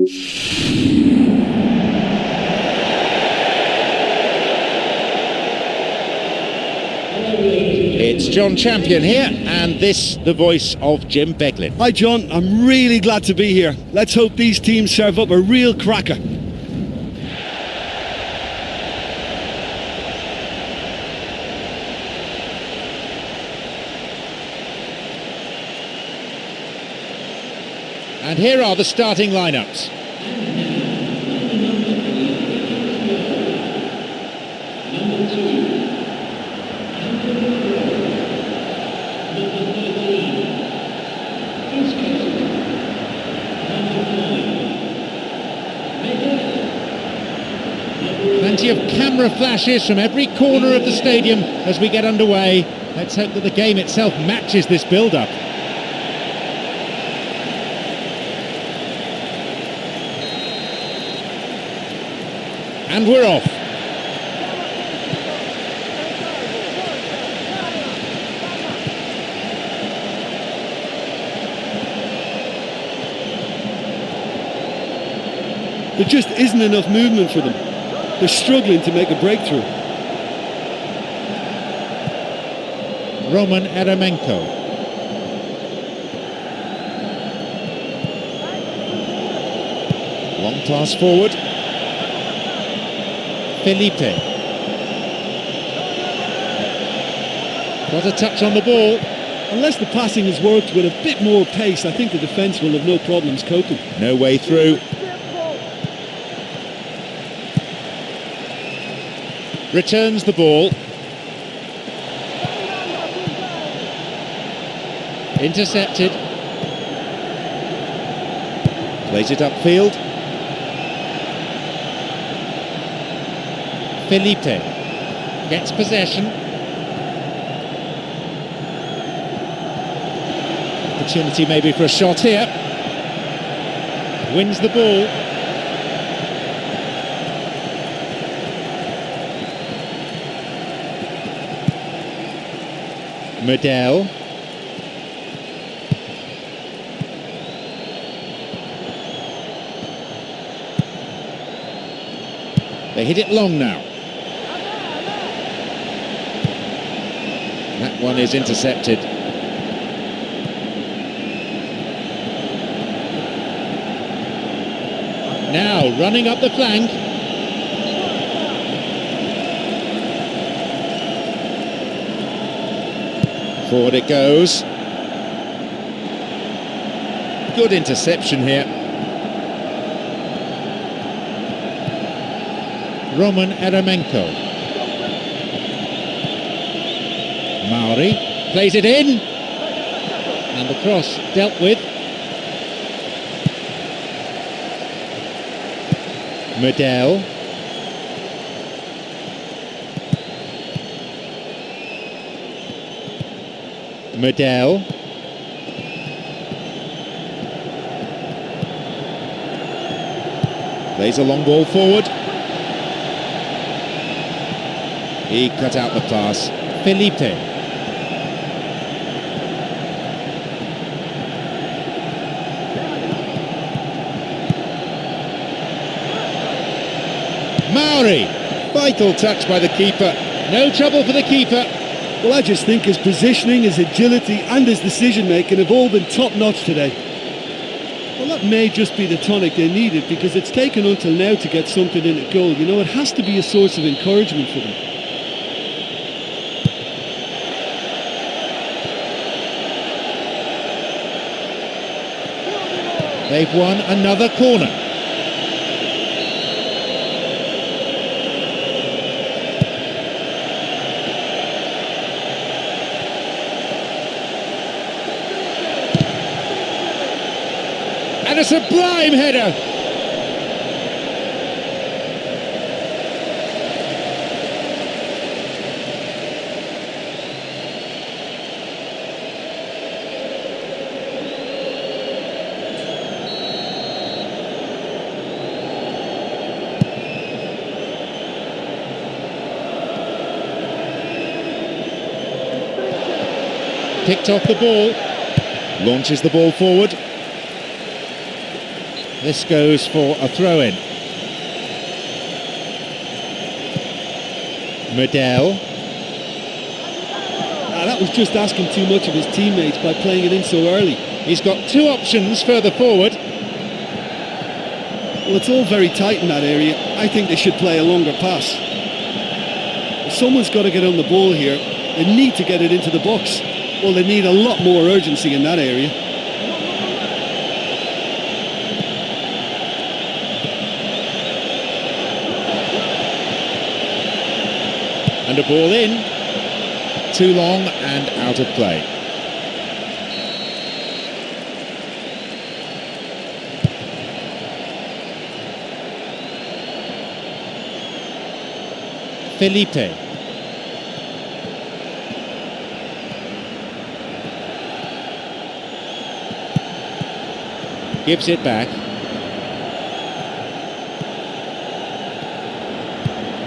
It's John Champion here, and this the voice of Jim Beglin. Hi John, I'm really glad to be here. Let's hope these teams serve up a real cracker. And here are the starting lineups. Plenty of camera flashes from every corner of the stadium as we get underway. Let's hope that the game itself matches this build-up. And we're off. There just isn't enough movement for them. They're struggling to make a breakthrough. Roman Eremenko. Long pass forward. Felipe. Got a touch on the ball. Unless the passing has worked with a bit more pace, I think the defence will have no problems coping. No way through. Returns the ball. Intercepted. Plays it upfield. Felipe gets possession. Opportunity maybe for a shot here. Wins the ball. Medel. They hit it long now. That one is intercepted. Now running up the flank. Forward it goes. Good interception here. Roman Eremenko. Mauri plays it in. And the cross dealt with. Medel. Medel. Plays a long ball forward. He cut out the pass. Felipe. Mauri. Vital touch by the keeper. No trouble for the keeper. Well, I just think his positioning, his agility and his decision-making have all been top-notch today. Well, that may just be the tonic they needed, because it's taken until now to get something in at goal. You know, it has to be a source of encouragement for them. They've won another corner. And a sublime header. Picked off the ball, launches the ball forward. This goes for a throw-in. Medel. That was just asking too much of his teammates by playing it in so early. He's got two options further forward. Well, it's all very tight in that area. I think they should play a longer pass. Someone's got to get on the ball here. They need to get it into the box. Well, they need a lot more urgency in that area. And a ball in. Too long and out of play. Felipe. Gives it back.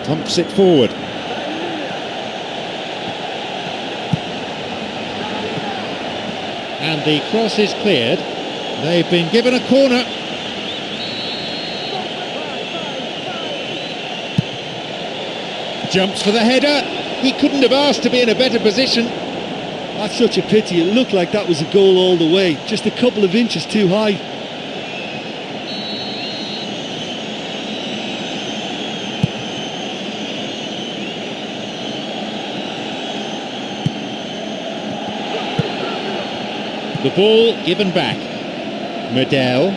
Pumps it forward. And the cross is cleared. They've been given a corner. Jumps for the header. He couldn't have asked to be in a better position. That's such a pity. It looked like that was a goal all the way. Just a couple of inches too high. The ball given back. Medel.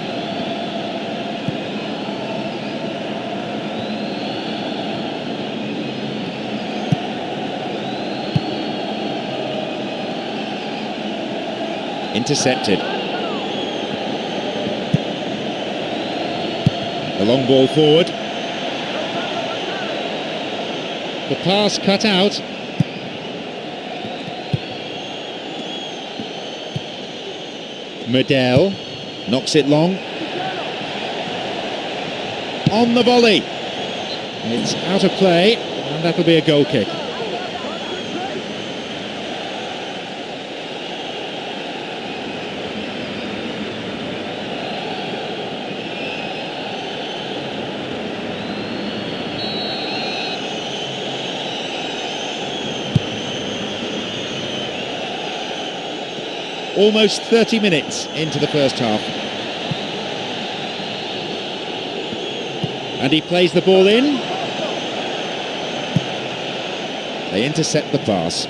Intercepted. The long ball forward. The pass cut out. Medel knocks it long. On the volley. It's out of play, and that'll be a goal kick. Almost 30 minutes into the first half. And he plays the ball in. They intercept the pass.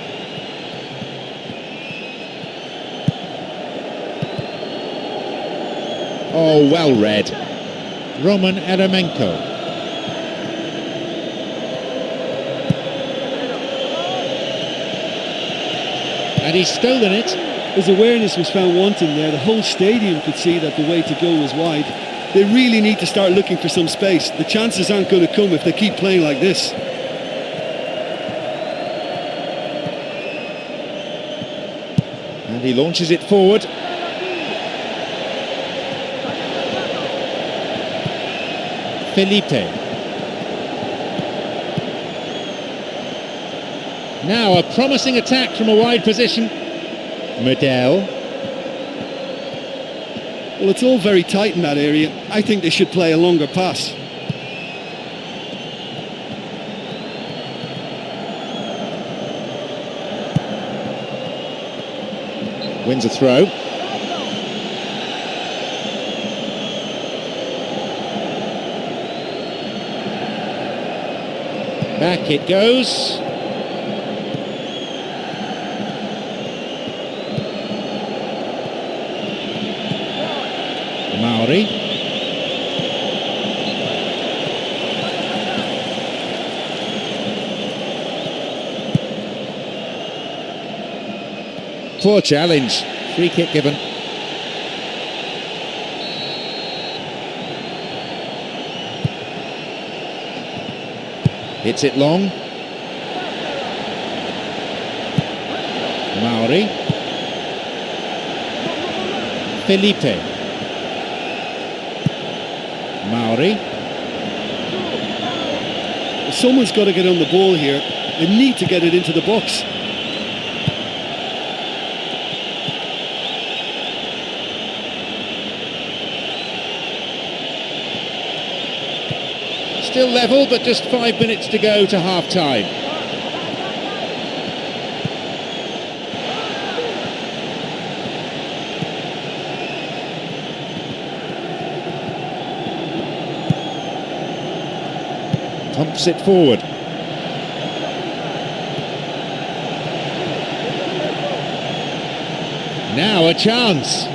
Oh, well read. Roman Eremenko. And he's stolen it. His awareness was found wanting there. The whole stadium could see that the way to go was wide. They really need to start looking for some space. The chances aren't going to come if they keep playing like this. And he launches it forward. Felipe. Now a promising attack from a wide position. Medel. Well, it's all very tight in that area. I think they should play a longer pass. Wins a throw. Back it goes. Maori. Poor challenge. Free kick given. Hits it long. Maori. Felipe. Maori. Someone's got to get on the ball here. They need to get it into the box. Still level, but just 5 minutes to go to half-time. Pumps it forward. Now a chance.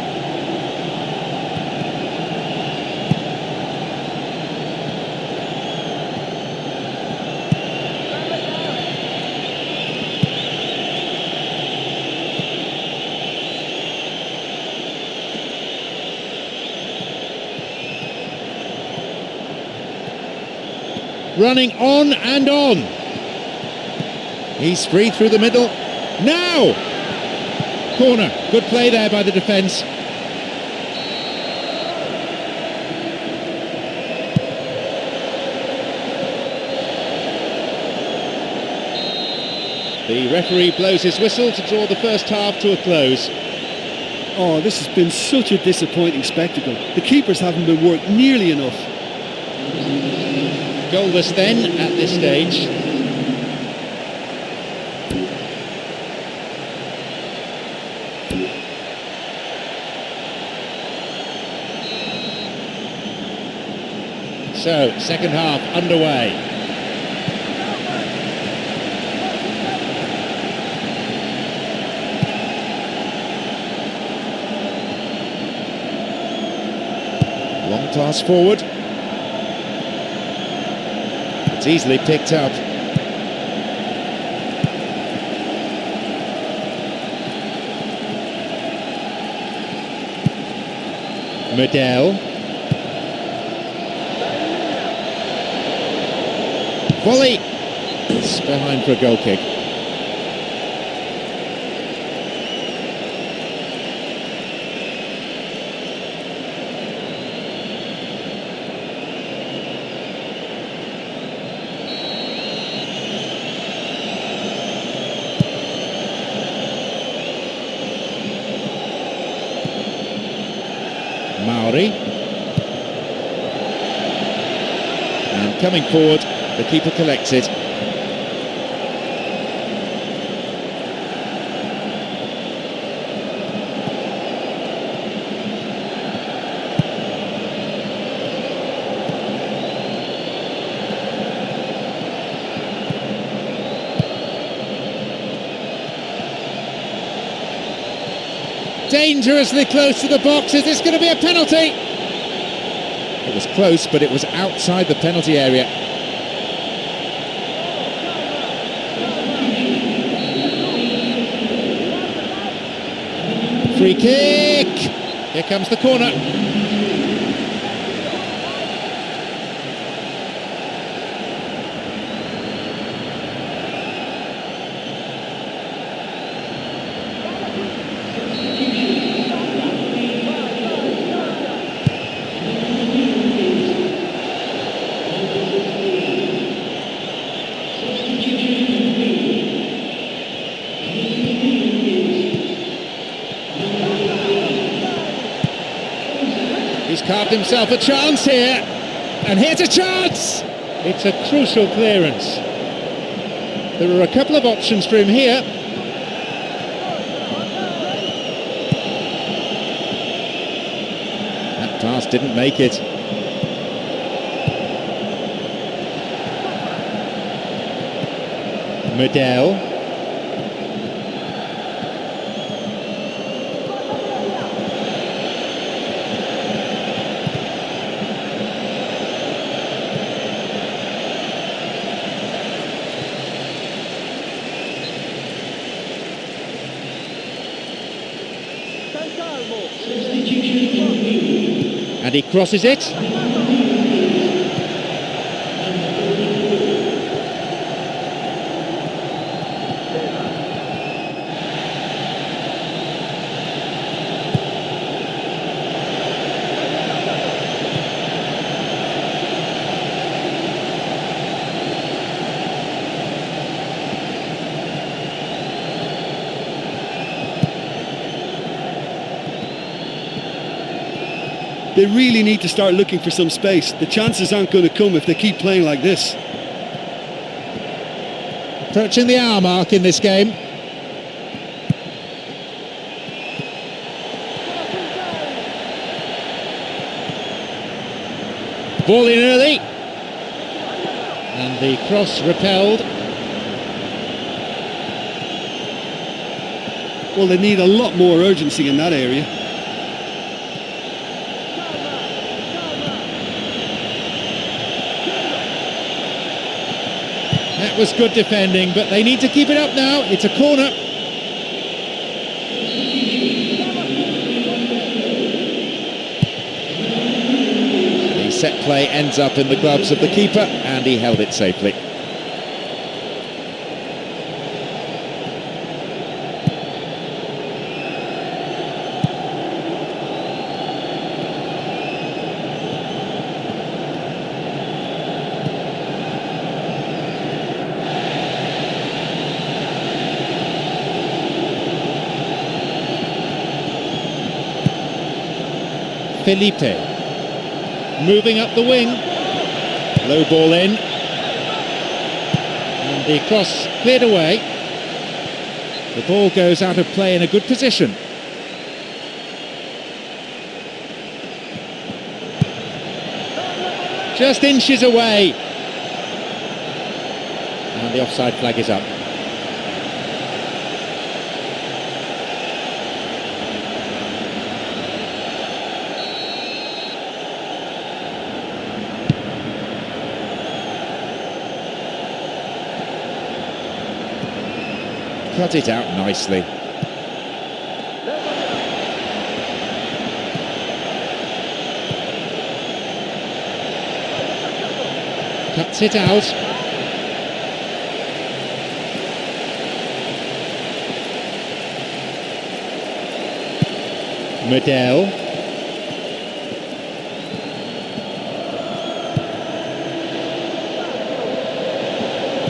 Running on and on. He's free through the middle. Now! Corner. Good play there by the defence. The referee blows his whistle to draw the first half to a close. Oh, this has been such a disappointing spectacle. The keepers haven't been worked nearly enough. Goalless then at this stage. So, second half underway. Long pass forward. It's easily picked up. Medel. Volley. It's behind for a goal kick. Maori. And coming forward, the keeper collects it. Dangerously close to the box. Is this going to be a penalty? It was close, but it was outside the penalty area. Free kick. Here comes the corner. He's carved himself a chance here, and here's a chance! It's a crucial clearance. There are a couple of options for him here. That pass didn't make it. Medel. And he crosses it. They really need to start looking for some space. The chances aren't going to come if they keep playing like this. Approaching the hour mark in this game. Ball in early. And the cross repelled. Well, they need a lot more urgency in that area. That was good defending, but they need to keep it up now. It's a corner. The set play ends up in the gloves of the keeper, and he held it safely. Felipe, moving up the wing, low ball in, and the cross cleared away. The ball goes out of play in a good position. Just inches away, and the offside flag is up. Cut it out nicely. Cuts it out. Medel.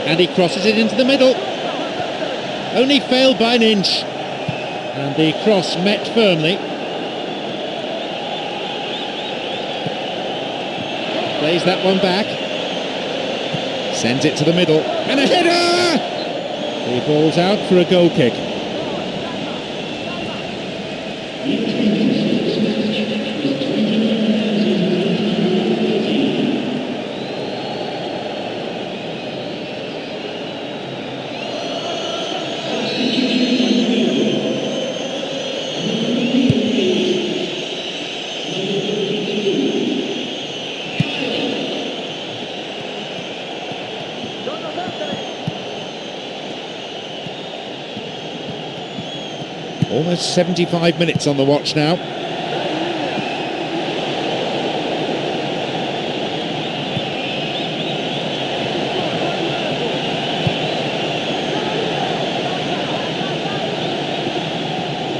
And he crosses it into the middle. Only failed by an inch, and the cross met firmly. Plays that one back, sends it to the middle, and a header! The ball's out for a goal kick. Almost 75 minutes on the watch now.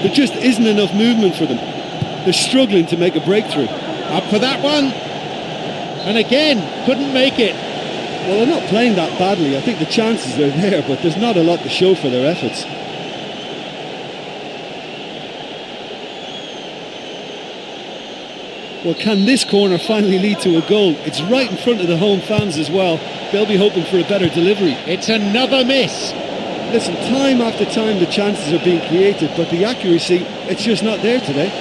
There just isn't enough movement for them. They're struggling to make a breakthrough. Up for that one. And again, couldn't make it. Well, they're not playing that badly. I think the chances are there, but there's not a lot to show for their efforts. Well, can this corner finally lead to a goal? It's right in front of the home fans as well. They'll be hoping for a better delivery. It's another miss. Listen, time after time the chances are being created, but the accuracy, it's just not there today.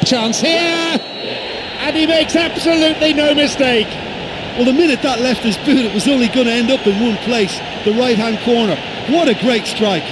Chance here, and he makes absolutely no mistake. Well, the minute that left his boot, it was only going to end up in one place, the right-hand corner. What a great strike.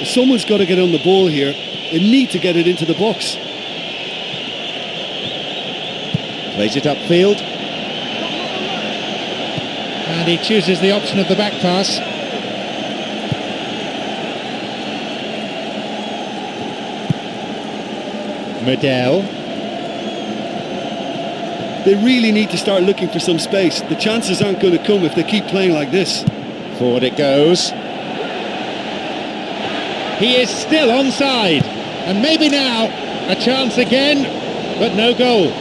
Someone's got to get on the ball here. They need to get it into the box. Plays it upfield. And he chooses the option of the back pass. Medel. They really need to start looking for some space. The chances aren't going to come if they keep playing like this. Forward it goes. He is still onside. And maybe now a chance again, but no goal.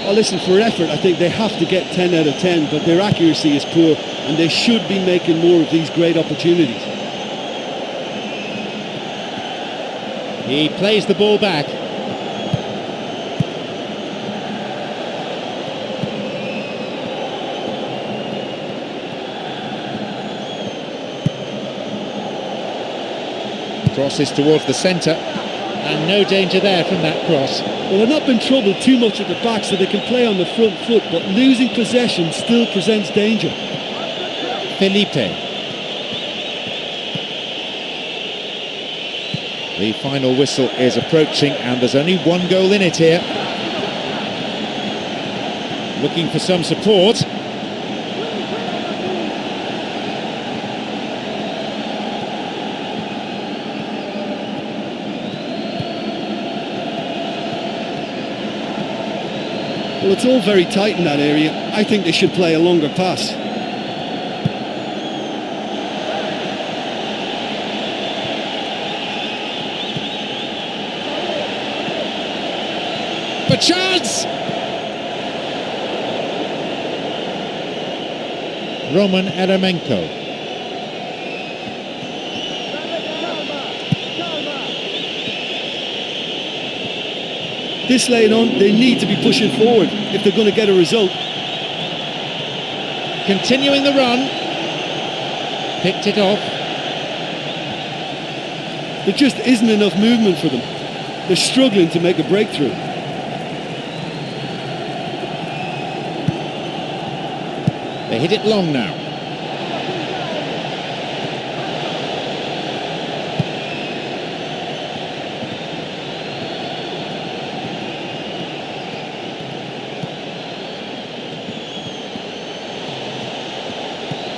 Oh, listen, for effort, I think they have to get 10 out of 10, but their accuracy is poor, and they should be making more of these great opportunities. He plays the ball back. Crosses towards the centre, and no danger there from that cross. Well, they've not been troubled too much at the back, so they can play on the front foot, but losing possession still presents danger. Felipe. The final whistle is approaching, and there's only one goal in it here. Looking for some support. Well, it's all very tight in that area. I think they should play a longer pass. A chance! Roman Eremenko. This late on, they need to be pushing forward if they're going to get a result. Continuing the run. Picked it off. There just isn't enough movement for them. They're struggling to make a breakthrough. They hit it long now.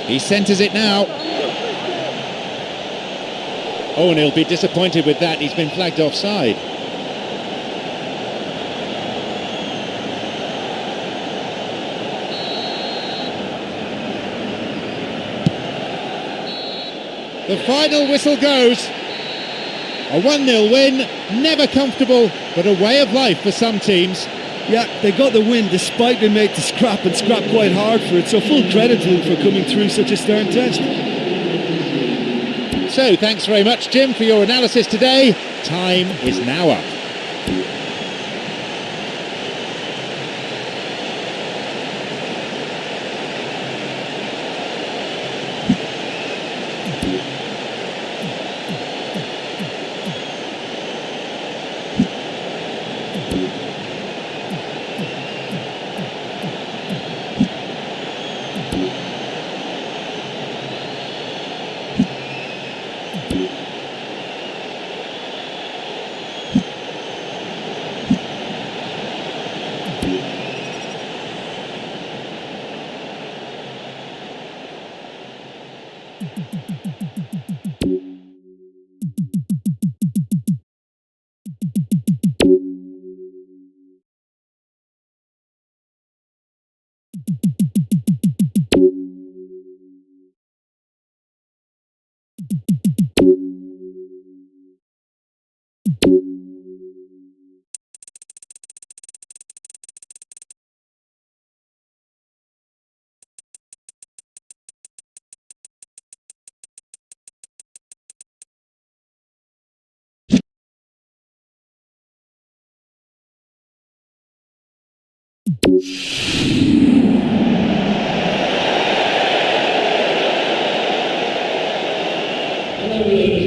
He centres it now. Oh, and he'll be disappointed with that. He's been flagged offside. The final whistle goes. A 1-0 win, never comfortable, but a way of life for some teams. Yeah, they got the win despite being made to scrap and scrap quite hard for it, so full credit to them for coming through such a stern test. So, thanks very much, Jim, for your analysis today. Time is now up.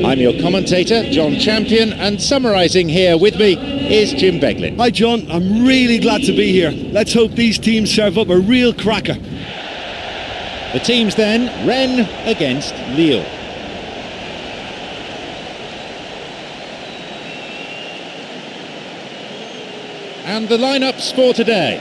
I'm your commentator, John Champion, and summarising here with me is Jim Beglin. Hi John, I'm really glad to be here. Let's hope these teams serve up a real cracker. The teams then, Rennes against Lille. And the lineups for today.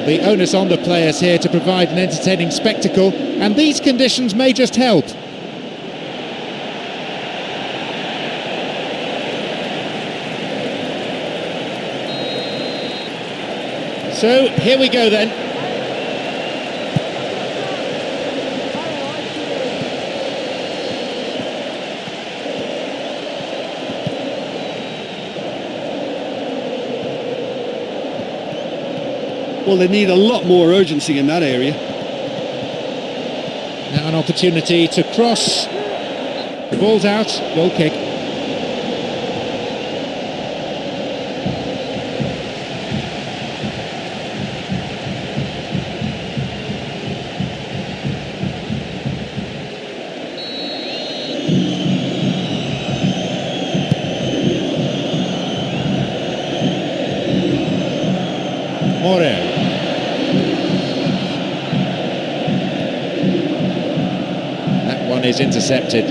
The onus on the players here to provide an entertaining spectacle, and these conditions may just help. So, here we go then. Well, they need a lot more urgency in that area. Now an opportunity to cross. The ball's out, goal kick. Morel. That one is intercepted.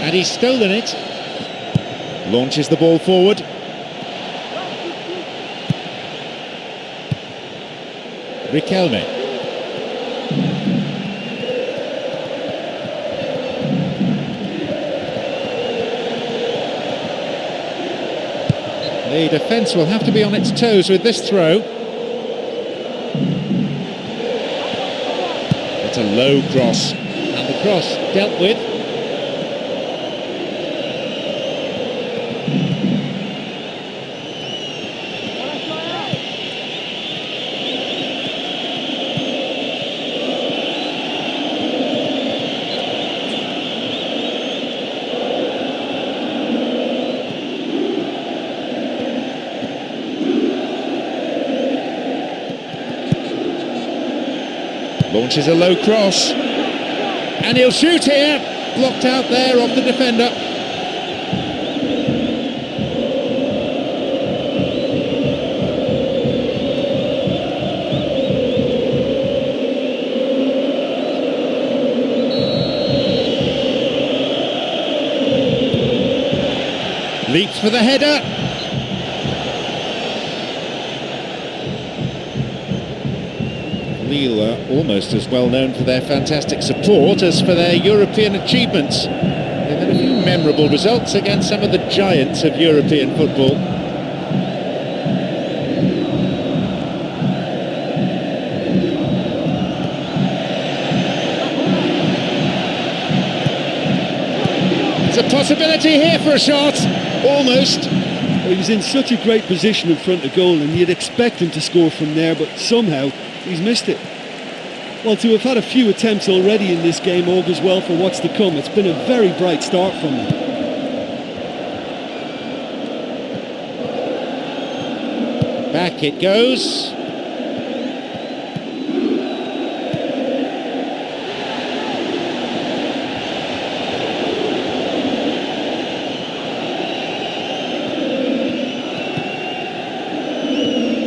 And he's stolen it. Launches the ball forward. Riquelme. The defence will have to be on its toes with this throw. It's a low cross, and the cross dealt with. Launches a low cross, and he'll shoot here. Blocked out there off the defender. Leaps for the header. Lille are almost as well known for their fantastic support as for their European achievements. They've had a few memorable results against some of the giants of European football. There's a possibility here for a shot, almost. Well, he was in such a great position in front of goal, and you'd expect him to score from there, but somehow he's missed it. Well, to have had a few attempts already in this game augurs well for what's to come. It's been a very bright start from them. Back it goes.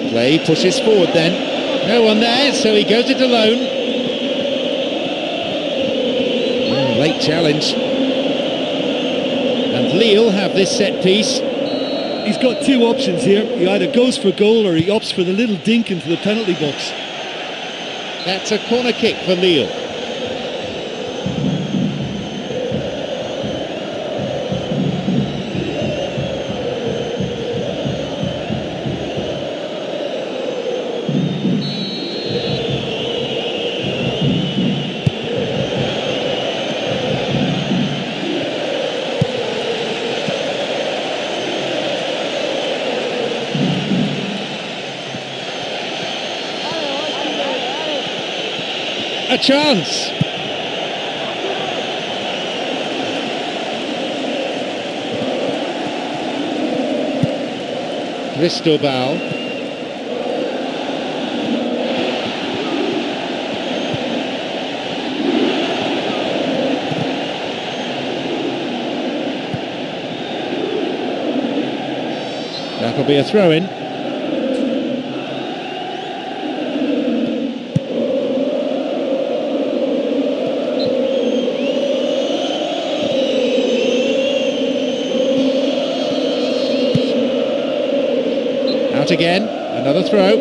Play pushes forward then. No one there, so he goes it alone. Late challenge. And Lille have this set piece. He's got two options here. He either goes for goal or he opts for the little dink into the penalty box. That's a corner kick for Lille. A chance. Cristobal. That'll be a throw-in. Out again, another throw.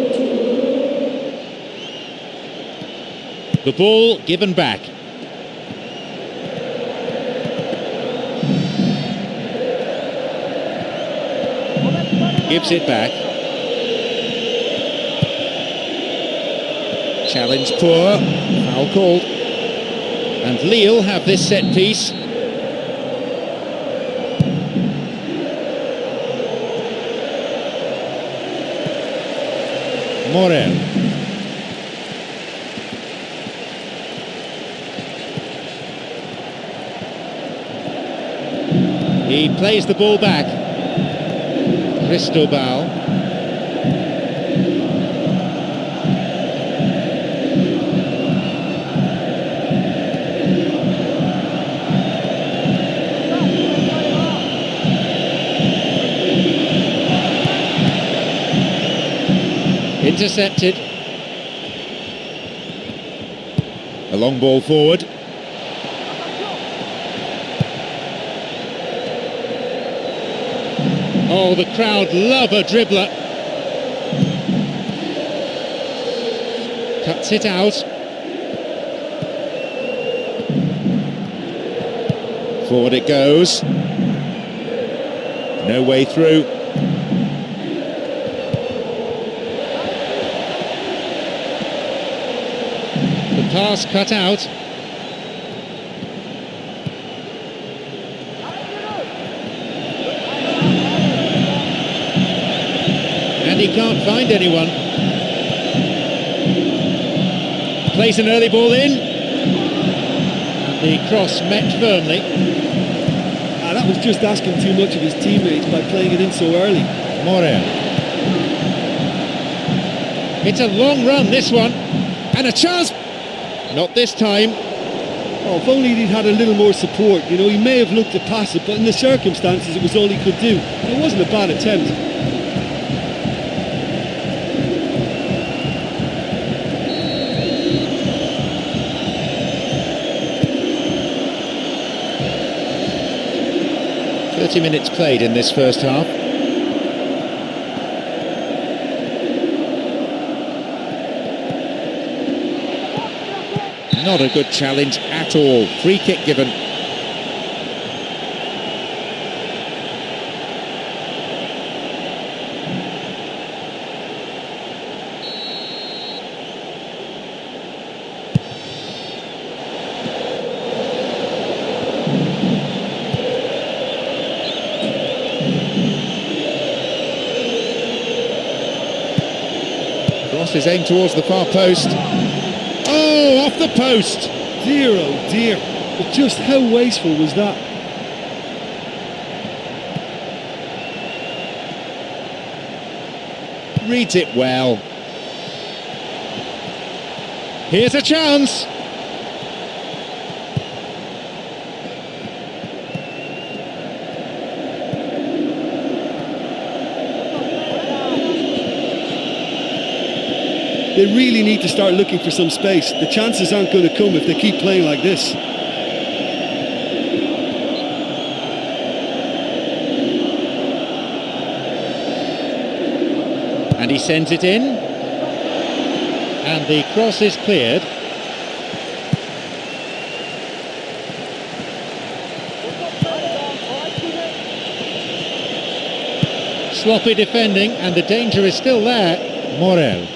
The ball given back. Gives it back. Challenge poor. Foul called. And Lille have this set piece. Morel. He plays the ball back. Cristobal. Intercepted. A long ball forward. Oh, the crowd love a dribbler. Cuts it out. Forward it goes. No way through. The pass cut out. And he can't find anyone. Plays an early ball in. And the cross met firmly. That was just asking too much of his teammates by playing it in so early. Morel. It's a long run, this one. And a chance. Not this time. Oh, if only he'd had a little more support. You know, he may have looked to pass it, but in the circumstances, it was all he could do. It wasn't a bad attempt. Minutes played in this first half. Not a good challenge at all. Free kick given. Cross is aimed towards the far post. Oh, off the post! Dear, oh dear. But just how wasteful was that? Reads it well. Here's a chance! They really need to start looking for some space. The chances aren't going to come if they keep playing like this. And he sends it in. And the cross is cleared. Sloppy defending, and the danger is still there. Morel.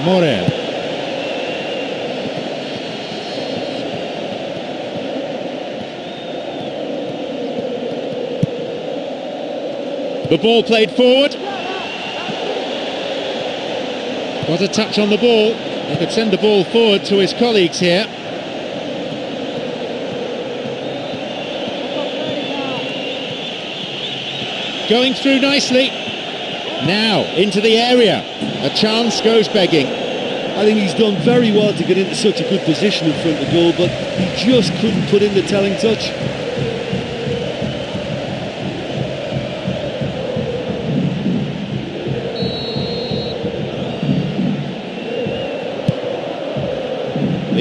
Morel. The ball played forward. What a touch on the ball. He could send the ball forward to his colleagues here. Going through nicely. Now into the area. A chance goes begging. I think he's done very well to get into such a good position in front of the goal, but he just couldn't put in the telling touch.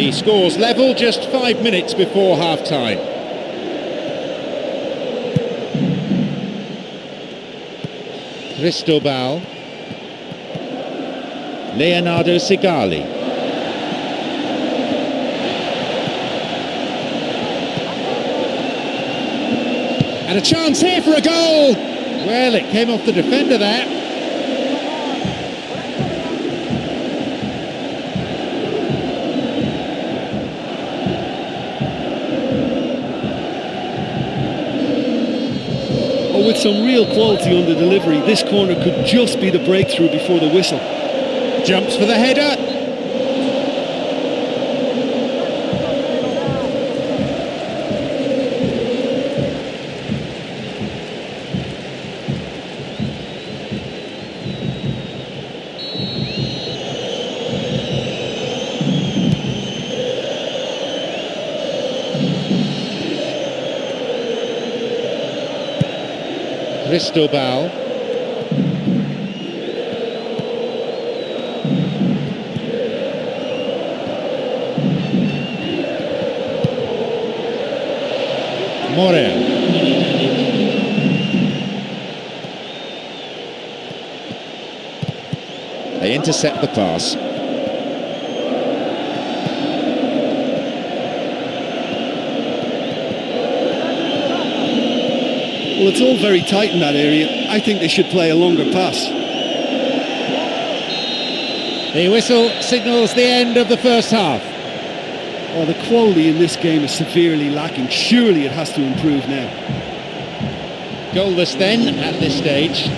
The score's level just 5 minutes before half-time. Cristobal. Leonardo Sigali. And a chance here for a goal! Well, it came off the defender there. Oh, with some real quality on the delivery, this corner could just be the breakthrough before the whistle. Jumps for the header. Cristobal. Morel. They intercept the pass. Well, it's all very tight in that area. I think they should play a longer pass. The whistle signals the end of the first half. Oh, the quality in this game is severely lacking. Surely it has to improve now. Goalless then at this stage.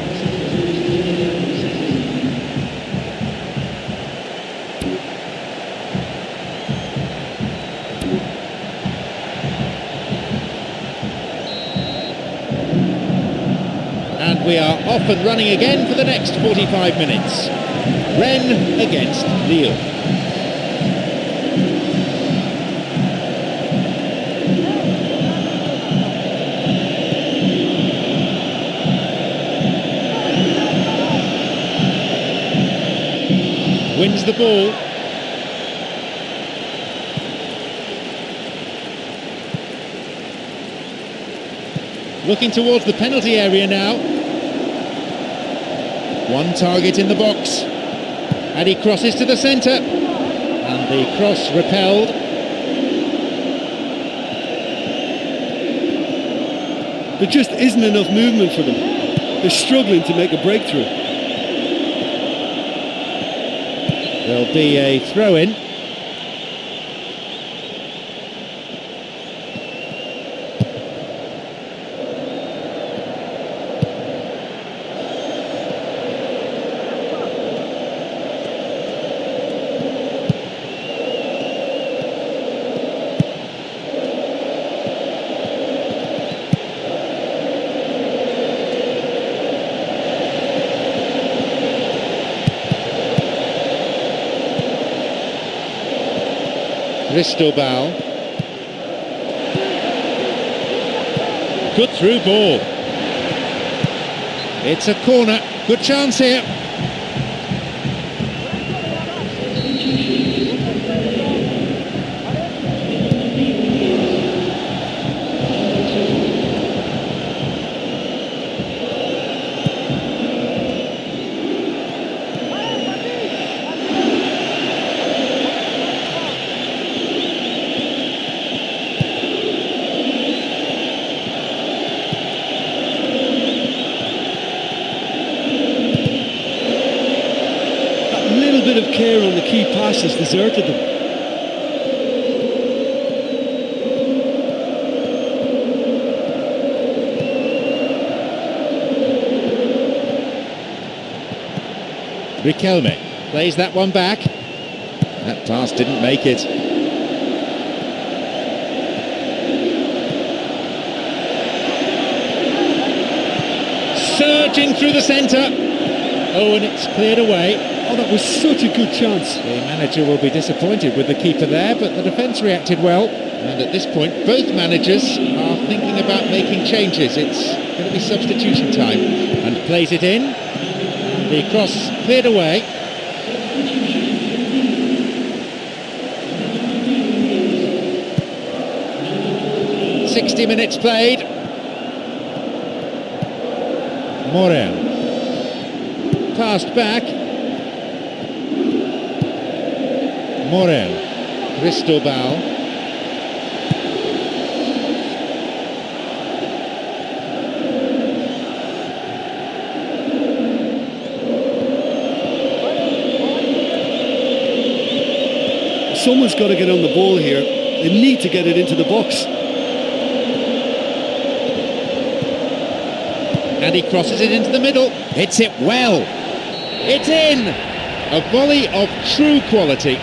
And we are off and running again for the next 45 minutes. Rennes against Lille. Wins the ball. Looking towards the penalty area now. One target in the box. And he crosses to the centre. And the cross repelled. There just isn't enough movement for them. They're struggling to make a breakthrough. There'll be a throw-in. Cristobal. Good through ball. It's a corner. Good chance here. Bit of care on the key pass has deserted them. Riquelme plays that one back. That pass didn't make it. Surging through the centre. Oh, and it's cleared away. Oh, that was such a good chance. The manager will be disappointed with the keeper there, but the defence reacted well. And at this point, both managers are thinking about making changes. It's going to be substitution time. And plays it in. The cross cleared away. 60 minutes played. Morel. Passed back. Morel. Cristobal. Someone's got to get on the ball here. They need to get it into the box. And he crosses it into the middle. Hits it well. It's in. A volley of true quality.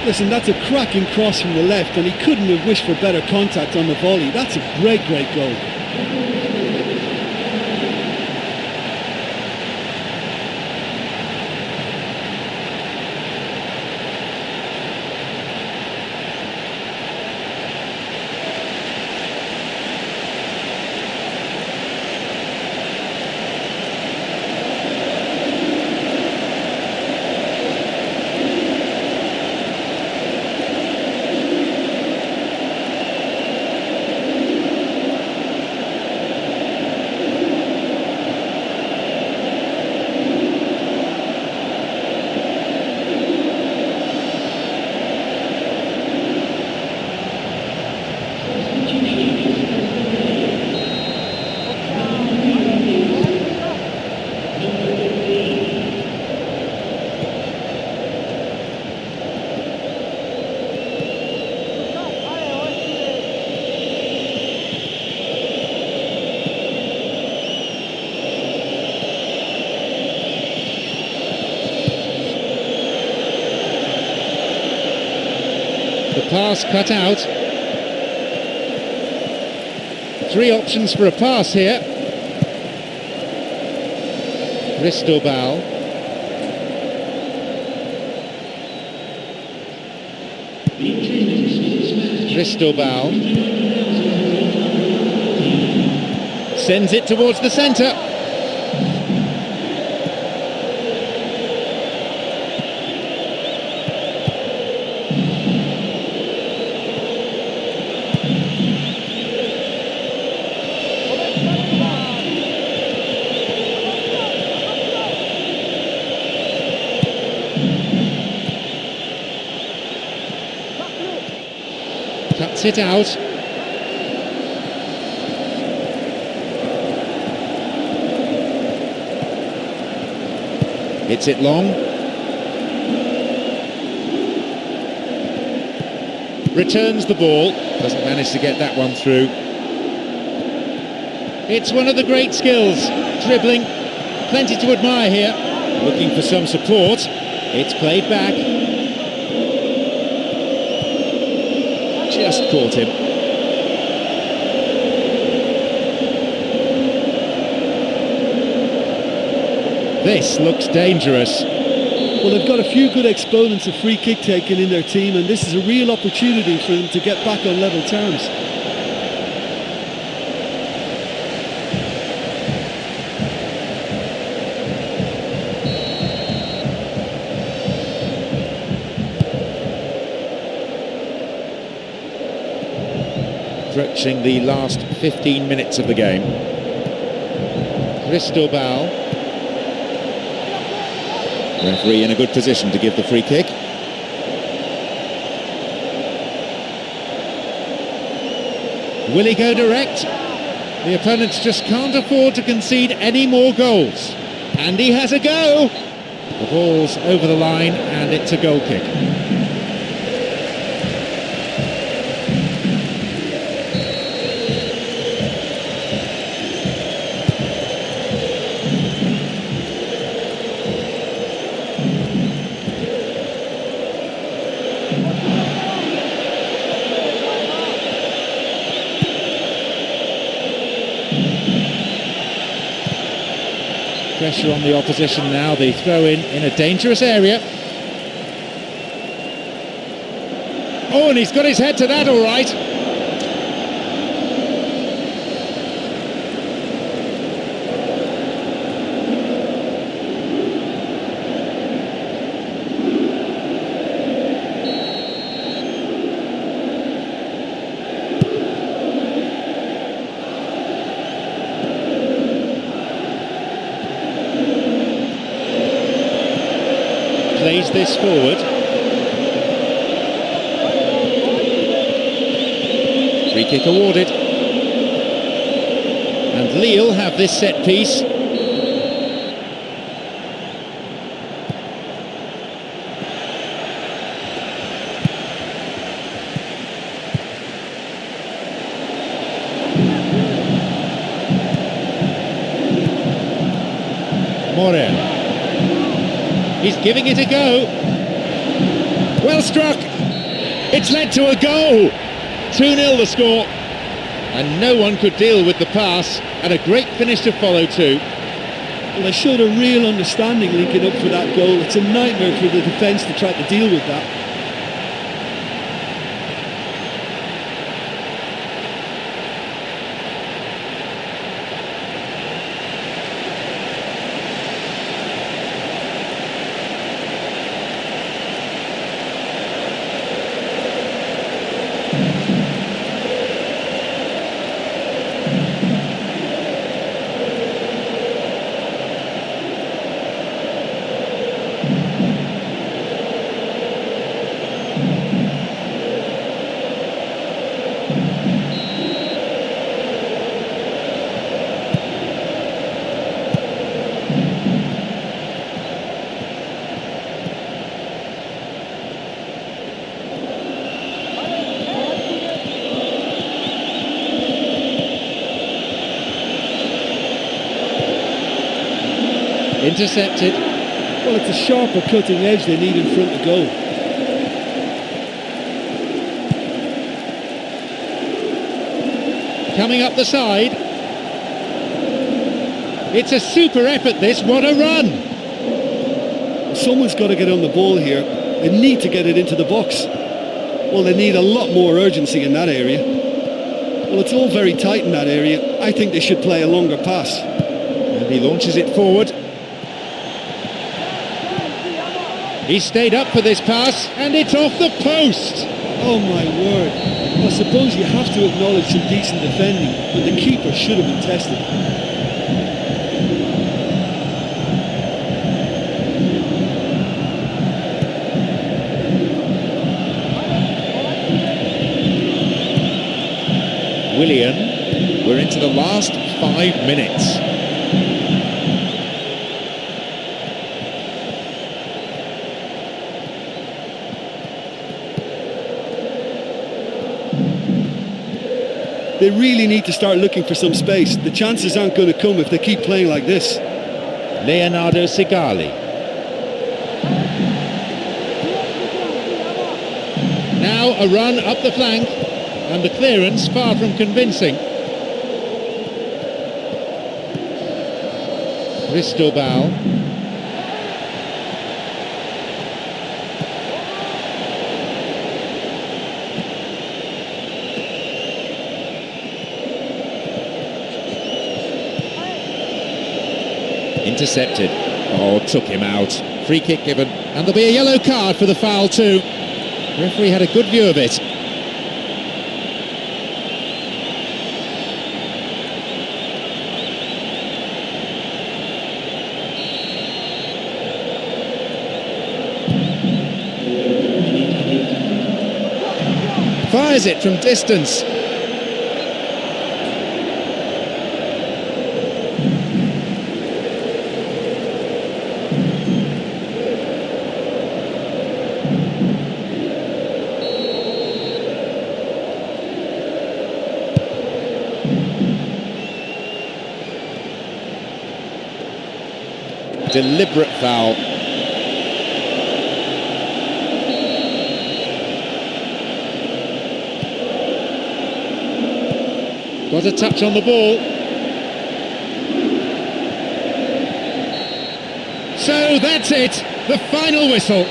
Listen, that's a cracking cross from the left, and he couldn't have wished for better contact on the volley. That's a great, great goal. Pass cut out. 3 options for a pass here. Cristobal. Cristobal. Sends it towards the centre. Cuts it out. Hits it long. Returns the ball. Doesn't manage to get that one through. It's one of the great skills. Dribbling. Plenty to admire here. Looking for some support. It's played back. Just caught him. This looks dangerous. Well, they've got a few good exponents of free kick taking in their team, and this is a real opportunity for them to get back on level terms. Approaching the last 15 minutes of the game. Cristobal. Referee in a good position to give the free kick. Will he go direct? The opponents just can't afford to concede any more goals. And he has a go! The ball's over the line and it's a goal kick. Pressure on the opposition now, the throw-in a dangerous area. Oh, and he's got his head to that all right. plays this forward. Free kick awarded. And Lille have this set piece. Morel. He's giving it a go. Well struck. It's led to a goal. 2-0 the score. And no one could deal with the pass, and a great finish to follow too. Well, they showed a real understanding linking up for that goal. It's a nightmare for the defence to try to deal with that. Intercepted. Well, it's a sharper cutting edge they need in front of goal. Coming up the side. It's a super effort this, what a run! Someone's got to get on the ball here. They need to get it into the box. Well, they need a lot more urgency in that area. Well, it's all very tight in that area. I think they should play a longer pass. And he launches it forward. He stayed up for this pass, and it's off the post! Oh my word. I suppose you have to acknowledge some decent defending, but the keeper should have been tested. Willian, we're into the last 5 minutes. They really need to start looking for some space. The chances aren't going to come if they keep playing like this. Leonardo Sigali. Now a run up the flank, and the clearance far from convincing. Cristobal. Intercepted. Oh, took him out. Free kick given. And there'll be a yellow card for the foul too. The referee had a good view of it. Fires it from distance. Deliberate foul. Got a touch on the ball. So that's it, the final whistle.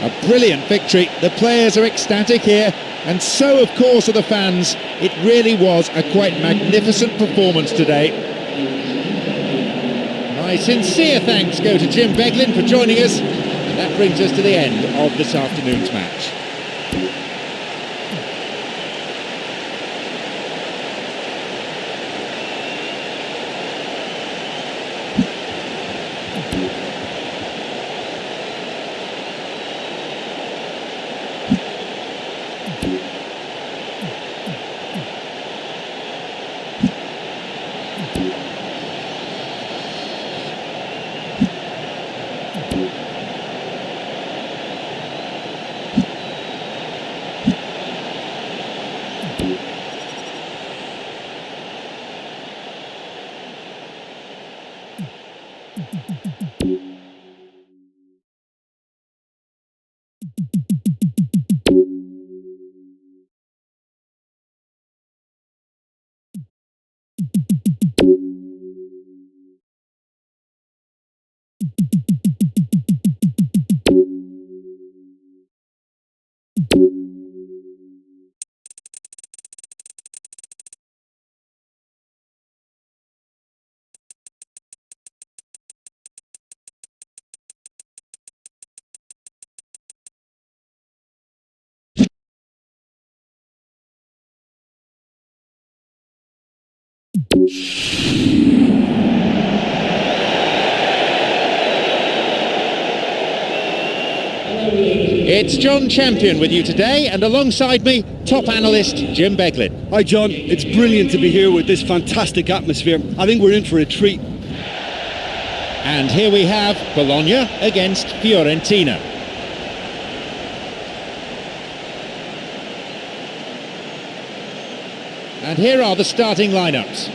A brilliant victory. The players are ecstatic here, and so of course are the fans. It really was a quite magnificent performance today. My sincere thanks go to Jim Beglin for joining us, and that brings us to the end of this afternoon's match. It's John Champion with you today, and alongside me, top analyst Jim Beglin. Hi John, it's brilliant to be here with this fantastic atmosphere. I think we're in for a treat. And here we have Polonia against Fiorentina. And here are the starting lineups.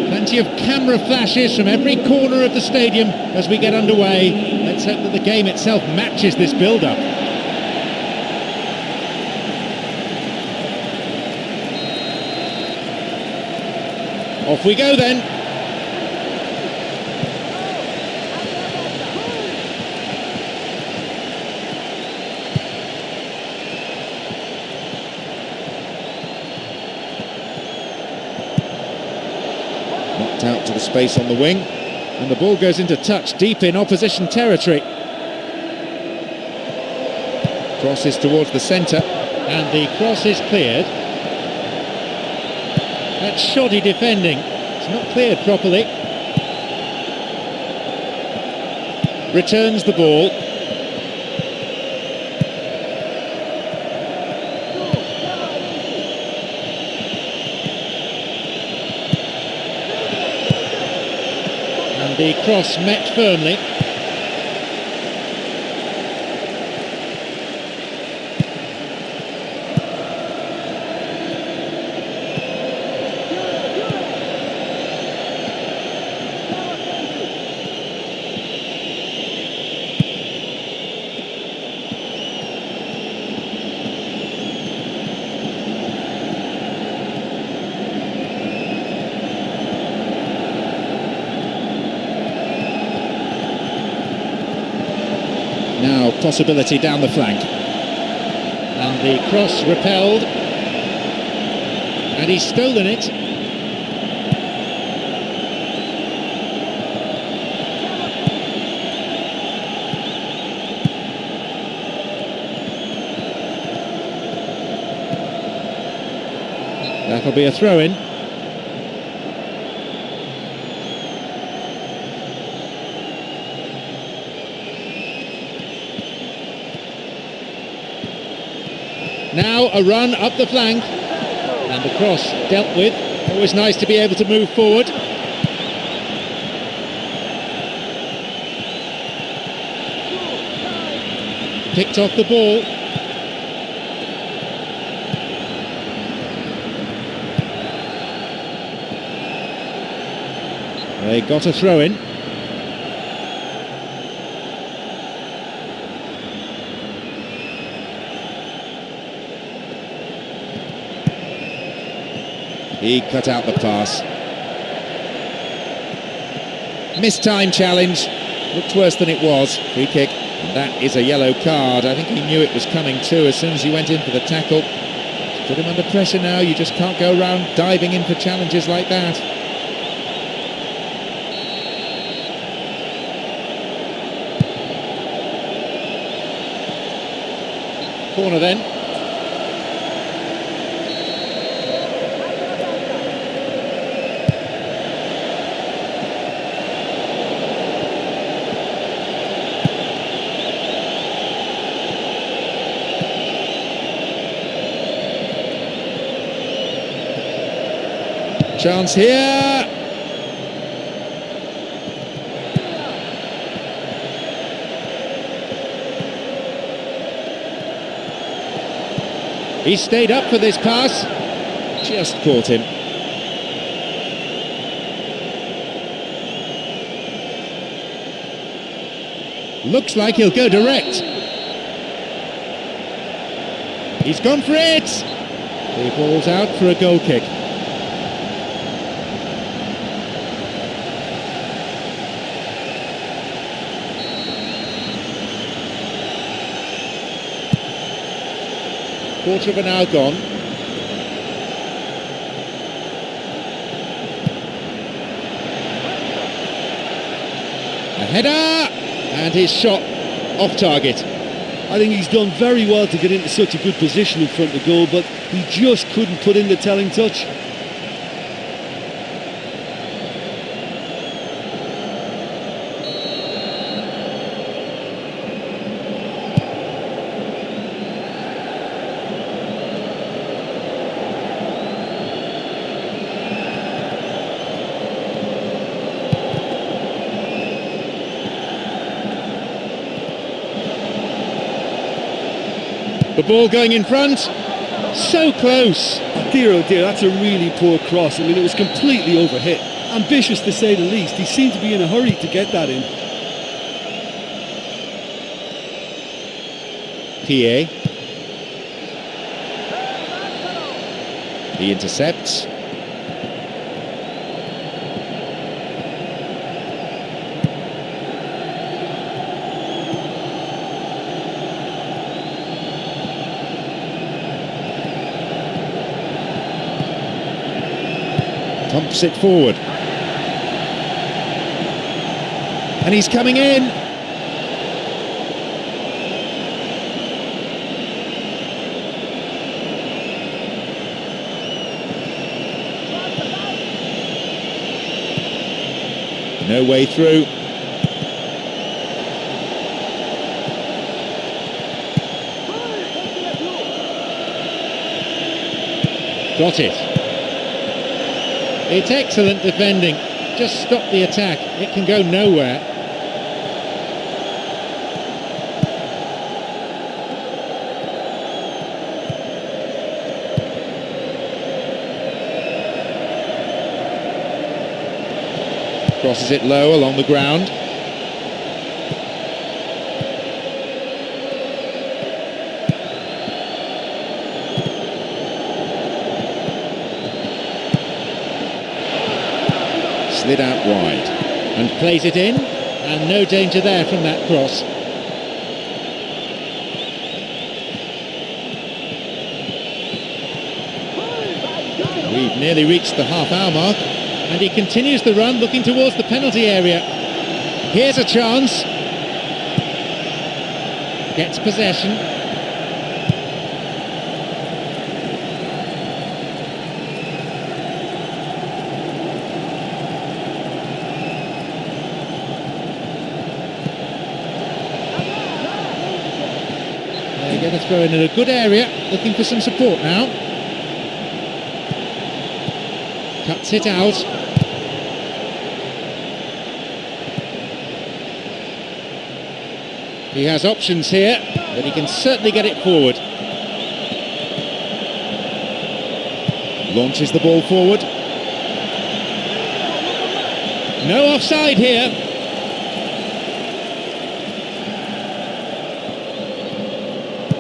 Plenty of camera flashes from every corner of the stadium as we get underway. Let's hope that the game itself matches this build-up. Off we go then. Knocked out to the space on the wing, and the ball goes into touch deep in opposition territory. Crosses towards the centre, and the cross is cleared. That's shoddy defending. It's not cleared properly. Returns the ball. And the cross met firmly. Now possibility down the flank, and the cross repelled, and he's stolen it. That'll be a throw-in. Now a run up the flank, and the cross dealt with. Always nice to be able to move forward. Picked off the ball. They got a throw in. He cut out the pass. Mistimed challenge. Looked worse than it was. Free kick. And that is a yellow card. I think he knew it was coming too as soon as he went in for the tackle. Put him under pressure now. You just can't go around diving in for challenges like that. Corner then. Chance here. He stayed up for this pass. Just caught him. Looks like he'll go direct. He's gone for it. The ball's out for a goal kick. Quarter of an hour gone. A header! And his shot off target. I think he's done very well to get into such a good position in front of goal, but he just couldn't put in the telling touch. The ball going in front, so close. Oh dear, that's a really poor cross. I mean, it was completely overhit. Ambitious to say the least. He seemed to be in a hurry to get that in. PA. He intercepts. Pumps it forward. And he's coming in. No way through. Got it. It's excellent defending. Just stop the attack. It can go nowhere. Crosses it low along the ground. Slid out wide and plays it in, and no danger there from that cross. We've nearly reached the half-hour mark, and he continues the run looking towards the penalty area. Here's a chance. Gets possession. Get a throw in a good area, looking for some support now. Cuts it out. He has options here, but he can certainly get it forward. Launches the ball forward. No offside here.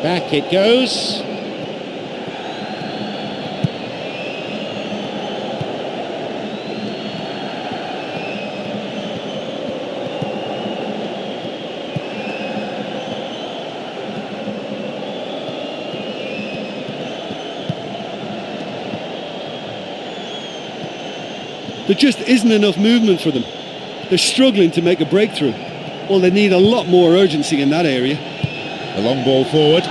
Back it goes. There just isn't enough movement for them. They're struggling to make a breakthrough. Well, they need a lot more urgency in that area. The long ball forward.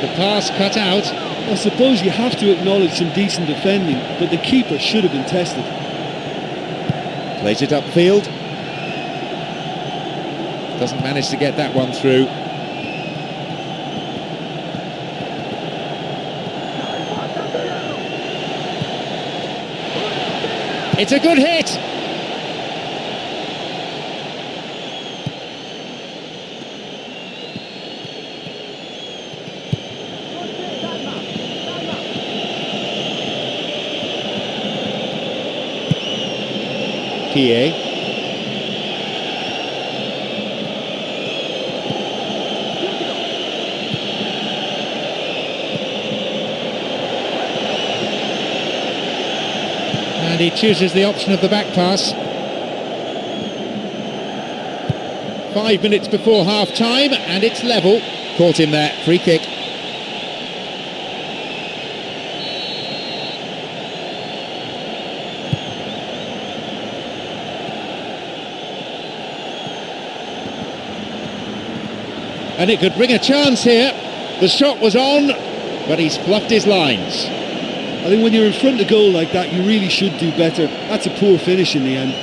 The pass cut out. I suppose you have to acknowledge some decent defending, but the keeper should have been tested. Plays it upfield. Doesn't manage to get that one through. It's a good hit. Pie. And he chooses the option of the back pass. 5 minutes before half time, and it's level. Caught him there, free kick. And it could bring a chance here. The shot was on, but he's fluffed his lines. I think when you're in front of goal like that, you really should do better. That's a poor finish in the end.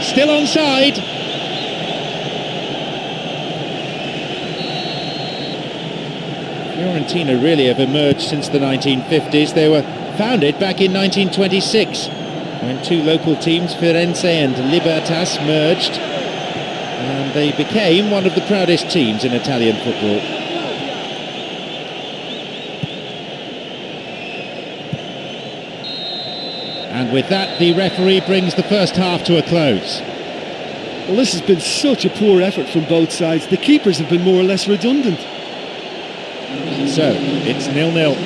Still onside. Fiorentina really have emerged since the 1950s. They were founded back in 1926 when two local teams, Firenze and Libertas, merged, and they became one of the proudest teams in Italian football. And with that, the referee brings the first half to a close. Well, this has been such a poor effort from both sides. The keepers have been more or less redundant. So, it's 0-0.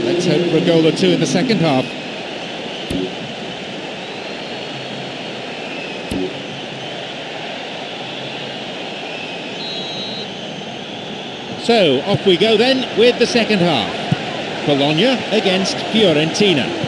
Let's hope for a goal or two in the second half. So, off we go then with the second half. Polonia against Fiorentina.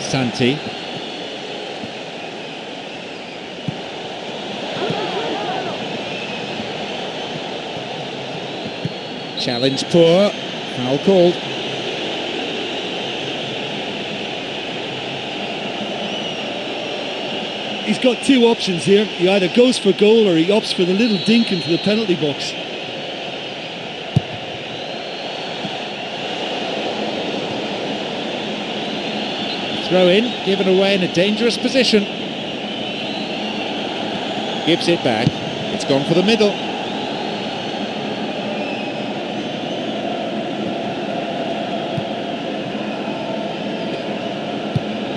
Santi. Challenge poor, foul called. He's got two options here. He either goes for goal or he opts for the little dink into the penalty box. Throw in, given away in a dangerous position. Gives it back. It's gone for the middle.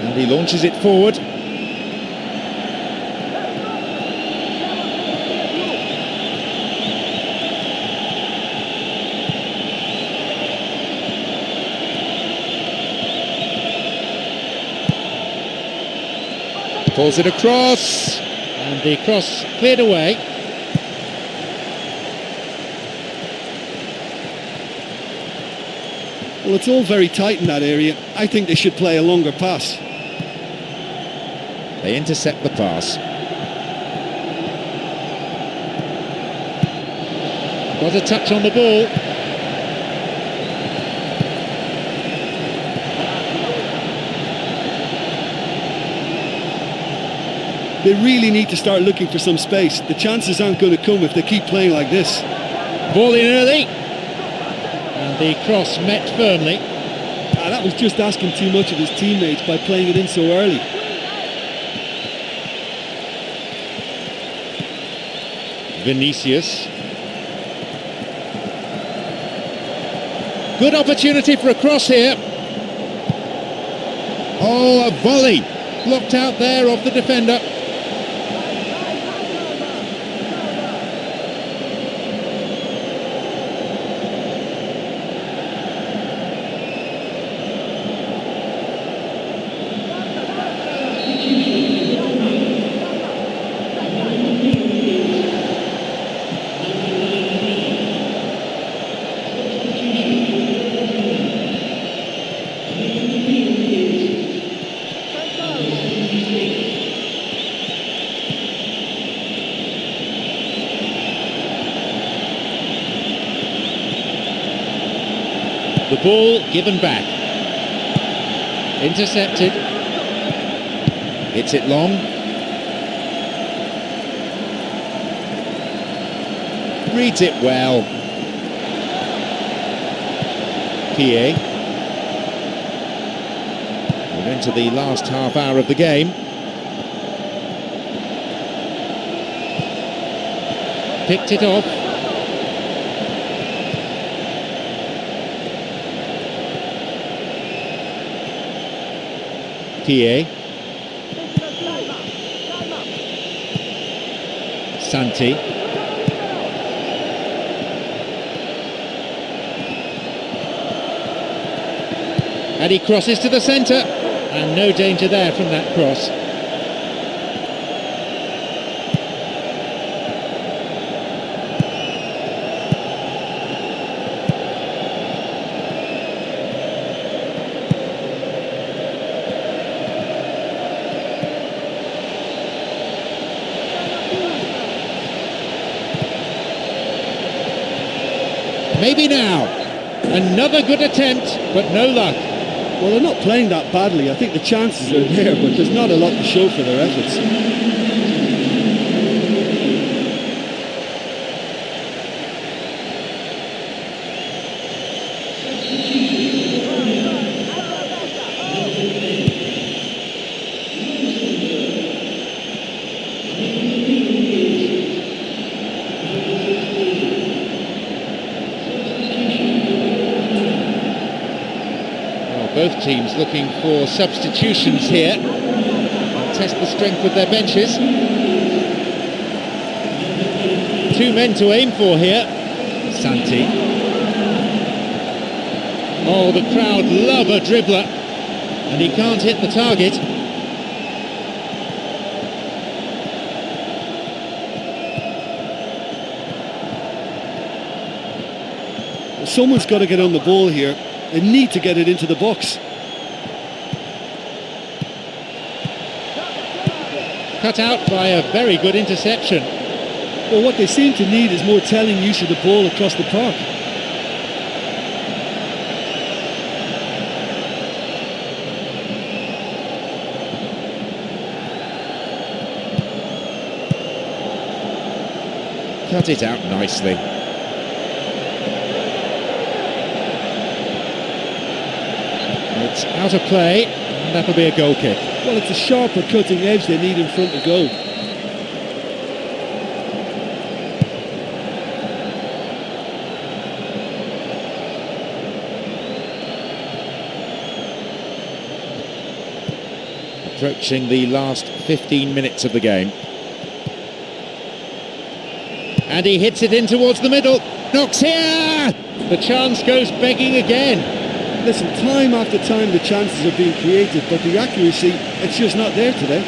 And he launches it forward. Pulls it across, and the cross cleared away. Well, it's all very tight in that area. I think they should play a longer pass. They intercept the pass. Got a touch on the ball. They really need to start looking for some space. The chances aren't going to come if they keep playing like this. Ball in early. And the cross met firmly. That was just asking too much of his teammates by playing it in so early. Vinicius. Good opportunity for a cross here. Oh, a volley. Blocked out there off the defender. ball given back. Intercepted. Hits it long. Reads it well. Pie. We're into the last half hour of the game. Picked it off. Pie. Santi. And he crosses to the centre, and no danger there from that cross. Maybe now. Another good attempt, but no luck. Well, they're not playing that badly. I think the chances are there, but there's not a lot to show for their efforts. Both teams looking for substitutions here. Test the strength of their benches. 2 men to aim for here. Santi. Oh, the crowd love a dribbler. And he can't hit the target. Someone's got to get on the ball here. They need to get it into the box. Cut out by a very good interception. Well, what they seem to need is more telling use of the ball across the park. Cut it out nicely. It's out of play, and that'll be a goal kick. Well, it's a sharper cutting edge they need in front of goal. Approaching the last 15 minutes of the game. And he hits it in towards the middle. Knocks here! The chance goes begging again. Listen, time after time the chances are being created, but the accuracy, it's just not there today.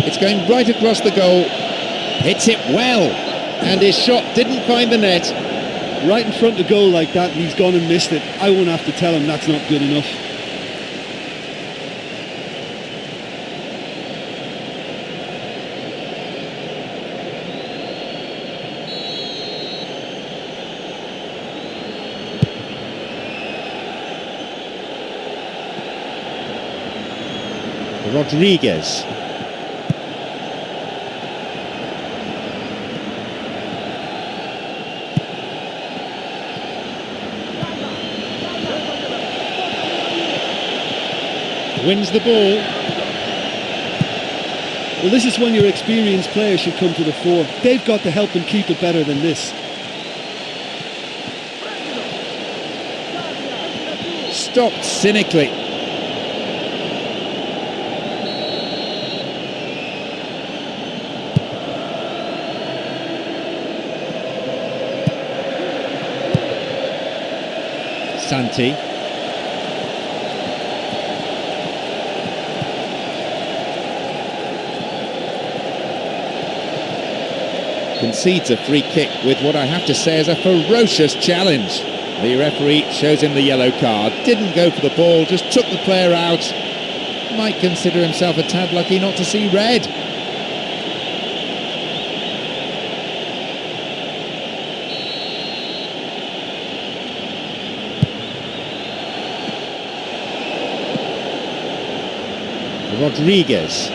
It's going right across the goal. Hits it well, and his shot didn't find the net. Right in front of goal like that, and he's gone and missed it. I won't have to tell him that's not good enough. Rodriguez. Wins the ball. Well, this is when your experienced players should come to the fore. They've got to help them keep it better than this. Stopped cynically. Santi. concedes a free kick with what I have to say is a ferocious challenge. The referee shows him the yellow card, didn't go for the ball, just took the player out. Might consider himself a tad lucky not to see red. Rodriguez.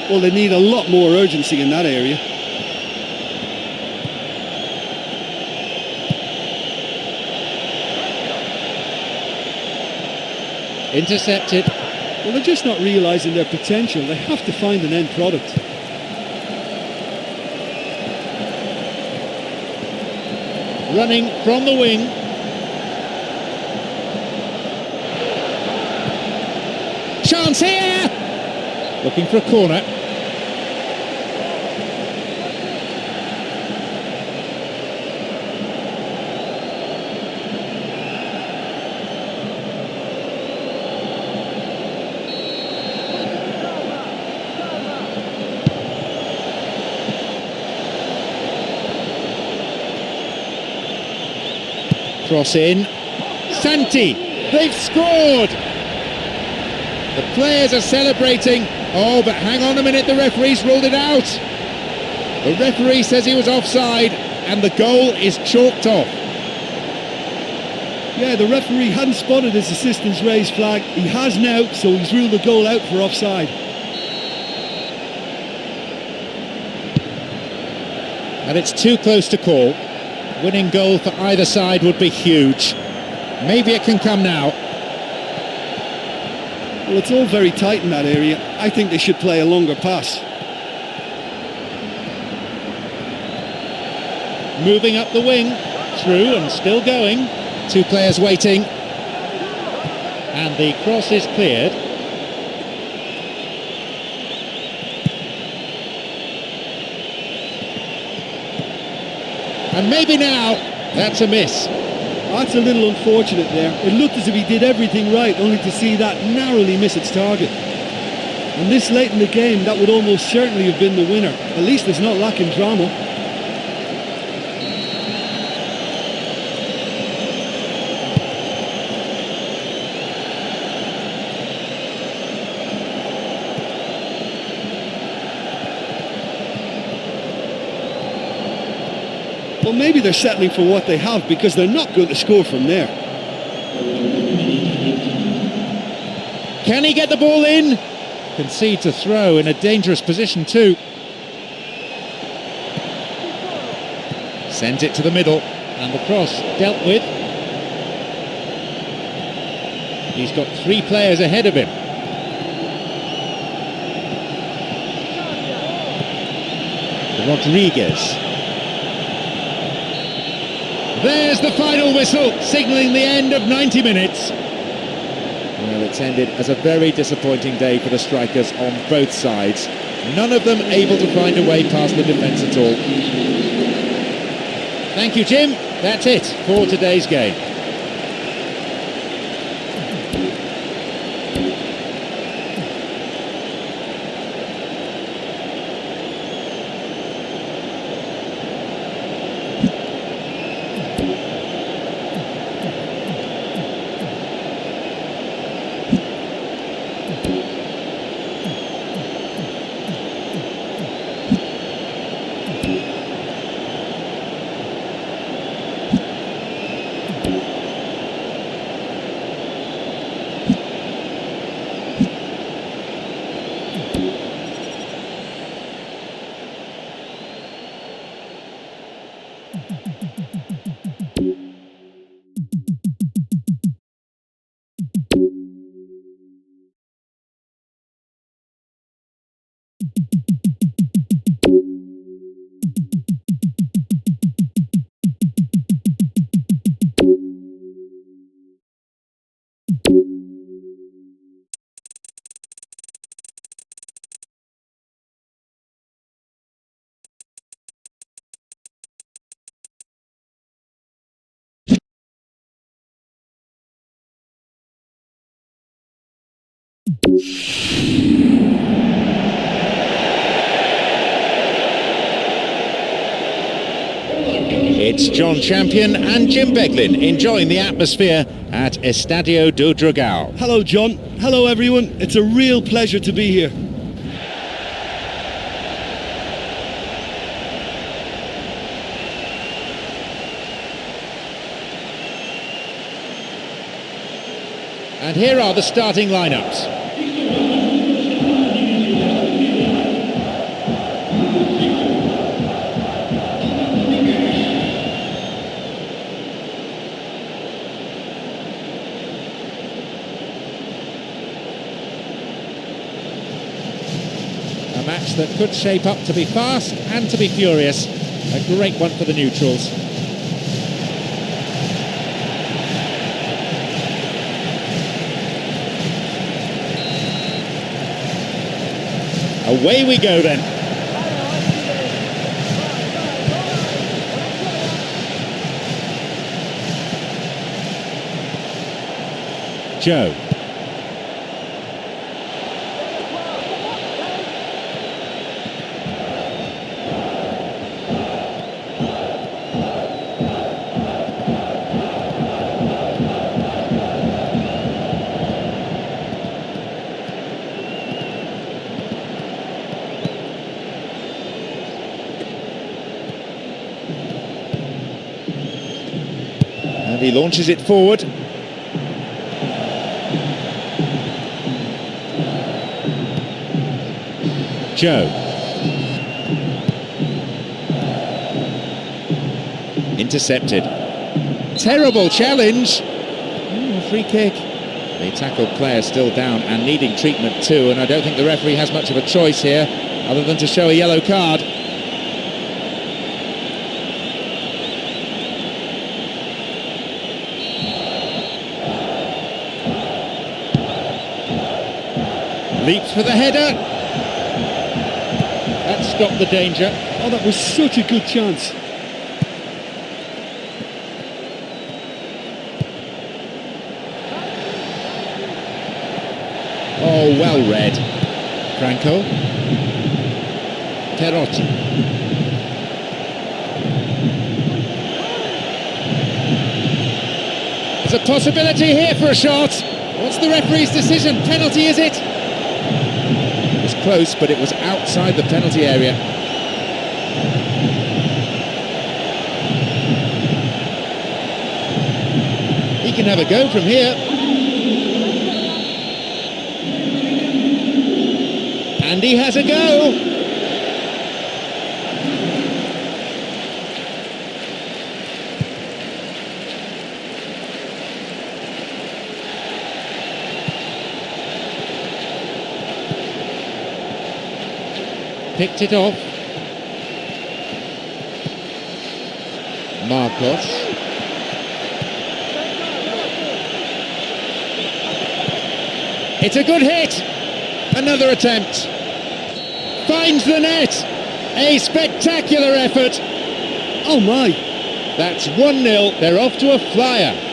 Well, they need a lot more urgency in that area. Intercepted. Well, they're just not realising their potential. They have to find an end product. Running from the wing. Chance here! Looking for a corner. Cross in. Santi! They've scored! The players are celebrating. Oh, but hang on a minute, the referee's ruled it out. The referee says he was offside, and the goal is chalked off. Yeah, the referee hadn't spotted his assistant's raised flag. He has now, so he's ruled the goal out for offside. And it's too close to call. Winning goal for either side would be huge. Maybe it can come now. Well, it's all very tight in that area. I think they should play a longer pass. Moving up the wing, through and still going. Two players waiting. And the cross is cleared. And maybe now, that's a miss. That's a little unfortunate there. It looked as if he did everything right, only to see that narrowly miss its target. And this late in the game, that would almost certainly have been the winner. At least it's not lacking drama. Well, maybe they're settling for what they have because they're not going to score from there. Can he get the ball in? Concedes a throw in a dangerous position too. Sends it to the middle and the cross dealt with. He's got three players ahead of him. Rodriguez. There's the final whistle, signalling the end of 90 minutes. Well, it's ended as a very disappointing day for the strikers on both sides. None of them able to find a way past the defence at all. Thank you, Jim. That's it for today's game. It's John Champion and Jim Beglin enjoying the atmosphere at Estadio do Dragão. Hello, John. Hello, everyone. It's a real pleasure to be here. And here are the starting lineups. A match that could shape up to be fast and to be furious. A great one for the neutrals. Away we go then. Joe. And he launches it forward. Joe. Intercepted. Terrible challenge. Free kick. The tackled player still down and needing treatment too, and I don't think the referee has much of a choice here other than to show a yellow card. Leaps for the header. That stopped the danger. Oh, that was such a good chance. Oh, well read. Franco. Perotti. There's a possibility here for a shot. What's the referee's decision? Penalty, is it? It was close, but it was outside the penalty area. He can have a go from here. And he has a go. Picked it off. Marcos. It's a good hit. Another attempt. Finds the net. A spectacular effort. Oh my. That's 1-0. They're off to a flyer.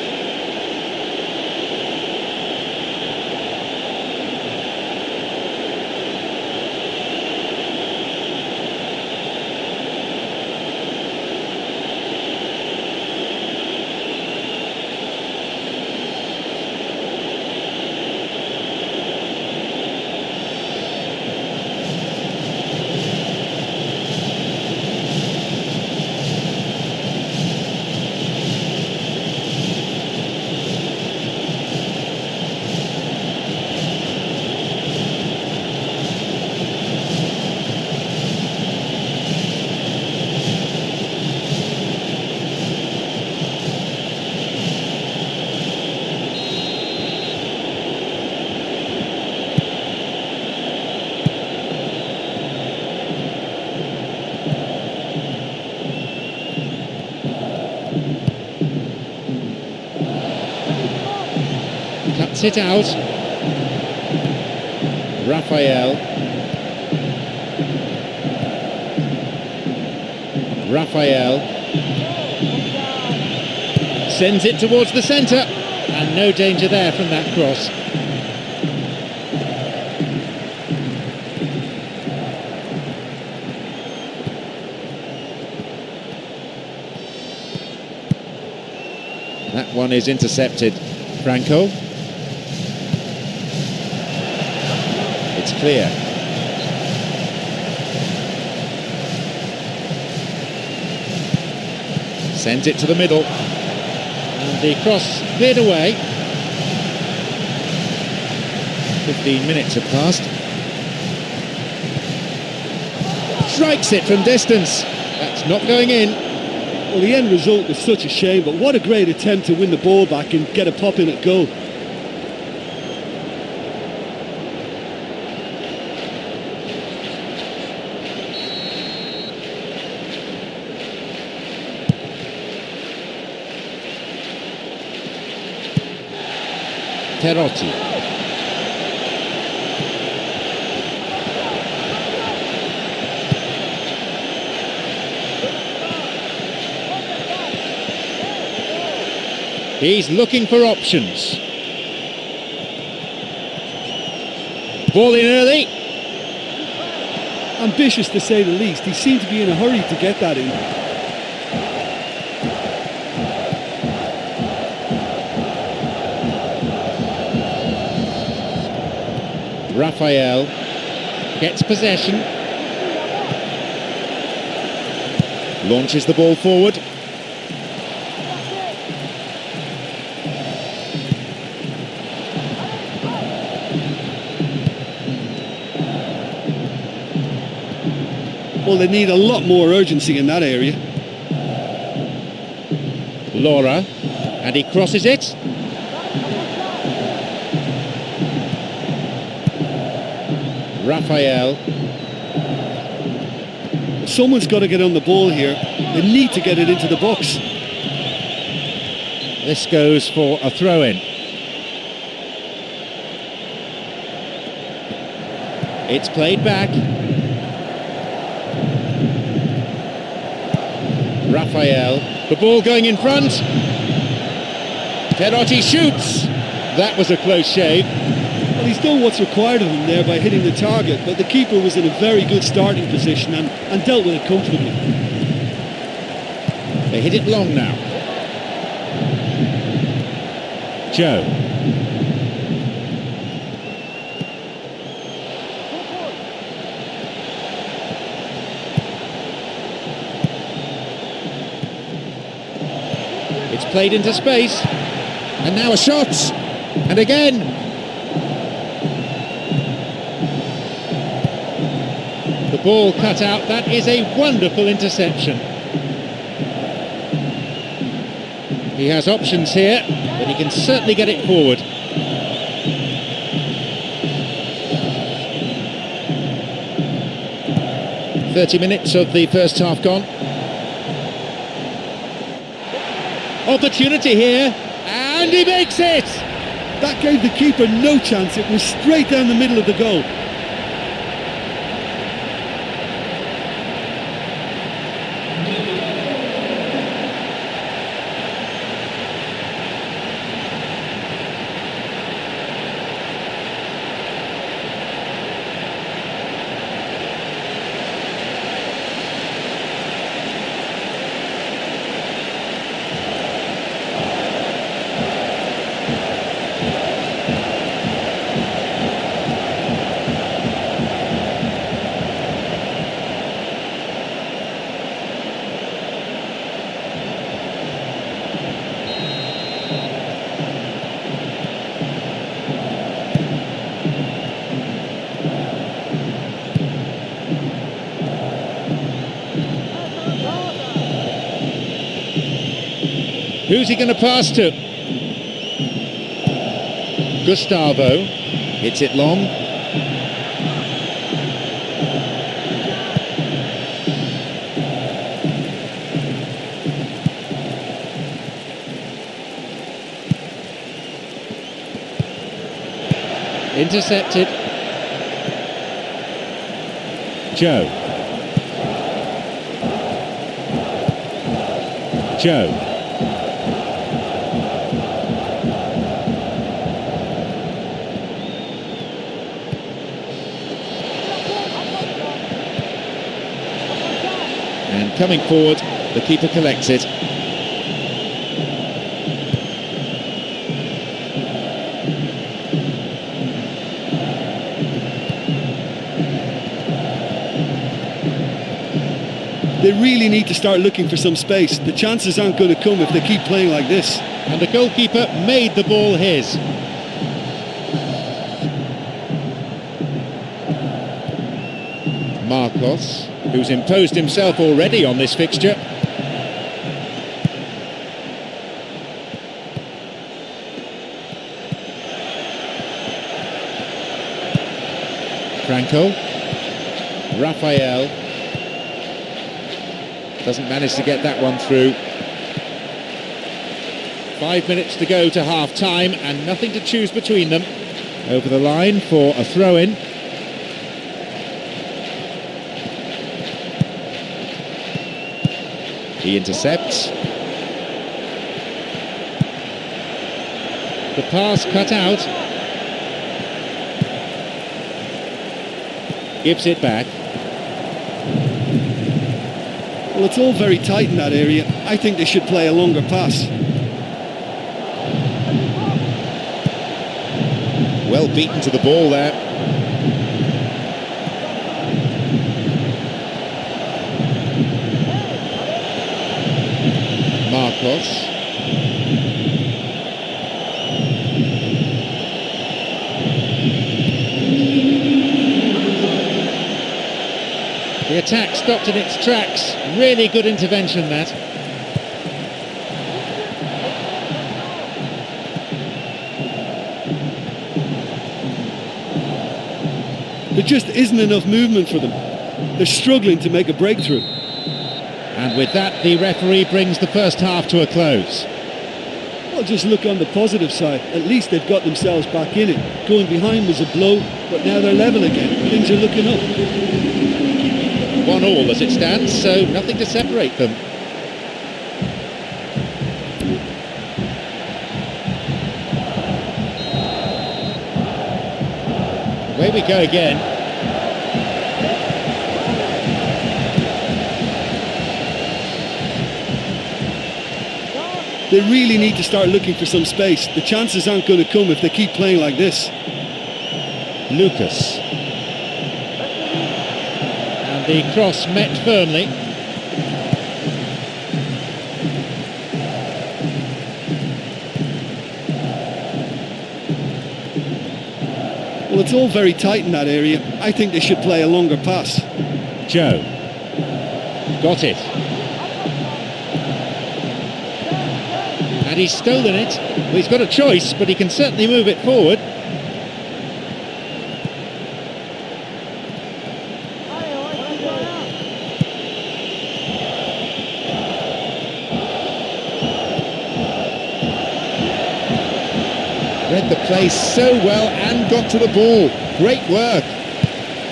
Cuts it out. Raphael. Sends it towards the centre. And no danger there from that cross. one is intercepted. Franco. It's clear. Sends it to the middle. And the cross cleared away. 15 minutes have passed. Strikes it from distance. That's not going in. Well, the end result was such a shame, but what a great attempt to win the ball back and get a pop in at goal. Perotti. He's looking for options. Ball in early. Ambitious to say the least. He seemed to be in a hurry to get that in. Raphael gets possession. Launches the ball forward. Well, they need a lot more urgency in that area. Laura, and he crosses it. Raphael. Someone's got to get on the ball here. They need to get it into the box. This goes for a throw-in. It's played back. Raphael, the ball going in front. Perotti shoots. That was a close shave. Well, he's done what's required of him there by hitting the target, but the keeper was in a very good starting position and dealt with it comfortably. They hit it long now. Joe. It's played into space, and now a shot, and again. The ball cut out. That is a wonderful interception. He has options here, but he can certainly get it forward. "30 minutes of the first half gone. Opportunity here, and he makes it! That gave the keeper no chance. It was straight down the middle of the goal. Who's he going to pass to? Gustavo hits it long. Intercepted. Joe. Joe. And coming forward, the keeper collects it. They really need to start looking for some space. The chances aren't going to come if they keep playing like this. And the goalkeeper made the ball his. Marcos, who's imposed himself already on this fixture. Franco, Rafael, doesn't manage to get that one through. 5 minutes to go to half-time and nothing to choose between them. Over the line for a throw-in. He intercepts. The pass cut out. Gives it back. Well, it's all very tight in that area. I think they should play a longer pass. Well beaten to the ball there. Marcos. The attack stopped in its tracks. Really good intervention, that. There just isn't enough movement for them. They're struggling to make a breakthrough. And with that, the referee brings the first half to a close. Well, just look on the positive side. At least they've got themselves back in it. Going behind was a blow, but now they're level again. Things are looking up. 1-1 as it stands, so nothing to separate them. Away we go again. They really need to start looking for some space. The chances aren't going to come if they keep playing like this. Lucas. And the cross met firmly. Well, it's all very tight in that area. I think they should play a longer pass. Joe. Got it. And he's stolen it. Well, he's got a choice, but he can certainly move it forward. Read the play so well and got to the ball. Great work.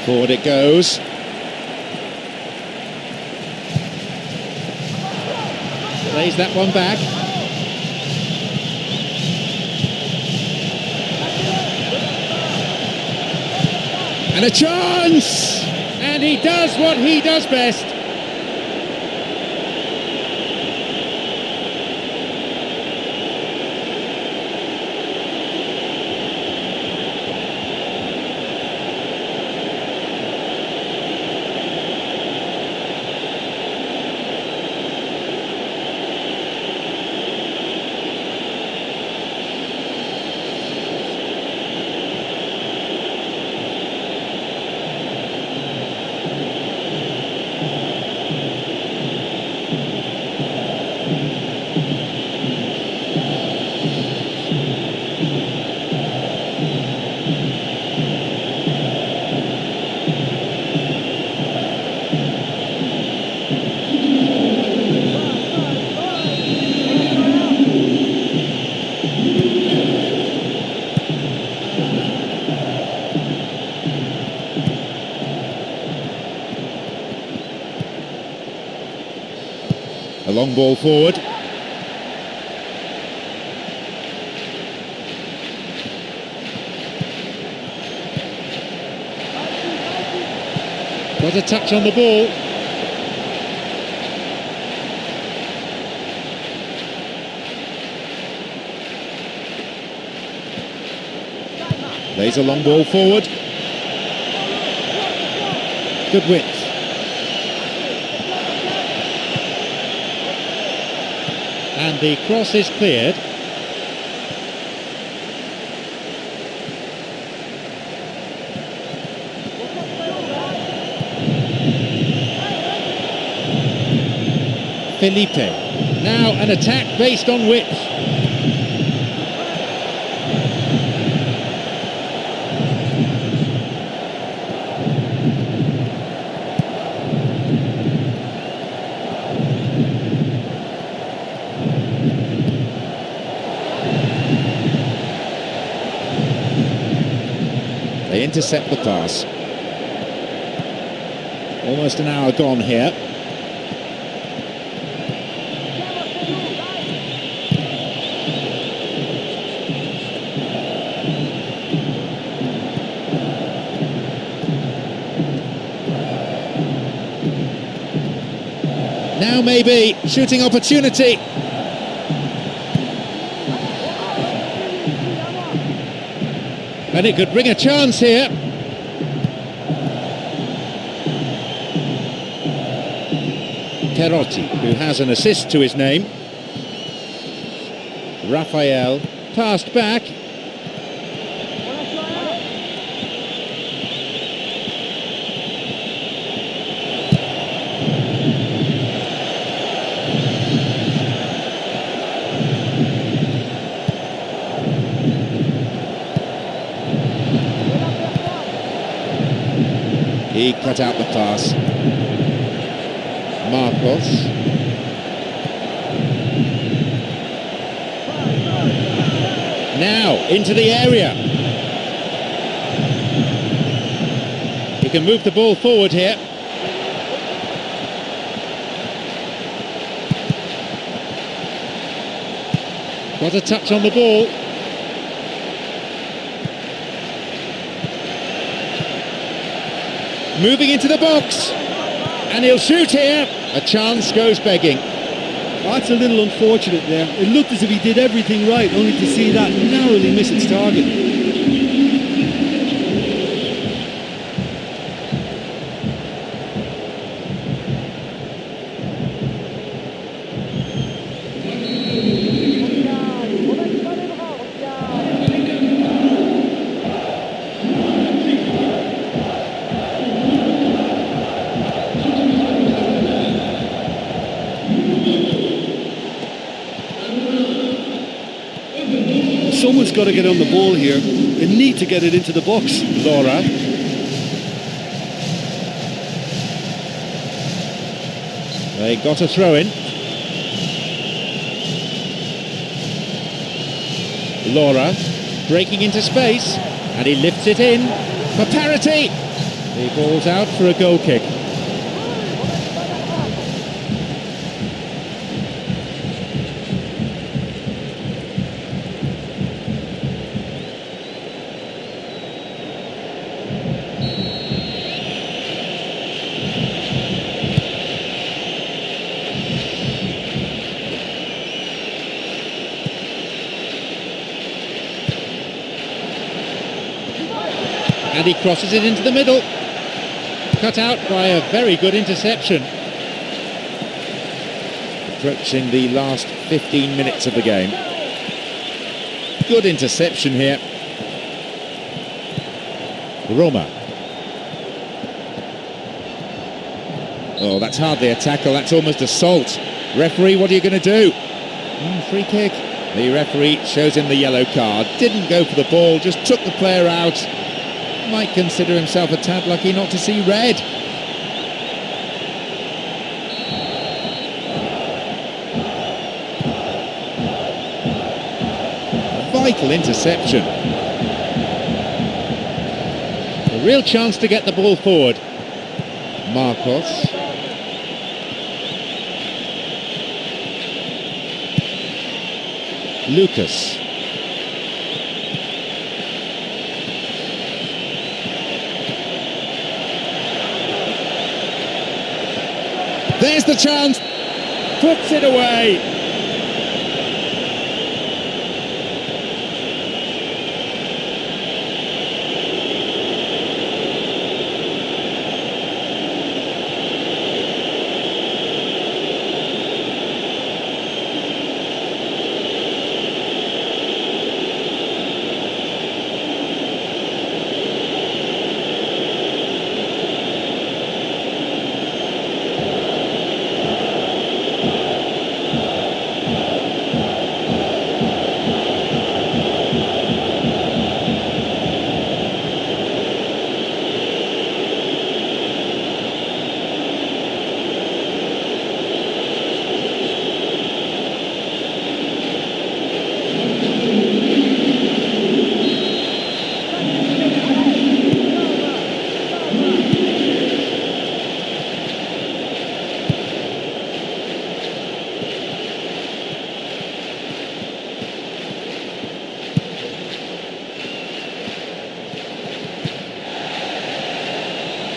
Forward it goes. Plays that one back. And a chance! And he does what he does best. A long ball forward. Got a touch on the ball. Plays a long ball forward. Good width. And the cross is cleared. Felipe. Now an attack based on width. They intercept the pass. Almost an hour gone here. Now maybe shooting opportunity. And it could bring a chance here. Perotti, who has an assist to his name. Rafael passed back. He cut out the pass. Marcos. Now into the area. He can move the ball forward here. Got a touch on the ball. Moving into the box, and he'll shoot here. A chance goes begging. That's a little unfortunate there. It looked as if he did everything right, only to see that narrowly miss its target. Someone's got to get on the ball here. They need to get it into the box. Laura. They got a throw in. Laura breaking into space, and he lifts it in for parity. The ball's out for a goal kick. And he crosses it into the middle. Cut out by a very good interception. Approaching the last 15 minutes of the game. Good interception here. Roma. Oh, that's hardly a tackle, that's almost assault. Referee, what are you going to do? Free kick. The referee shows him the yellow card. Didn't go for the ball, just took the player out. Might consider himself a tad lucky not to see red. Vital interception. A real chance to get the ball forward. Marcos. Lucas. There's the chance, puts it away.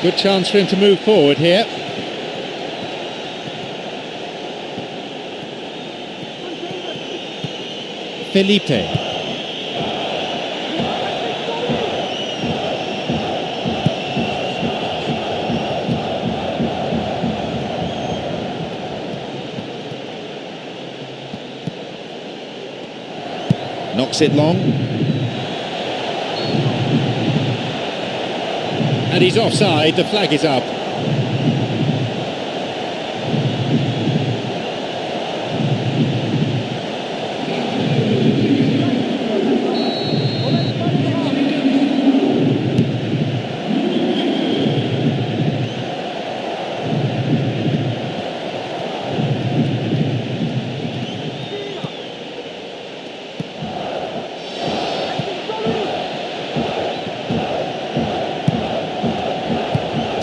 Good chance for him to move forward here. Felipe. Knocks it long. And he's offside, the flag is up.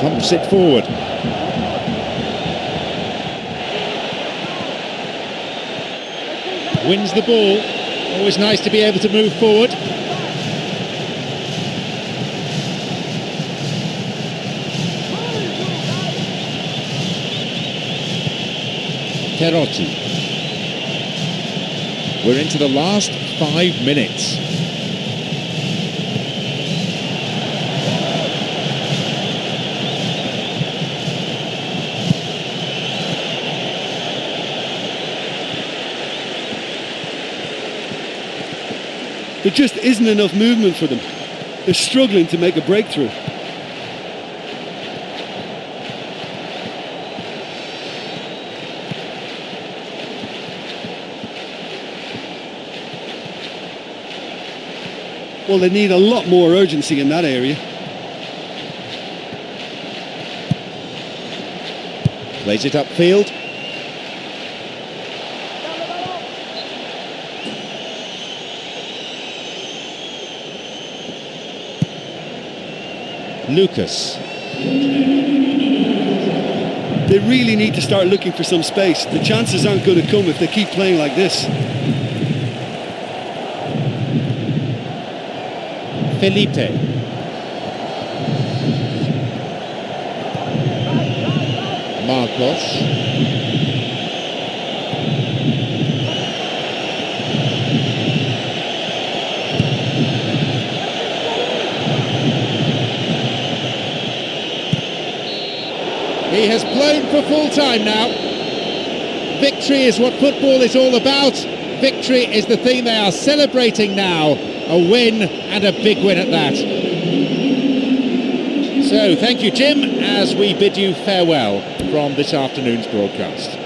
Pumps it forward. Wins the ball. Always nice to be able to move forward. Perotti. We're into the last 5 minutes. There just isn't enough movement for them. They're struggling to make a breakthrough. Well, they need a lot more urgency in that area. Plays it upfield. Lucas. They really need to start looking for some space. The chances aren't going to come if they keep playing like this. Felipe. Marcos. He has blown for full time now. Victory is what football is all about. Victory is the thing they are celebrating now. A win, and a big win at that. So thank you, Jim, as we bid you farewell from this afternoon's broadcast.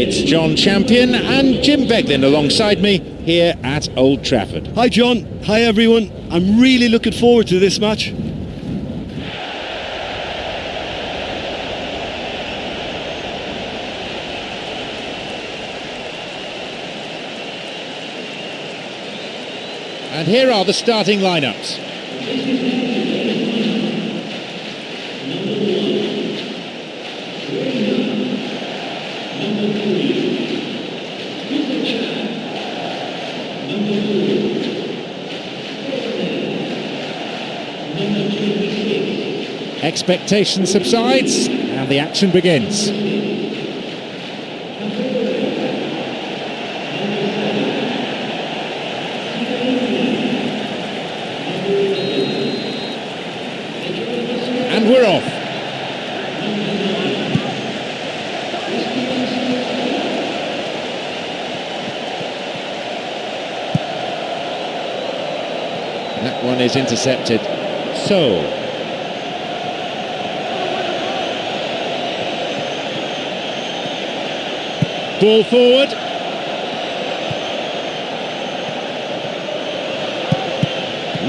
It's John Champion and Jim Beglin alongside me here at Old Trafford. Hi John, hi everyone. I'm really looking forward to this match. And here are the starting lineups. Expectation subsides and the action begins. And we're off. That one is intercepted. So, ball forward.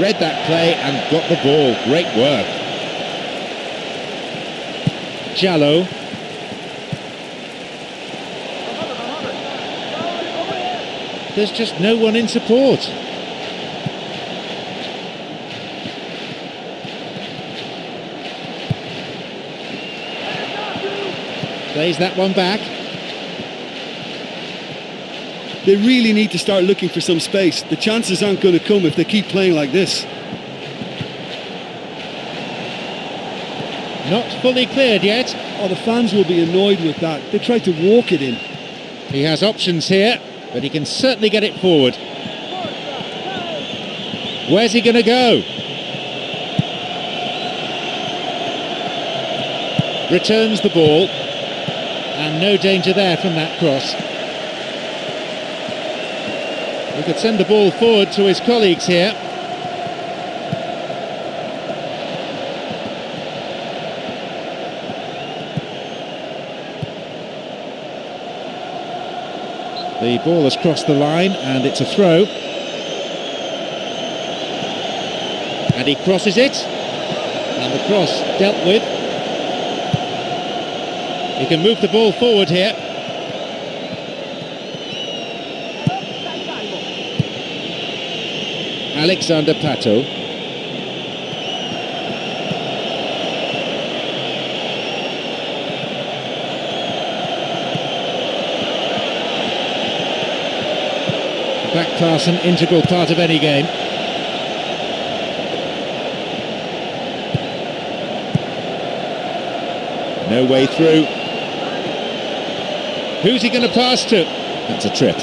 Read that play and got the ball. Great work. Jallo. There's just no one in support. Plays that one back. They really need to start looking for some space. The chances aren't going to come if they keep playing like this. Not fully cleared yet. Oh, the fans will be annoyed with that. They tried to walk it in. He has options here, but he can certainly get it forward. Where's he going to go? Returns the ball. And no danger there from that cross. He could send the ball forward to his colleagues here. The ball has crossed the line and it's a throw. And he crosses it. And the cross dealt with. He can move the ball forward here. Alexander Pato. Back pass, an integral part of any game. No way through. Who's he going to pass to? That's a trip.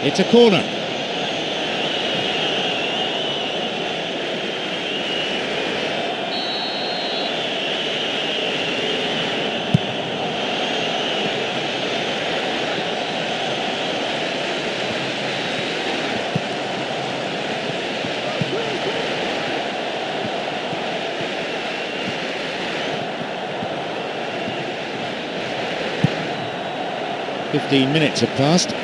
It's a corner. "15 minutes have passed.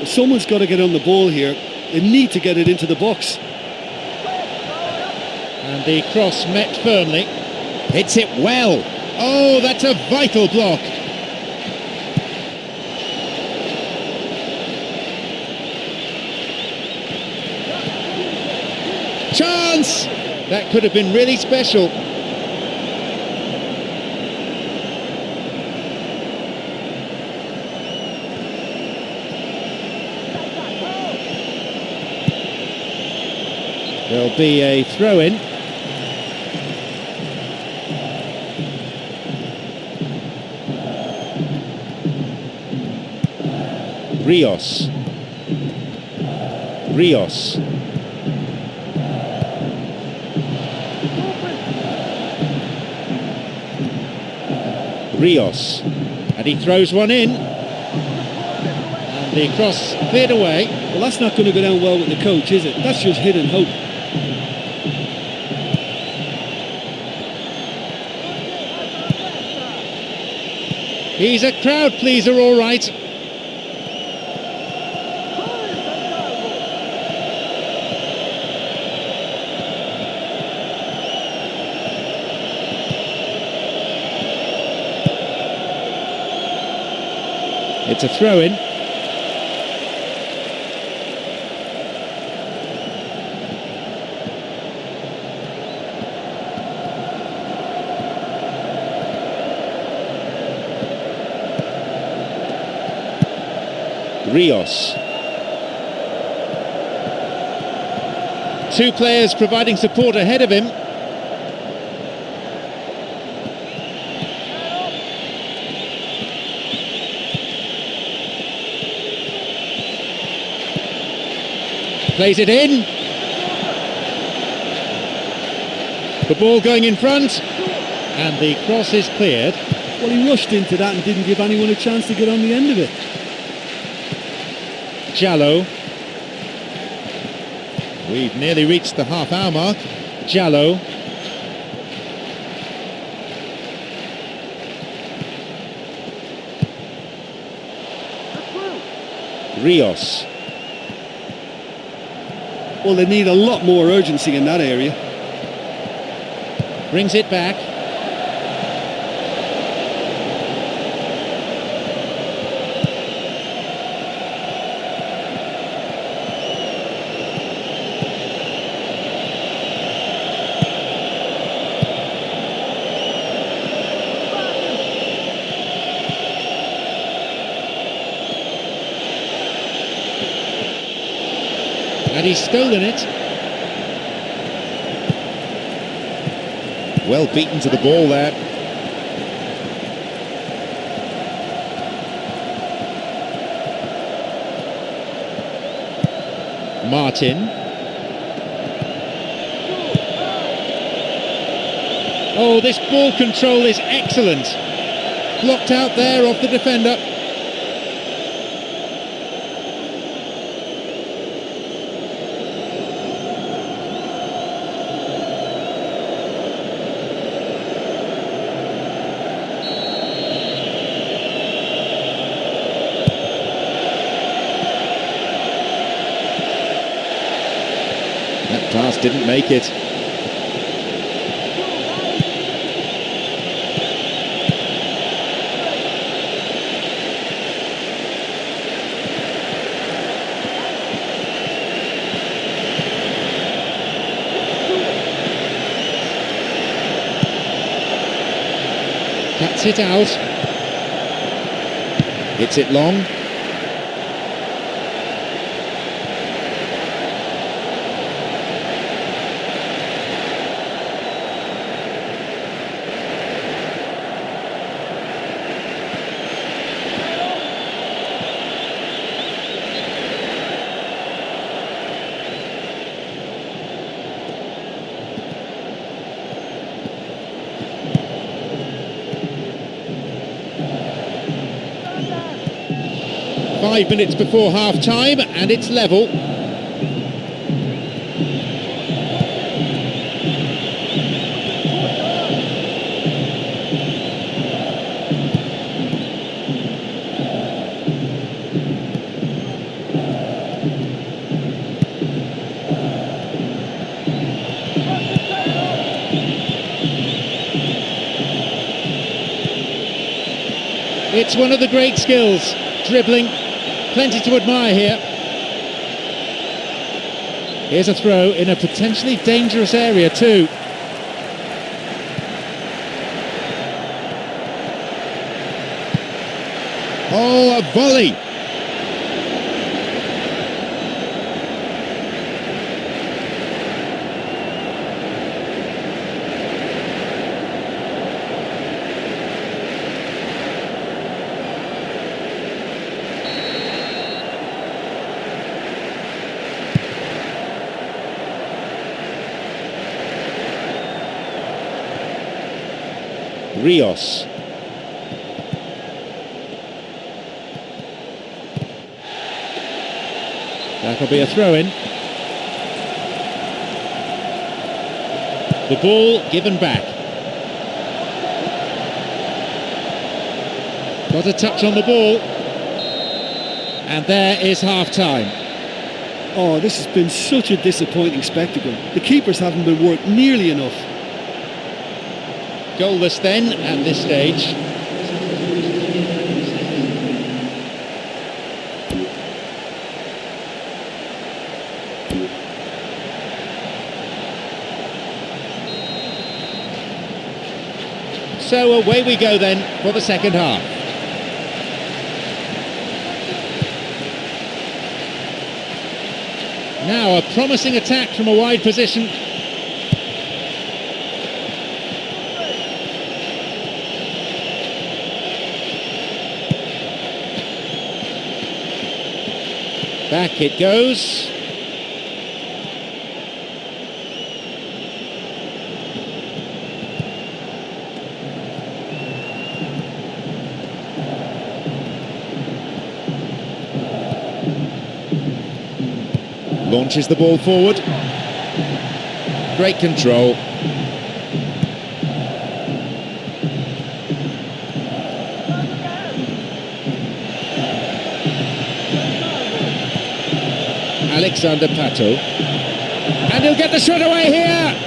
Someone's got to get on the ball here. They need to get it into the box. And the cross met firmly. Hits it well. Oh, that's a vital block. Chance! That could have been really special. There'll be a throw-in. Rios. Rios. Rios. And he throws one in. And the cross cleared away. Well, that's not going to go down well with the coach, is it? That's just hit and hope. He's a crowd pleaser, all right. It's a throw-in. Rios. Two players providing support ahead of him. Plays it in. The ball going in front. And the cross is cleared. Well, he rushed into that and didn't give anyone a chance to get on the end of it. Jallo. We've nearly reached the half-hour mark. Jallo. Rios. Well, they need a lot more urgency in that area. Brings it back. And he's stolen it. Well beaten to the ball there. Martin. Oh, this ball control is excellent. Blocked out there off the defender. That pass didn't make it. Cuts it out. Hits it long. Five minutes before half-time, and it's level. It's one of the great skills, dribbling. Plenty to admire here. Here's a throw in a potentially dangerous area too. Oh, a volley! Rios. That'll be a throw-in. The ball given back. Got a touch on the ball. And there is half-time. Oh, this has been such a disappointing spectacle. The keepers haven't been worked nearly enough. Goalless then at this stage. So away we go then for the second half. Now a promising attack from a wide position. Back it goes. Launches the ball forward. Great control. Alexander Pato. And he'll get the shot away here!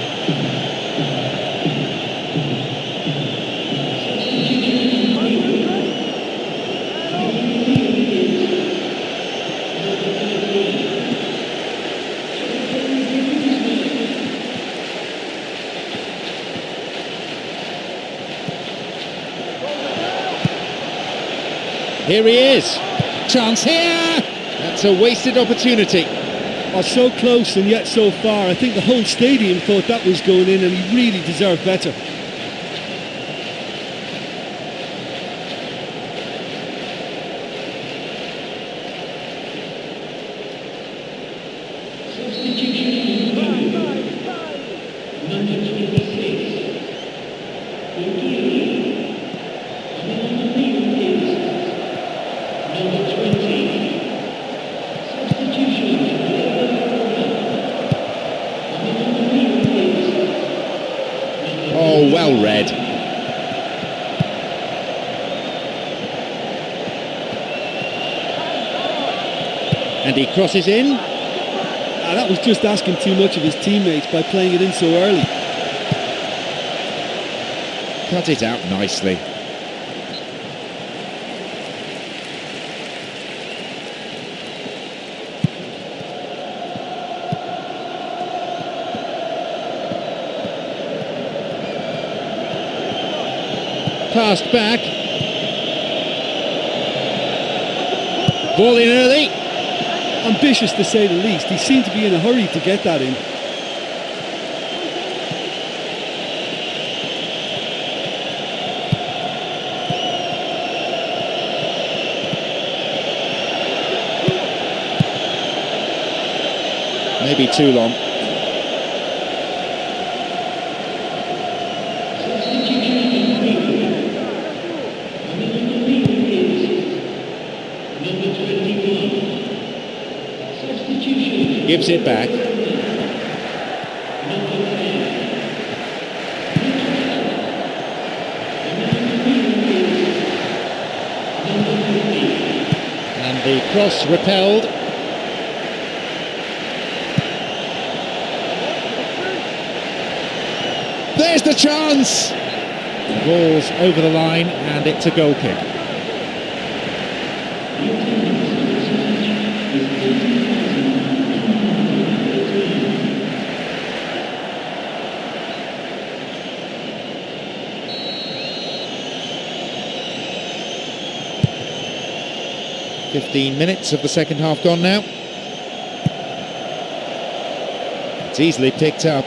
Here he is. Chance here! That's a wasted opportunity. Oh, so close and yet so far. I think the whole stadium thought that was going in and he really deserved better. Oh, well read. And he crosses in. That was just asking too much of his teammates by playing it in so early. Cut it out nicely. Passed back. Ball in early. Ambitious to say the least. He seemed to be in a hurry to get that in. Maybe too long. Gives it back. And the cross repelled. There's the chance! The ball's over the line and it's a goal kick. .15 minutes of the second half gone now. It's easily picked up.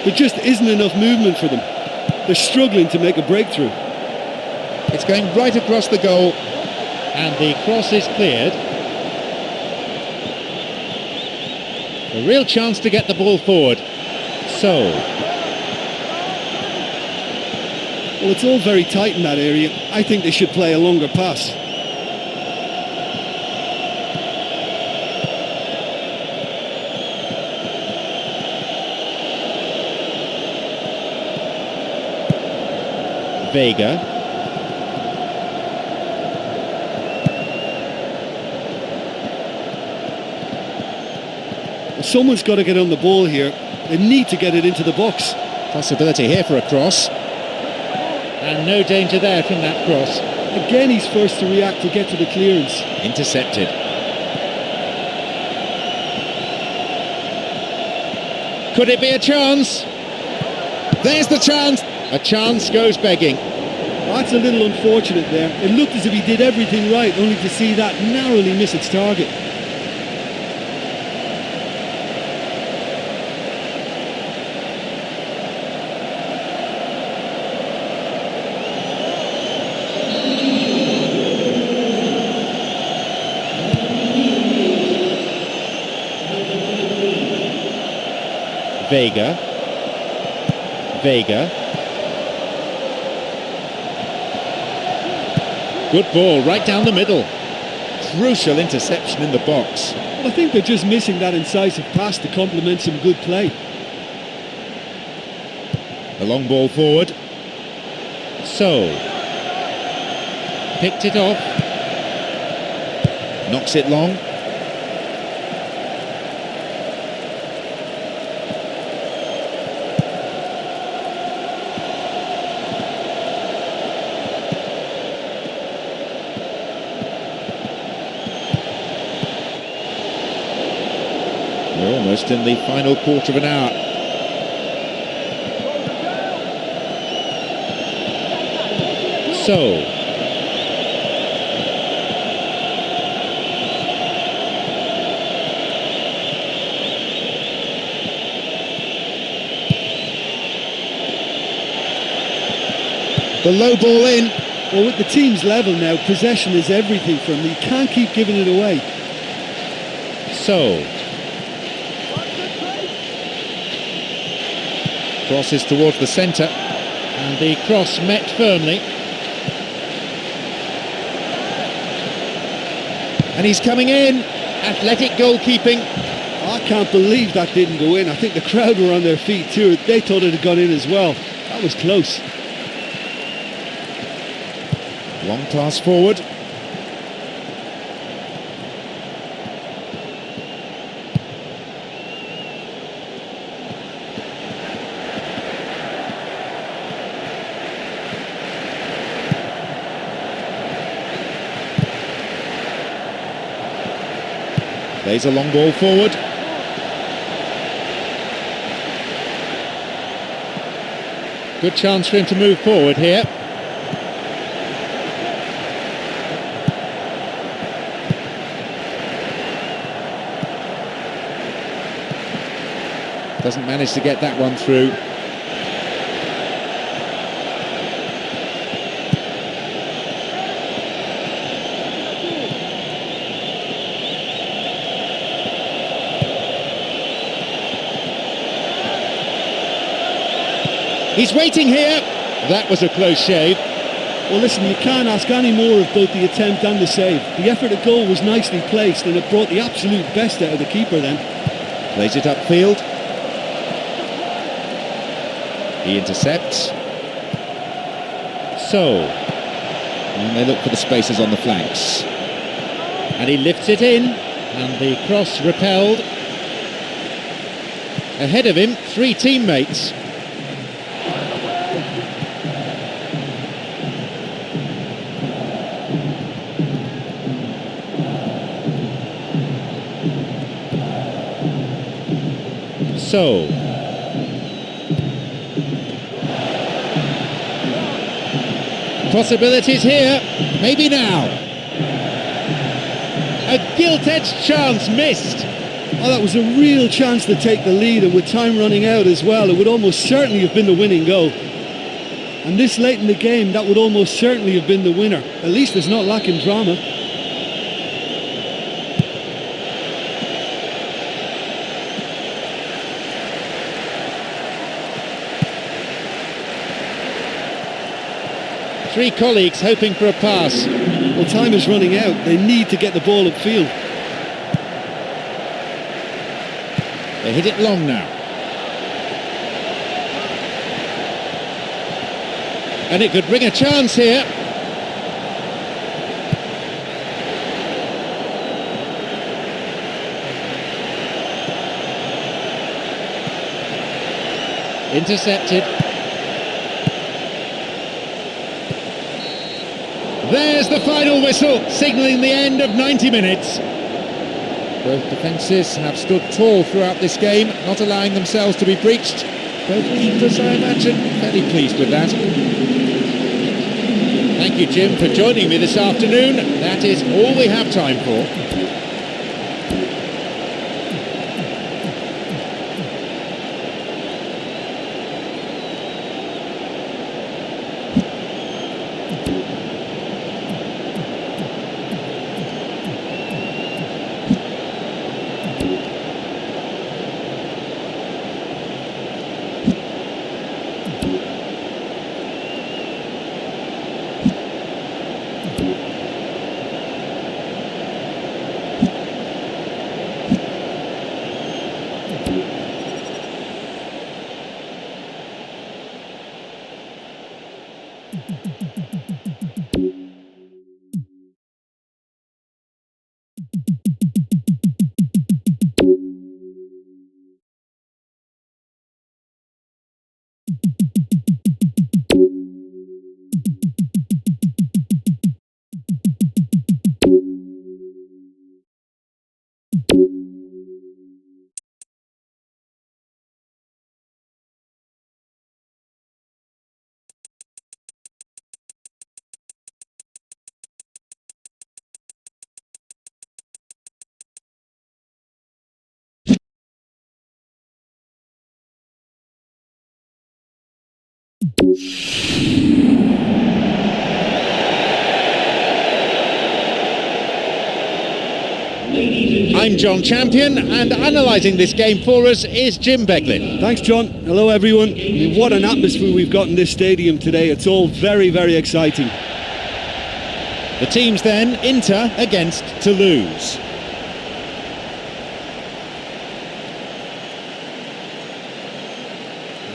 There just isn't enough movement for them. They're struggling to make a breakthrough. It's going right across the goal and the cross is cleared. A real chance to get the ball forward. So. Well, it's all very tight in that area. I think they should play a longer pass. Vega. Someone's got to get on the ball here. They need to get it into the box. Possibility here for a cross. And no danger there from that cross. Again, he's first to react to get to the clearance. Intercepted. Could it be a chance? There's the chance. A chance goes begging. That's a little unfortunate there. It looked as if he did everything right, only to see that narrowly miss its target. Vega. Good ball, right down the middle. Crucial interception in the box. Well, I think they're just missing that incisive pass to complement some good play. The long ball forward. So, picked it off. Knocks it long. We're almost in the final quarter of an hour. So, the low ball in. Well, with the team's level now, possession is everything for them. You can't keep giving it away. So, crosses towards the centre, and the cross met firmly. And he's coming in. Athletic goalkeeping. I can't believe that didn't go in. I think the crowd were on their feet too. They thought it had gone in as well. That was close. Long pass forward. Plays a long ball forward. Good chance for him to move forward here. Doesn't manage to get that one through. He's waiting here. That was a close shave. Well, listen, you can't ask any more of both the attempt and the save. The effort at goal was nicely placed, and it brought the absolute best out of the keeper then. Plays it upfield. He intercepts. So, and they look for the spaces on the flanks. And he lifts it in, and the cross repelled. Ahead of him, three teammates. So, possibilities here, maybe now. A gilt-edged chance missed. Oh, that was a real chance to take the lead, and with time running out as well, it would almost certainly have been the winning goal. And this late in the game, that would almost certainly have been the winner. At least it's not lacking drama. Three colleagues hoping for a pass. Well, time is running out. They need to get the ball upfield. They hit it long now. And it could bring a chance here. Intercepted. There's the final whistle, signalling the end of 90 minutes. Both defences have stood tall throughout this game, not allowing themselves to be breached. Both keepers, I imagine, very pleased with that. Thank you, Jim, for joining me this afternoon. That is all we have time for. I'm John Champion, and analysing this game for us is Jim Beglin. Thanks, John. Hello, everyone. I mean, what an atmosphere we've got in this stadium today. It's all very, very exciting. The teams then, Inter against Toulouse.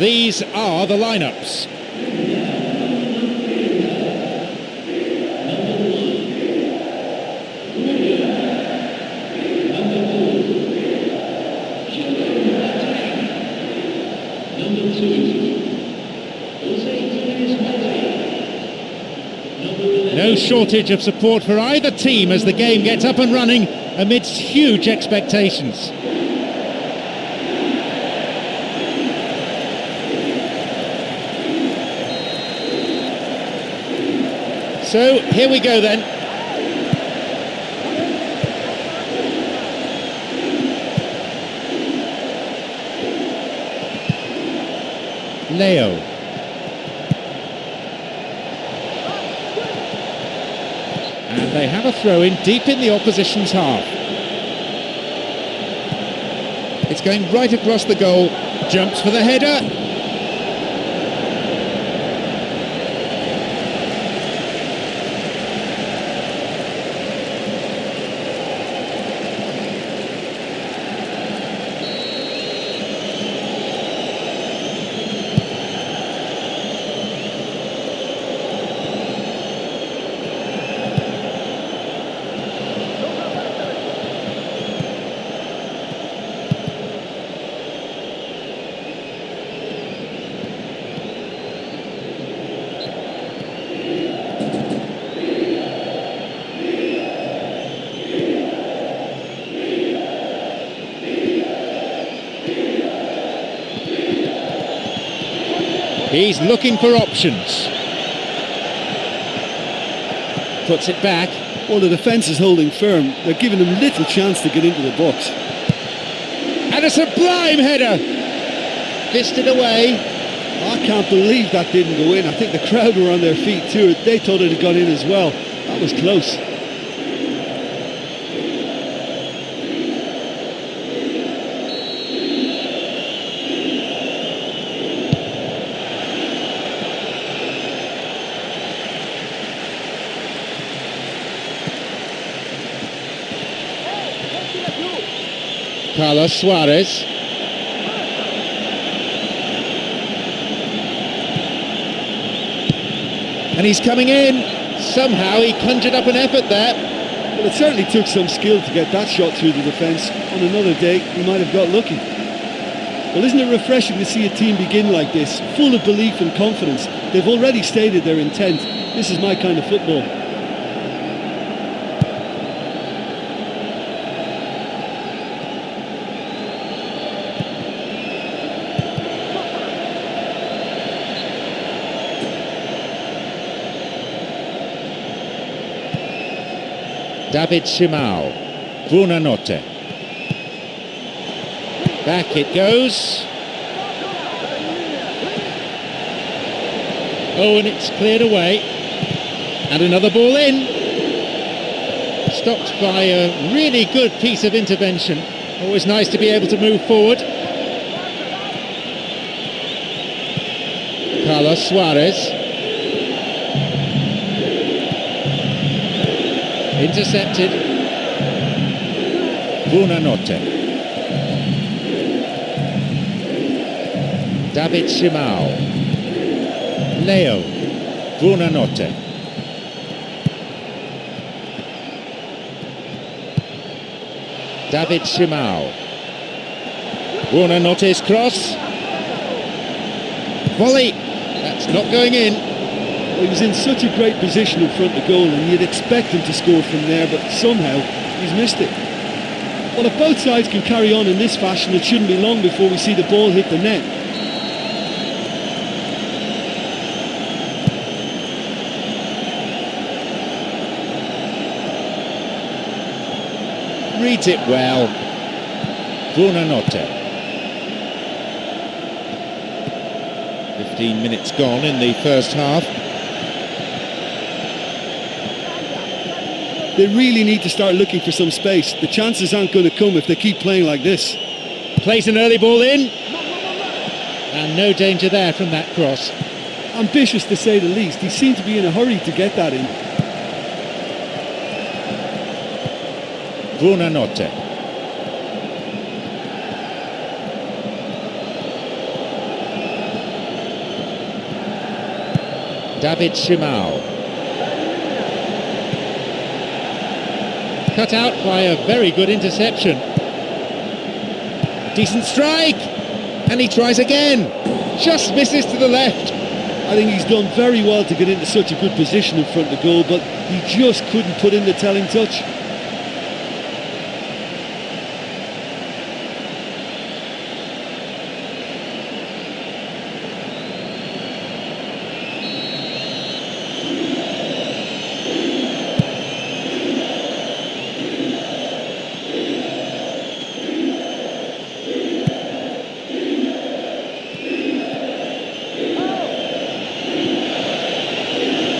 These are the lineups. No shortage of support for either team as the game gets up and running amidst huge expectations. So here we go then. Leo. And they have a throw-in deep in the opposition's half. It's going right across the goal. Jumps for the header. He's looking for options. Puts it back. Well, the defence is holding firm. They're giving them little chance to get into the box. And a sublime header. Fisted away. I can't believe that didn't go in. I think the crowd were on their feet too. They thought it had gone in as well. That was close. Carlos Suarez. And he's coming in. Somehow he conjured up an effort there. Well, it certainly took some skill to get that shot through the defence. On another day, he might have got lucky. Well, isn't it refreshing to see a team begin like this, full of belief and confidence? They've already stated their intent. This is my kind of football. David Simao. Buonanotte. Back it goes. Oh, and it's cleared away. And another ball in. Stopped by a really good piece of intervention. Always nice to be able to move forward. Carlos Suarez. Intercepted. Buonanotte. David Simao. Leo. Buonanotte. David Simao. Buonanotte's cross. Volley. That's not going in. Well, he was in such a great position in front of the goal, and you'd expect him to score from there, but somehow he's missed it. Well, if both sides can carry on in this fashion, it shouldn't be long before we see the ball hit the net. Reads it well. Buonanotte. 15 minutes gone in the first half. They really need to start looking for some space. The chances aren't going to come if they keep playing like this. Plays an early ball in. And no danger there from that cross. Ambitious to say the least. He seemed to be in a hurry to get that in. Buonanotte. David Simao. Cut out by a very good interception. Decent strike. And he tries again. Just misses to the left. I think he's done very well to get into such a good position in front of the goal, but he just couldn't put in the telling touch.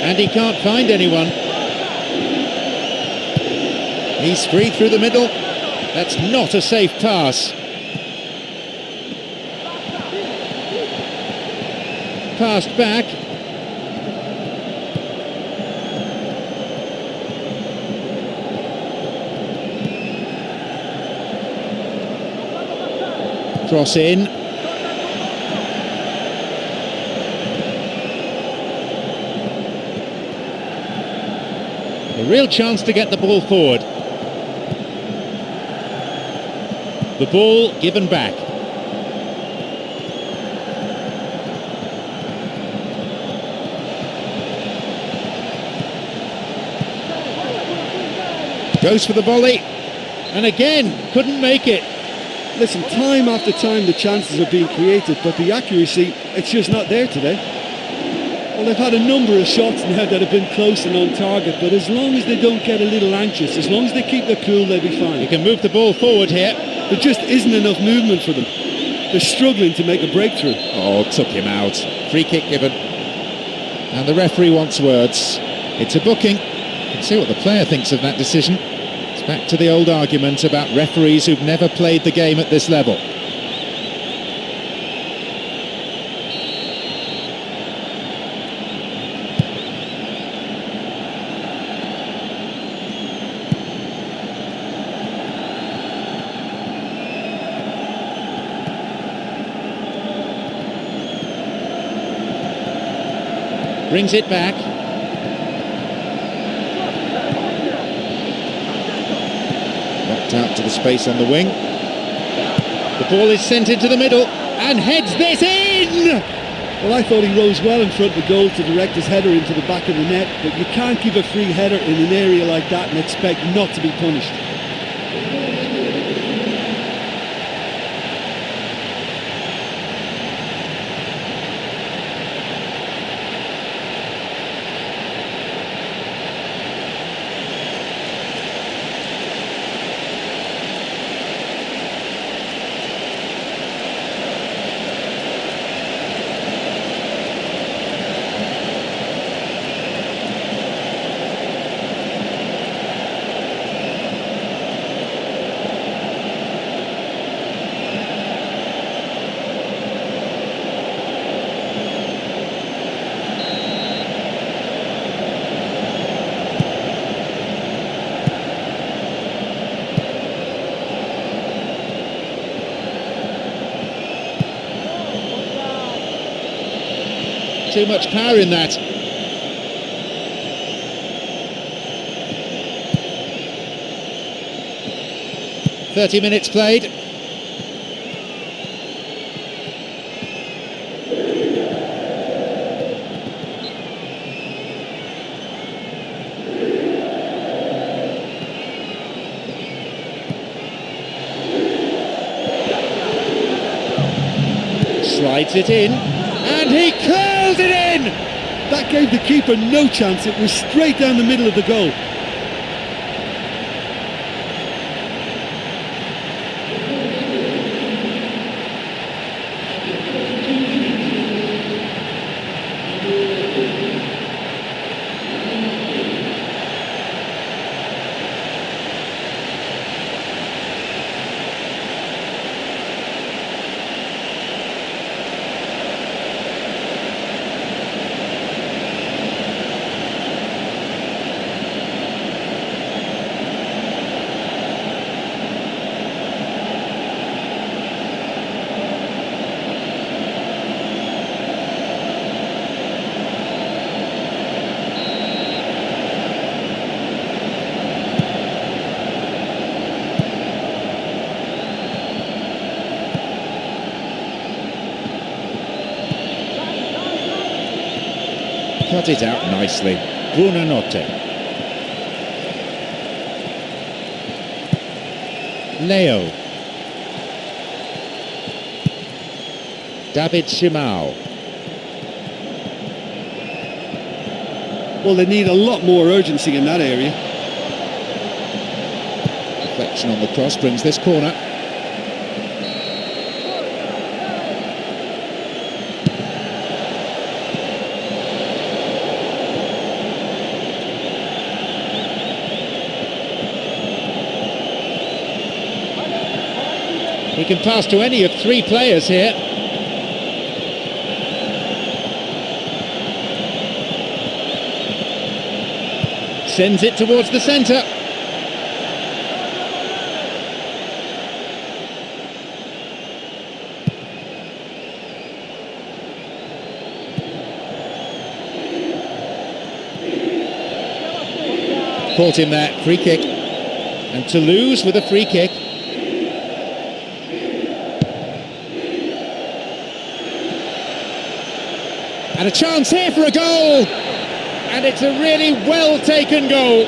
And he can't find anyone. He's free through the middle. That's not a safe pass. Passed back. Cross in. A real chance to get the ball forward. The ball given back. Goes for the volley. And again, couldn't make it. Listen, time after time the chances are being created, but the accuracy, it's just not there today. Well, they've had a number of shots now that have been close and on target, but as long as they don't get a little anxious, as long as they keep their cool, they'll be fine. You can move the ball forward here. There just isn't enough movement for them. They're struggling to make a breakthrough. Oh, took him out. Free kick given. And the referee wants words. It's a booking. You can see what the player thinks of that decision. It's back to the old argument about referees who've never played the game at this level. Brings it back. Knocked out to the space on the wing. The ball is sent into the middle and heads this in! Well, I thought he rose well in front of the goal to direct his header into the back of the net, but you can't give a free header in an area like that and expect not to be punished. Too much power in that. "30 minutes played. Slides it in, and he curls it in! That gave the keeper no chance. It was straight down the middle of the goal. Cut it out nicely. Buonanotte. Leo. David Shimao. Well, they need a lot more urgency in that area. Deflection on the cross brings this corner. He can pass to any of three players here. Sends it towards the centre. Caught him there, free kick. And Toulouse with a free kick. And a chance here for a goal! And it's a really well-taken goal.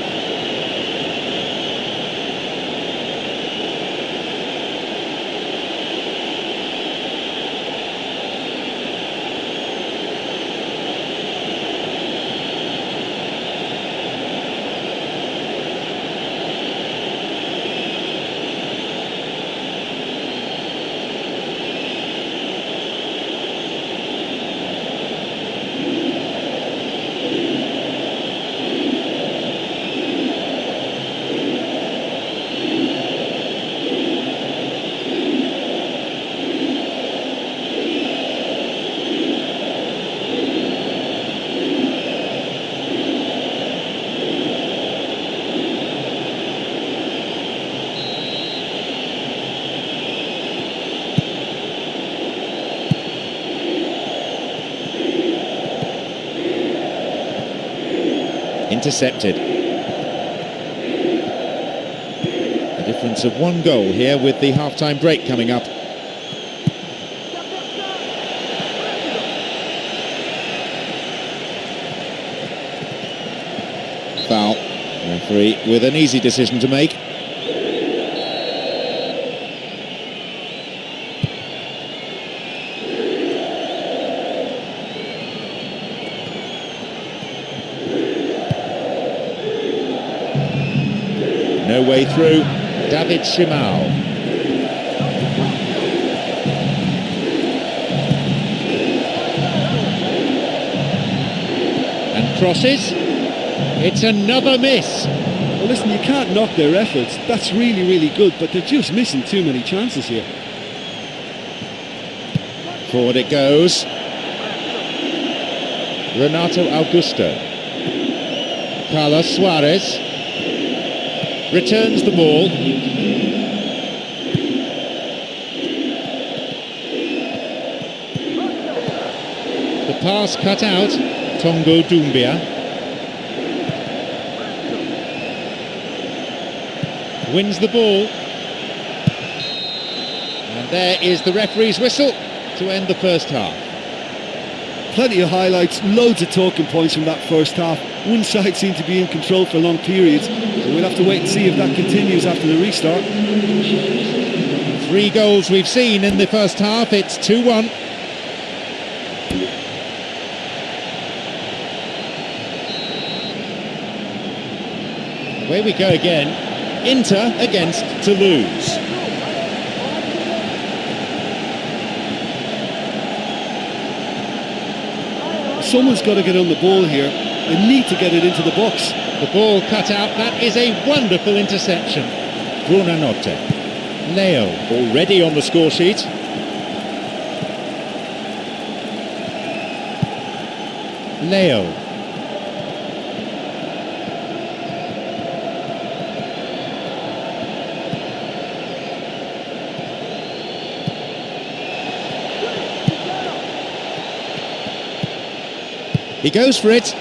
Intercepted. A difference of one goal here with the half-time break coming up. Foul. Referee with an easy decision to make. No way through. David Shimao. And crosses. It's another miss. Well, listen, you can't knock their efforts. That's really, really good, but they're just missing too many chances here. Forward it goes. Renato Augusto. Carlos Suarez. Returns the ball. The pass cut out. Tongo Doumbia. Wins the ball. And there is the referee's whistle to end the first half. Plenty of highlights, loads of talking points from that first half. One side seemed to be in control for long periods, and we'll have to wait and see if that continues after the restart. 3 goals we've seen in the first half. It's 2-1. Away we go again. Inter against Toulouse. Someone's got to get on the ball here. They need to get it into the box. The ball cut out. That is a wonderful interception. Buonanotte. Leo already on the score sheet. Leo. He goes for it.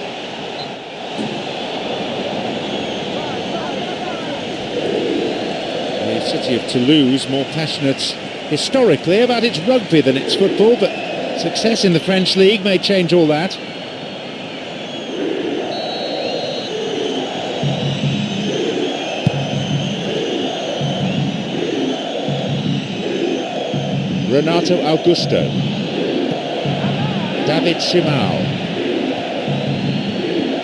The city of Toulouse, more passionate historically about its rugby than its football, but success in the French league may change all that. Renato Augusto. David Simao.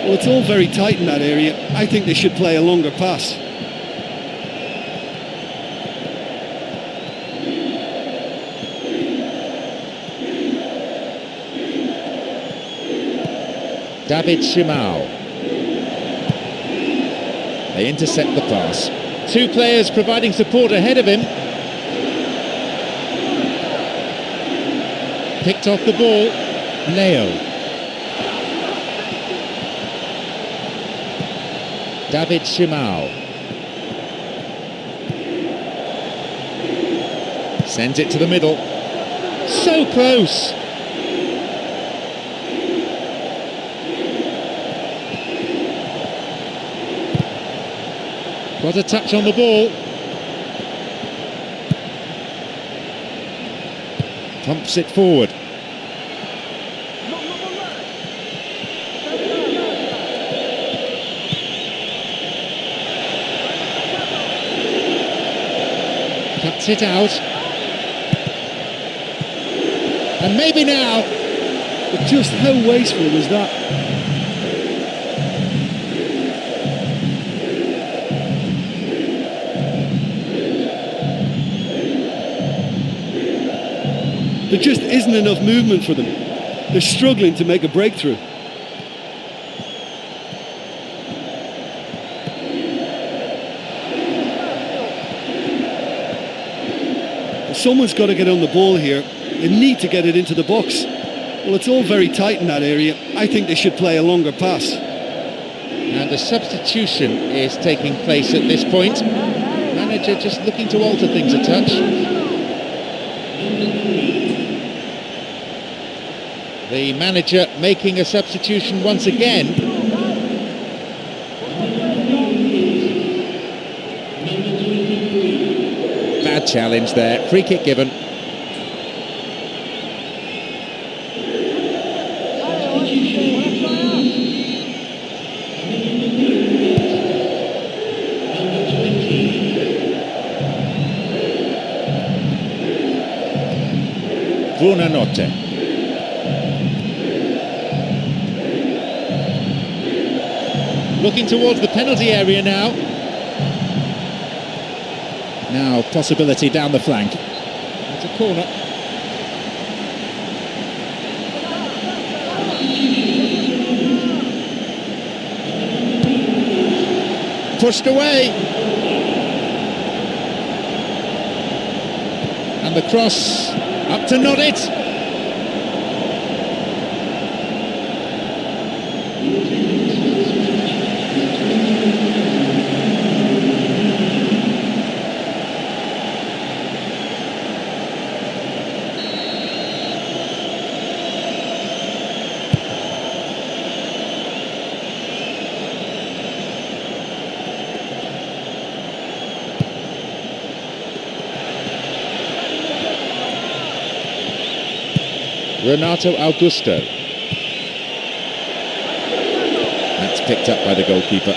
Well, it's all very tight in that area. I think they should play a longer pass. David Simao. They intercept the pass. 2 players providing support ahead of him. Picked off the ball. Leo. David Simao. Sends it to the middle. So close. Got a touch on the ball. Pumps it forward. Cuts it out. And maybe now. But just how wasteful was that? There just isn't enough movement for them. They're struggling to make a breakthrough. Someone's got to get on the ball here. They need to get it into the box. Well, it's all very tight in that area. I think they should play a longer pass. And a substitution is taking place at this point. Manager just looking to alter things a touch. The manager making a substitution once again. Bad challenge there, free kick given. Buonanotte. Looking towards the penalty area now. Now possibility down the flank. It's a corner. Pushed away. And the cross up to nod it. Renato Augusto. That's picked up by the goalkeeper.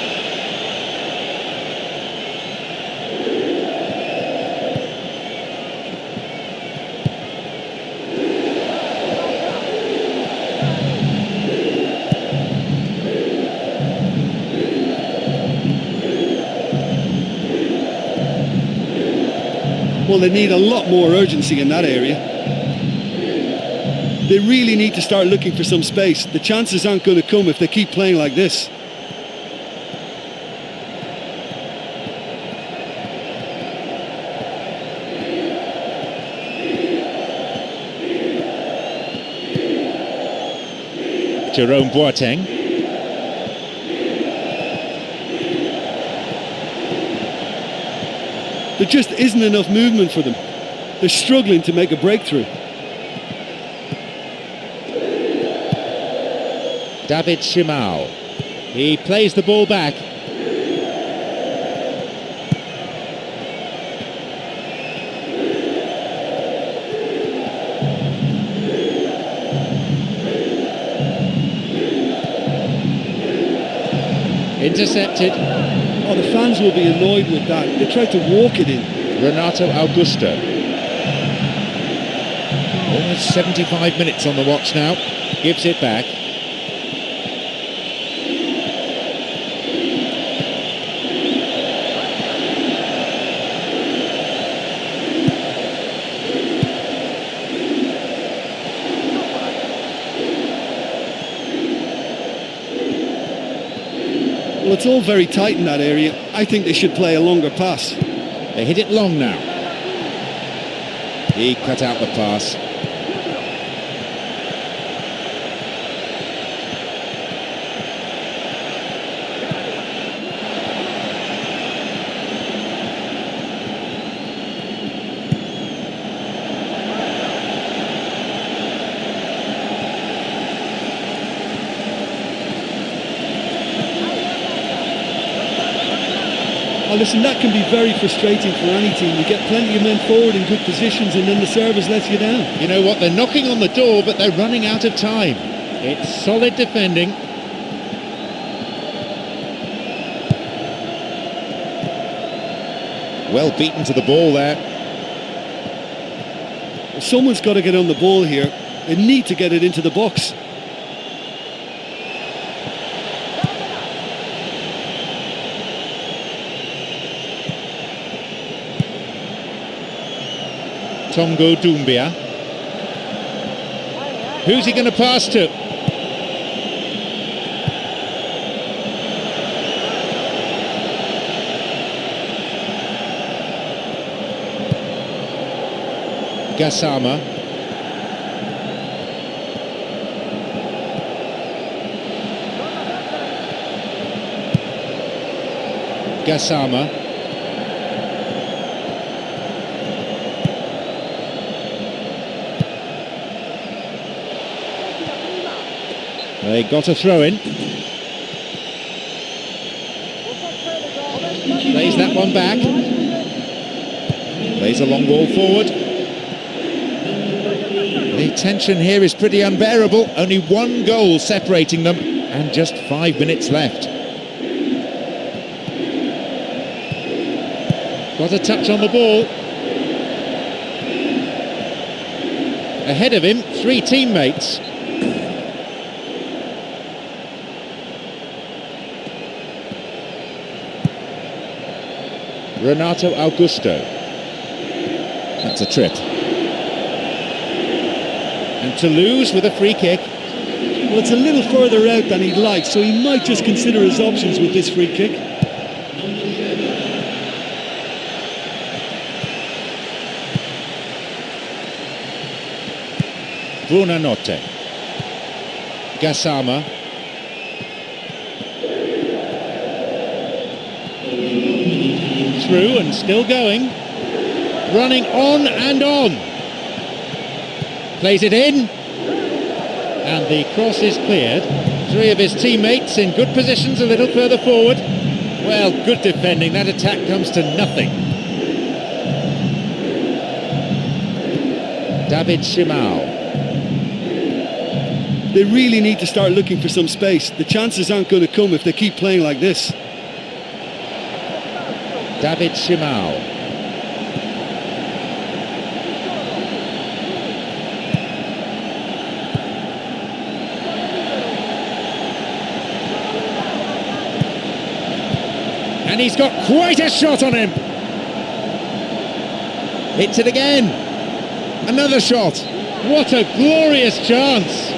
Well, they need a lot more urgency in that area. They really need to start looking for some space. The chances aren't going to come if they keep playing like this. Jerome Boateng. There just isn't enough movement for them. They're struggling to make a breakthrough. David Shimao. He plays the ball back. Intercepted. Oh, the fans will be annoyed with that. They tried to walk it in. Renato Augusto. Almost 75 minutes on the watch now. Gives it back. Well, it's all very tight in that area. I think they should play a longer pass. They hit it long now. He cut out the pass. Oh, listen, that can be very frustrating for any team. You get plenty of men forward in good positions and then the service lets you down. You know what, they're knocking on the door, but they're running out of time. It's solid defending. Well beaten to the ball there. Someone's got to get on the ball here. They need to get it into the box. Tongo Doumbia. Who's he going to pass to? Gassama. Gassama. They got a throw in. Plays that one back. Plays a long ball forward. The tension here is pretty unbearable. Only one goal separating them and just 5 minutes left. Got a touch on the ball. Ahead of him, 3 teammates. Renato Augusto. That's a trip. And Toulouse with a free kick. Well, it's a little further out than he'd like, so he might just consider his options with this free kick. Buonanotte. Gassama. Through and still going. Running on and on. Plays it in. And the cross is cleared. 3 of his teammates in good positions a little further forward. Well, good defending. That attack comes to nothing. David Shimao. They really need to start looking for some space. The chances aren't going to come if they keep playing like this. David Shimal. And he's got quite a shot on him. Hits it again. Another shot. What a glorious chance.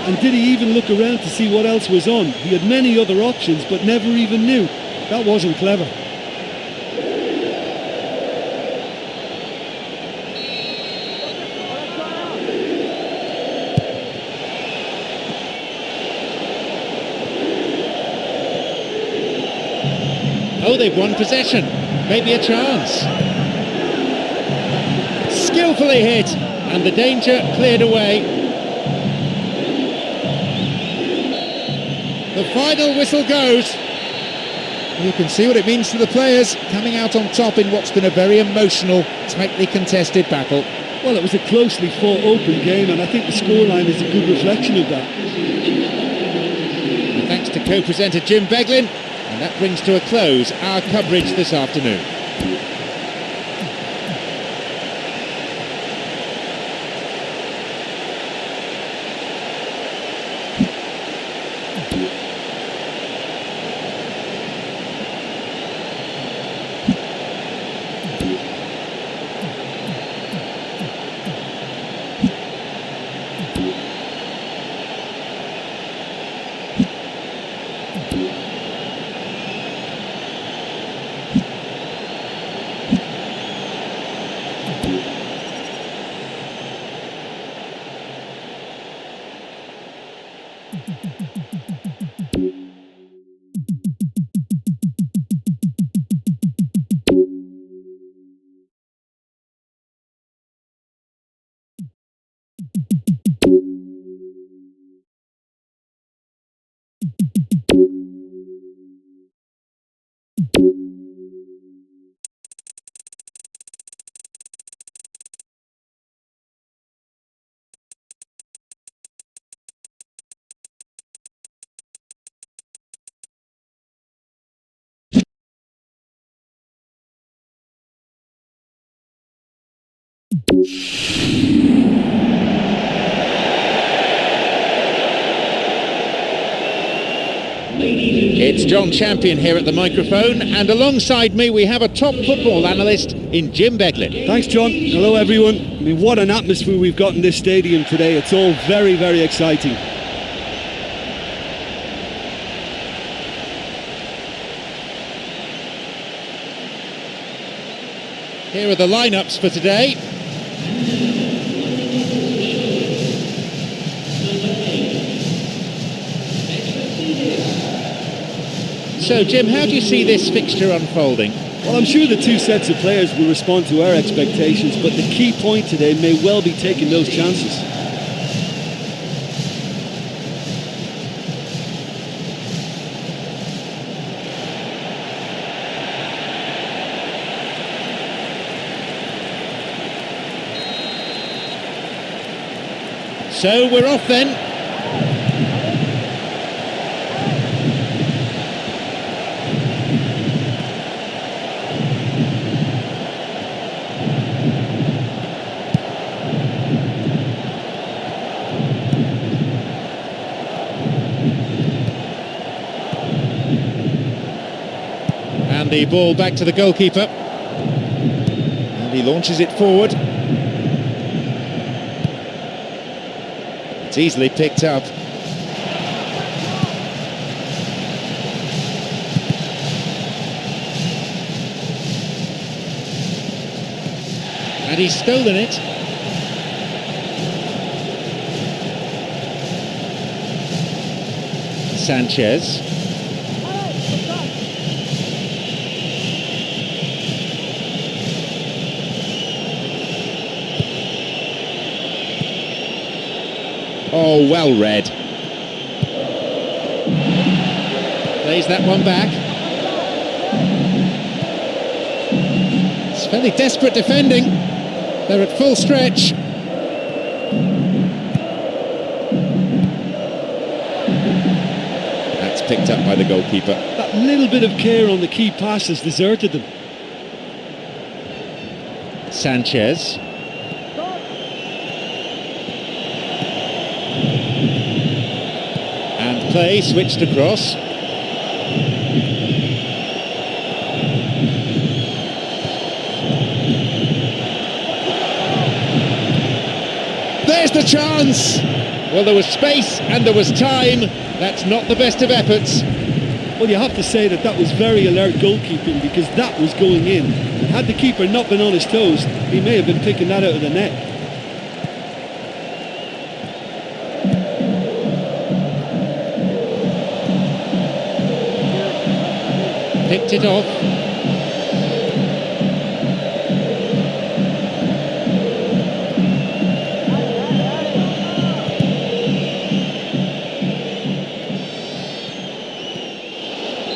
And did he even look around to see what else was on? He had many other options, but never even knew. That wasn't clever. Oh, they've won possession. Maybe a chance. Skillfully hit, and the danger cleared away. The final whistle goes. You can see what it means to the players coming out on top in what's been a very emotional, tightly contested battle. Well, it was a closely fought open game, and I think the scoreline is a good reflection of that. And thanks to co-presenter Jim Beglin. And that brings to a close our coverage this afternoon. It's John Champion here at the microphone, and alongside me we have a top football analyst in Jim Beglin. Thanks, John. Hello, everyone. I mean, what an atmosphere we've got in this stadium today. It's all very, very exciting. Here are the lineups for today. So, Jim, how do you see this fixture unfolding? Well, I'm sure the two sets of players will respond to our expectations, but the key point today may well be taking those chances. So, we're off then. And the ball back to the goalkeeper. And he launches it forward. It's easily picked up. And he's stolen it. Sanchez. Oh, well read. Plays that one back. It's fairly desperate defending. They're at full stretch. picked up by the goalkeeper. That little bit of care on the key pass has deserted them. Sanchez. And play switched across. There's the chance! Well, there was space and there was time. That's not the best of efforts. Well, you have to say that was very alert goalkeeping, because that was going in. And had the keeper not been on his toes, he may have been picking that out of the net. Picked it off.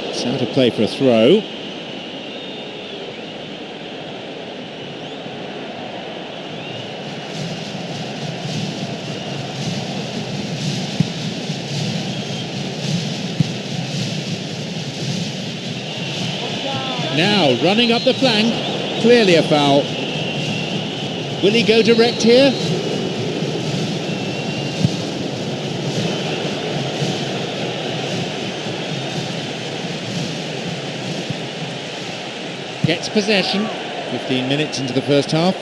It's out of play for a throw. Now, running up the flank, clearly a foul. Will he go direct here? Gets possession, 15 minutes into the first half.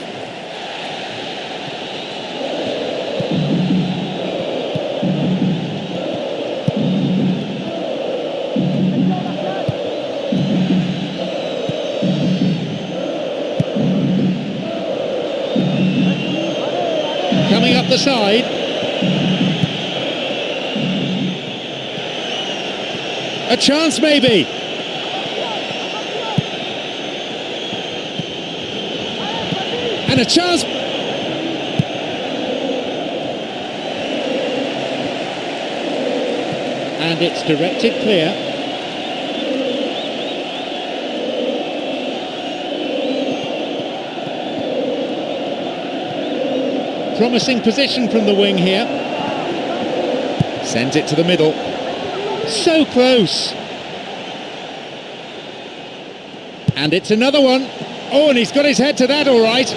Coming up the side. A chance maybe. And a chance. And it's directed clear. Promising position from the wing here. Sends it to the middle. So close. And it's another one. Oh, and he's got his head to that all right.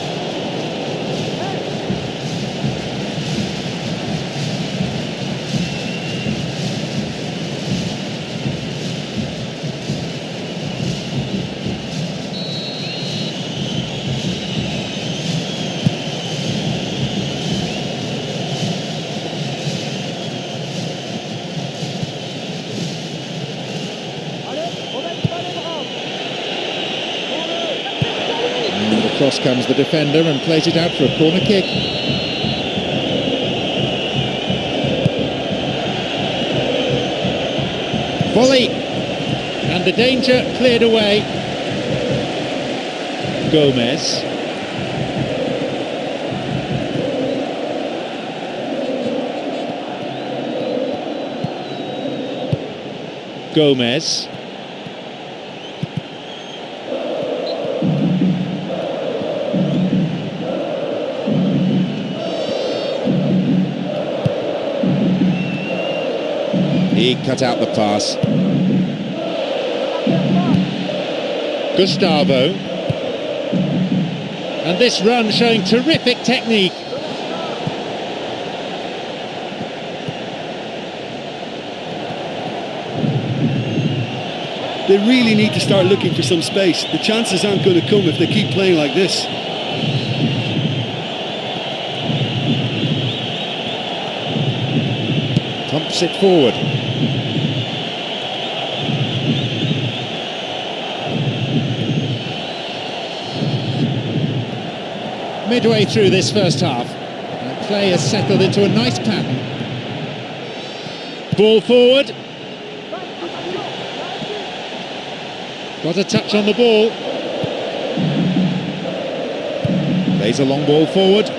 Across comes the defender and plays it out for a corner kick. Volley, and the danger cleared away. Gomez. Gomez. He cut out the pass. Gustavo. And this run showing terrific technique. They really need to start looking for some space. The chances aren't going to come if they keep playing like this. Pumps it forward. Midway through this first half, the play has settled into a nice pattern. Ball forward. Got a touch on the ball. Plays a long ball forward.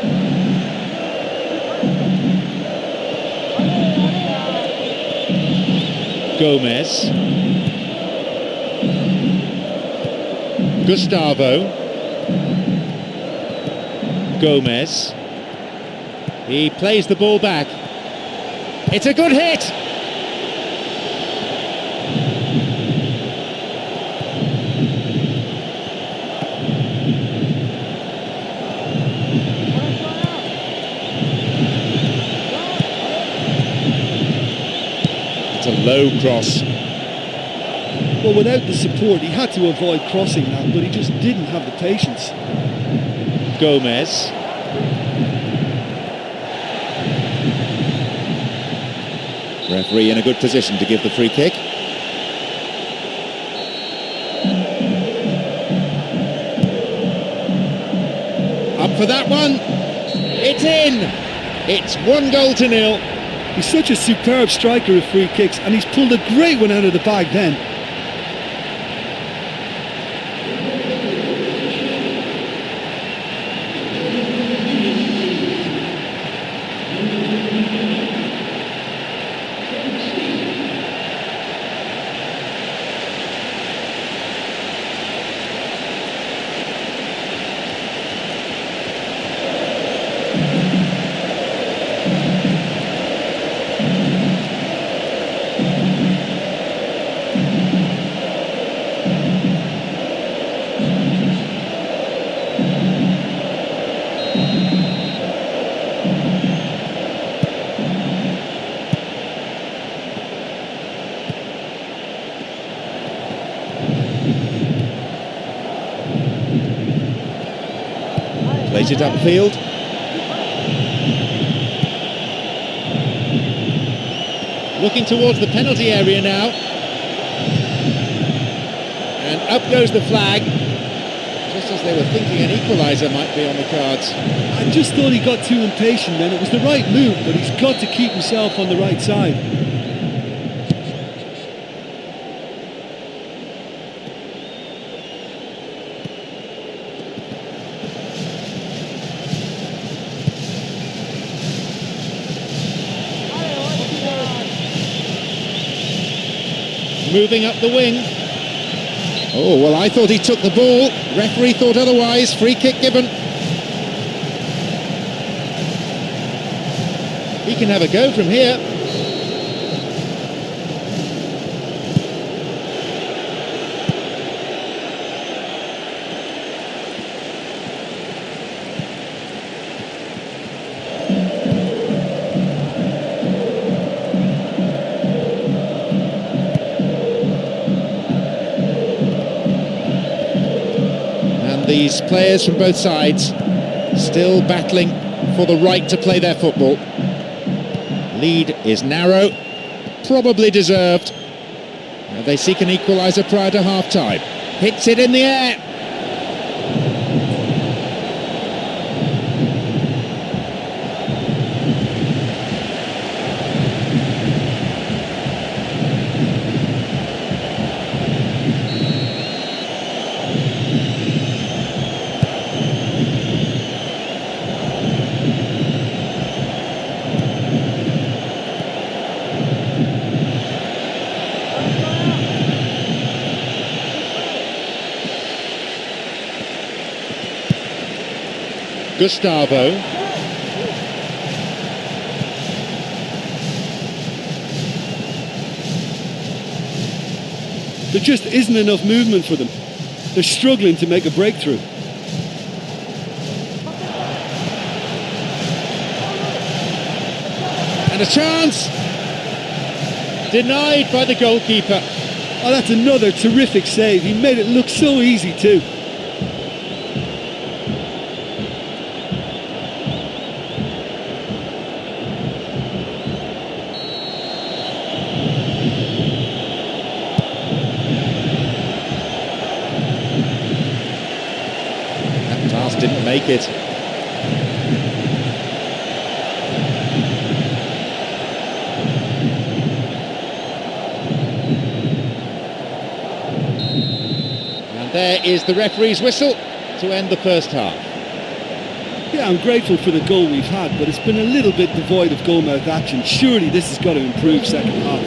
Gomez. Gustavo. Gomez. He plays the ball back. It's a good hit. low cross. Well, without the support, he had to avoid crossing that, but he just didn't have the patience. Gomez. Referee in a good position to give the free kick. Up for that one. It's in. It's 1-0. He's such a superb striker of free kicks, and he's pulled a great one out of the bag then. Plays it upfield. Looking towards the penalty area now. And up goes the flag. Just as they were thinking an equaliser might be on the cards. I just thought he got too impatient then. It was the right move, but he's got to keep himself on the right side. Moving up the wing. Oh, well, I thought he took the ball. Referee thought otherwise. Free kick given. He can have a go from here. These players from both sides still battling for the right to play their football. Lead is narrow, probably deserved. Now they seek an equaliser prior to half-time. Hits it in the air. Gustavo. There just isn't enough movement for them. They're struggling to make a breakthrough. And a chance! Denied by the goalkeeper. Oh, that's another terrific save. He made it look so easy too. Didn't make it. And there is the referee's whistle to end the first half. Yeah, I'm grateful for the goal we've had, but it's been a little bit devoid of goal-mouth action. Surely this has got to improve second half.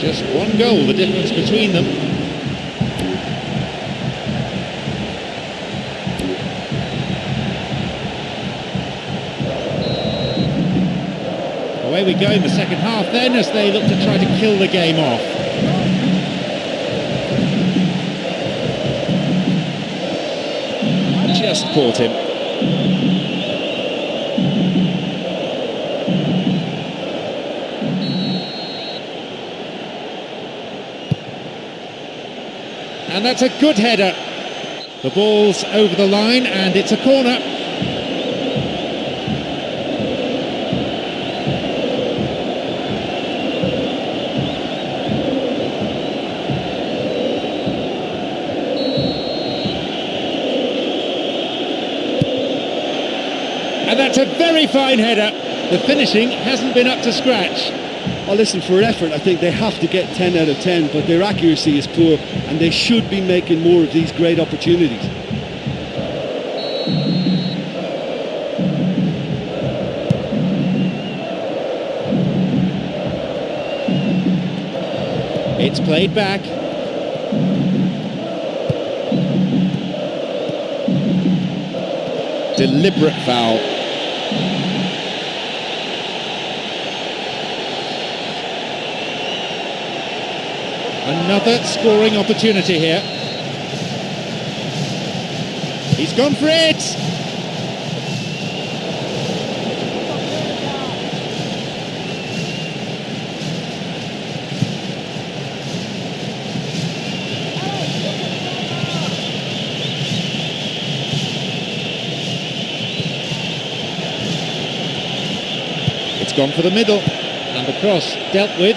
Just one goal, the difference between them. Away we go in the second half then, as they look to try to kill the game off. Just caught him. And that's a good header. The ball's over the line and it's a corner. And that's a very fine header. The finishing hasn't been up to scratch. Oh, listen, for effort, I think they have to get 10 out of 10, but their accuracy is poor, and they should be making more of these great opportunities. It's played back. Deliberate foul. Another scoring opportunity here. He's gone for it! It's gone for the middle, and the cross dealt with.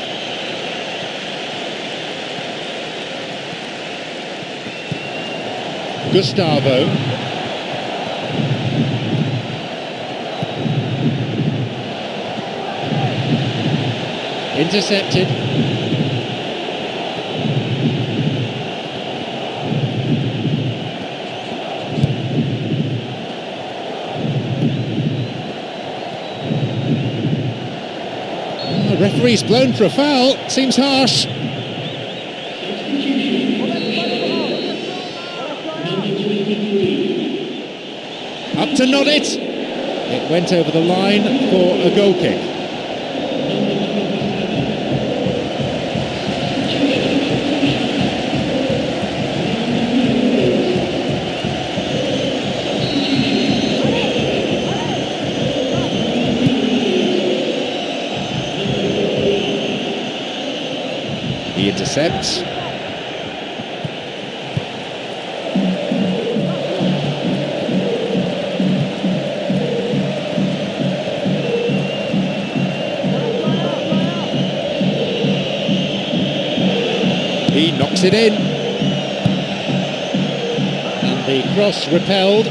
Gustavo. Intercepted. The referee's blown for a foul. Seems harsh. Up to nod it. It went over the line for a goal kick. He intercepts. He knocks it in. And the cross repelled.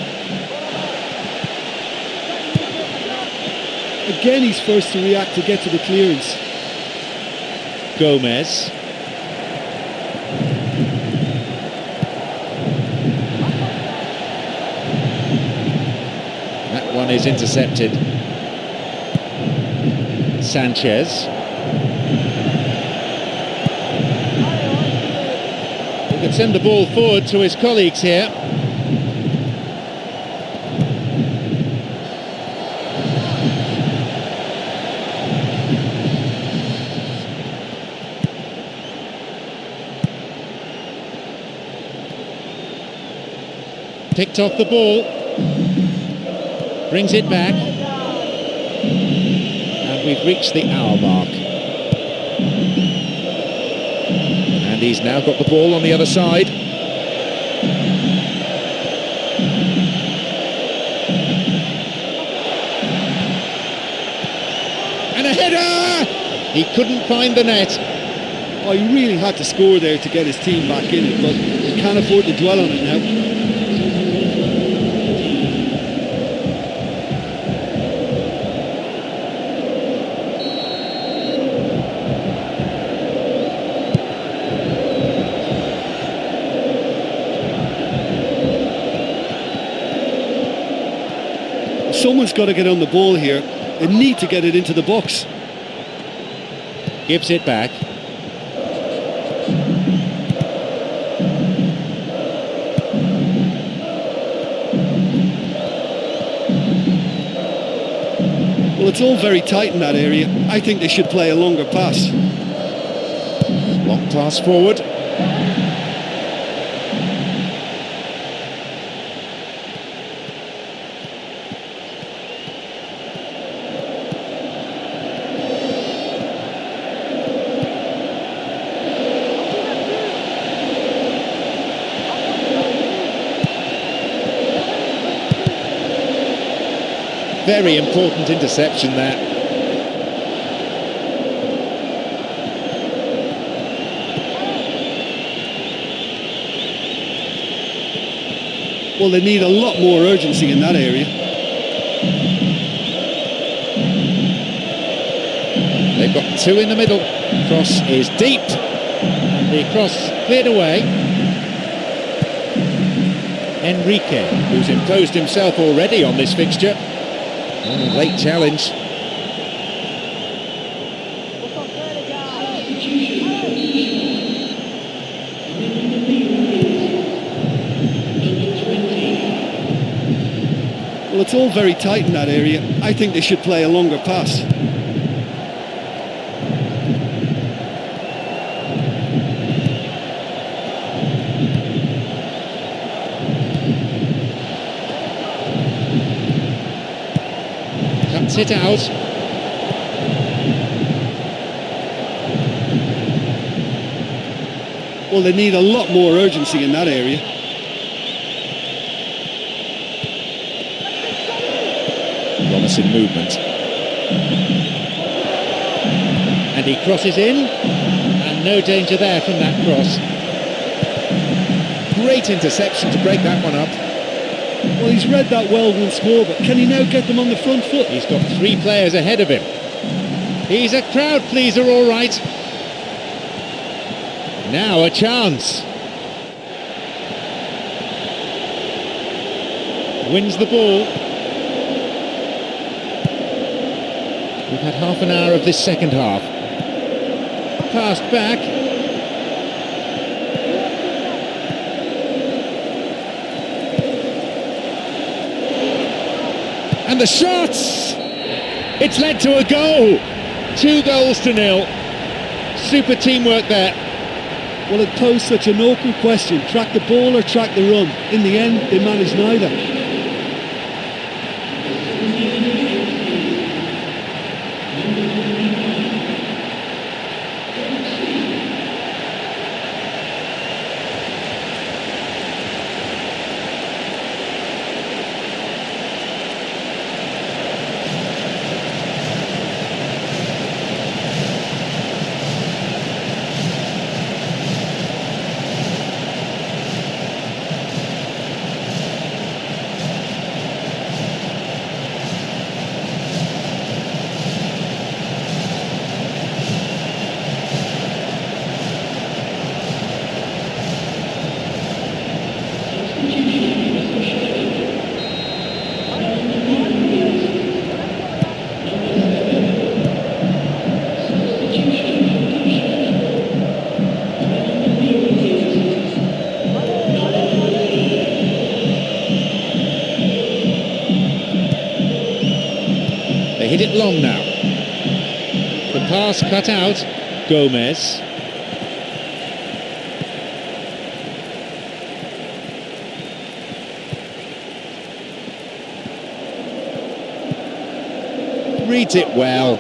Again, he's first to react to get to the clearance. Gomez. That one is intercepted. Sanchez. He could send the ball forward to his colleagues here. Picked off the ball, brings it back, and we've reached the hour mark. And he's now got the ball on the other side. And a header! He couldn't find the net. Oh, he really had to score there to get his team back in it, but he can't afford to dwell on it now. Someone's got to get on the ball here. They need to get it into the box. Gives it back. Well, it's all very tight in that area. I think they should play a longer pass. Long pass forward. Very important interception there. Well, they need a lot more urgency in that area. They've got two in the middle. Cross is deep. And the cross cleared away. Enrique, who's imposed himself already on this fixture. Late challenge. Well, it's all very tight in that area. I think they should play a longer pass. Cuts it out. Well, they need a lot more urgency in that area. Promising movement. And he crosses in, and no danger there from that cross. Great interception to break that one up. Well, he's read that well once more, but can he now get them on the front foot? He's got three players ahead of him. He's a crowd pleaser, all right. Now a chance. Wins the ball. We've had half an hour of this second half. Passed back. And the shots! It's led to a goal. 2-0. Super teamwork there. Well, it posed such an awkward question. Track the ball or track the run? In the end, they managed neither. Hit it long now. The pass cut out. Gomez. Reads it well.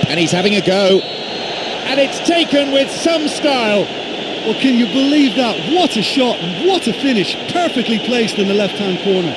And he's having a go, and it's taken with some style. Well, can you believe that? What a shot and what a finish. Perfectly placed in the left-hand corner.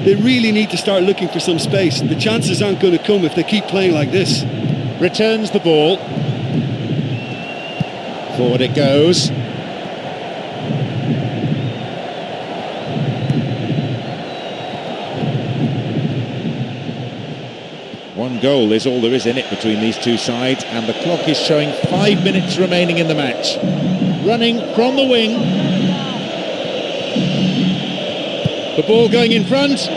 They really need to start looking for some space. The chances aren't going to come if they keep playing like this. returns the ball. Forward it goes. One goal is all there is in it between these two sides, and the clock is showing 5 minutes remaining in the match. Running from the wing. The ball going in front.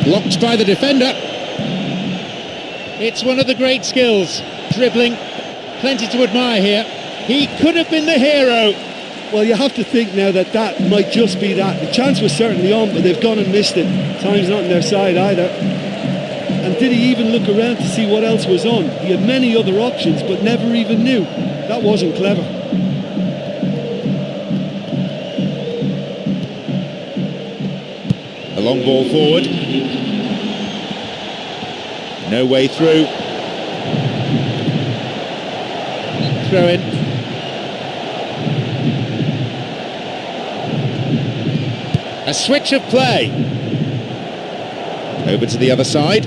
Blocked by the defender. It's one of the great skills. Dribbling. Plenty to admire here. He could have been the hero. Well, you have to think now that that might just be that. The chance was certainly on, but they've gone and missed it. Time's not on their side either. And did he even look around to see what else was on? He had many other options, but never even knew. That wasn't clever. A long ball forward. No way through. Throw in. A switch of play. Over to the other side.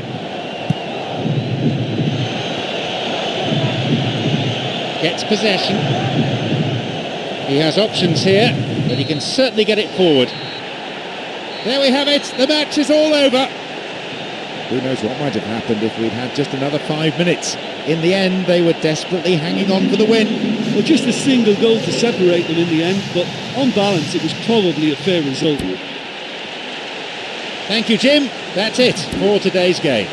Gets possession. He has options here, but he can certainly get it forward. There we have it. The match is all over. Who knows what might have happened if we'd had just another 5 minutes. In the end, they were desperately hanging on for the win. Well, just a single goal to separate them in the end, but on balance, it was probably a fair result. Thank you, Jim. That's it for today's game.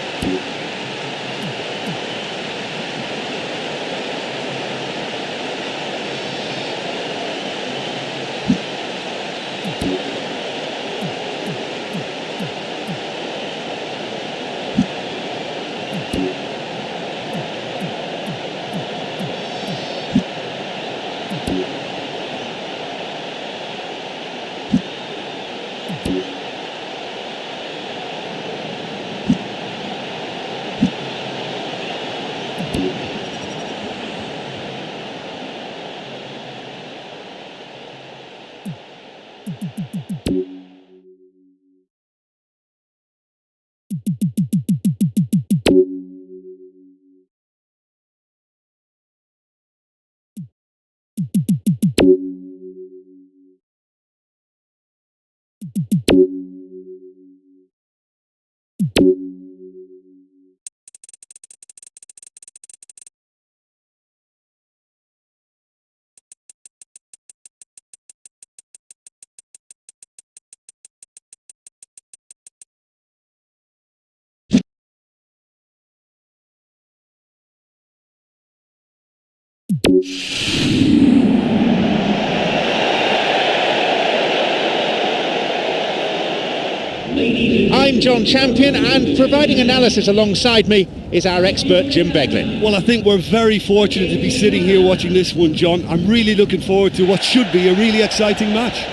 I'm John Champion, and providing analysis alongside me is our expert Jim Beglin. Well, I think we're very fortunate to be sitting here watching this one, John. I'm really looking forward to what should be a really exciting match.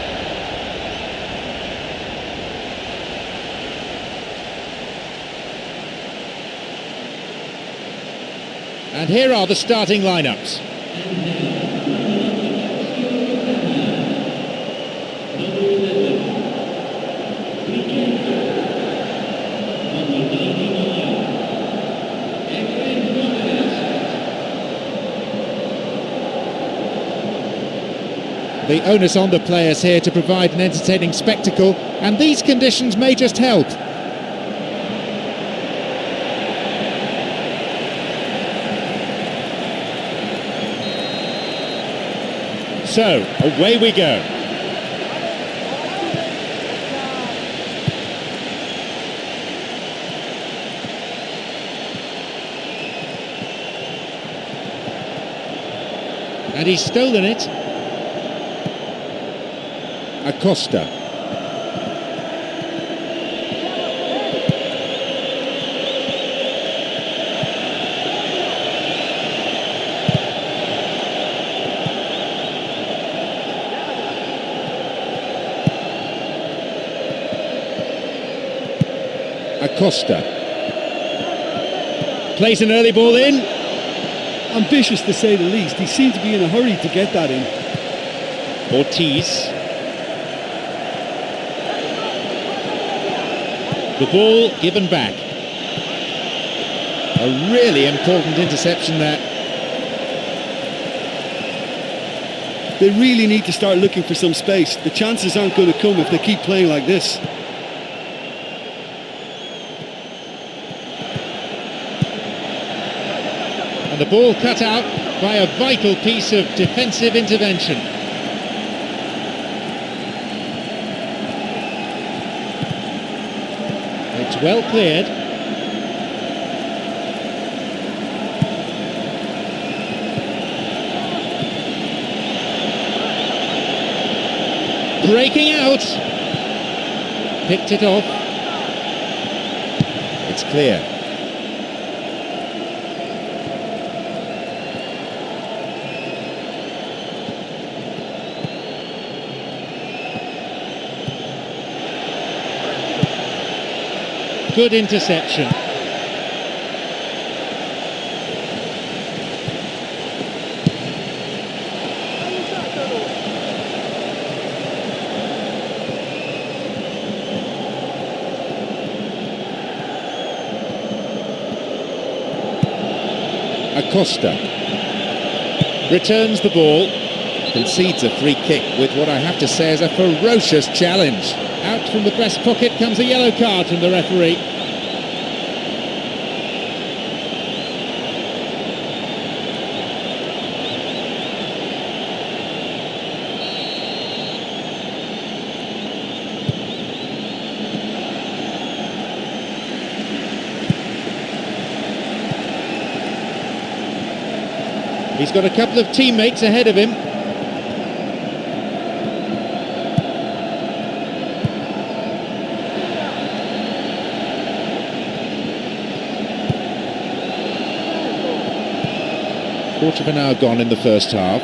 And here are the starting lineups. The onus on the players here to provide an entertaining spectacle, and these conditions may just help. So, away we go. And he's stolen it. Acosta. Acosta. Plays an early ball in. Ambitious to say the least. He seemed to be in a hurry to get that in. Ortiz. The ball given back. A really important interception there. They really need to start looking for some space. The chances aren't going to come if they keep playing like this. And the ball cut out by a vital piece of defensive intervention. It's well cleared. Breaking out. Picked it off. It's clear. Good interception. Acosta returns the ball, concedes a free kick with what I have to say is a ferocious challenge. Out from the breast pocket comes a yellow card from the referee. He's got a couple of teammates ahead of him. Quarter of an hour gone in the first half.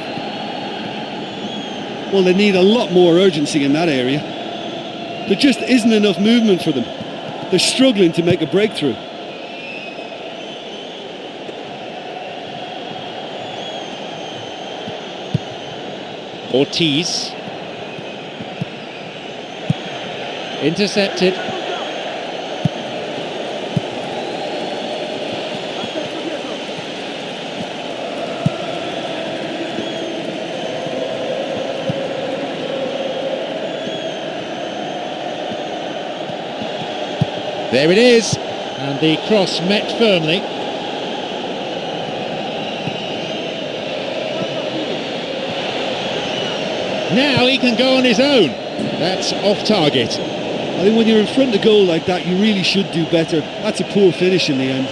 Well, they need a lot more urgency in that area. There just isn't enough movement for them. They're struggling to make a breakthrough. Ortiz. Intercepted. There it is, and the cross met firmly. Now he can go on his own. That's off target. I think when you're in front of goal like that, you really should do better. That's a poor finish in the end.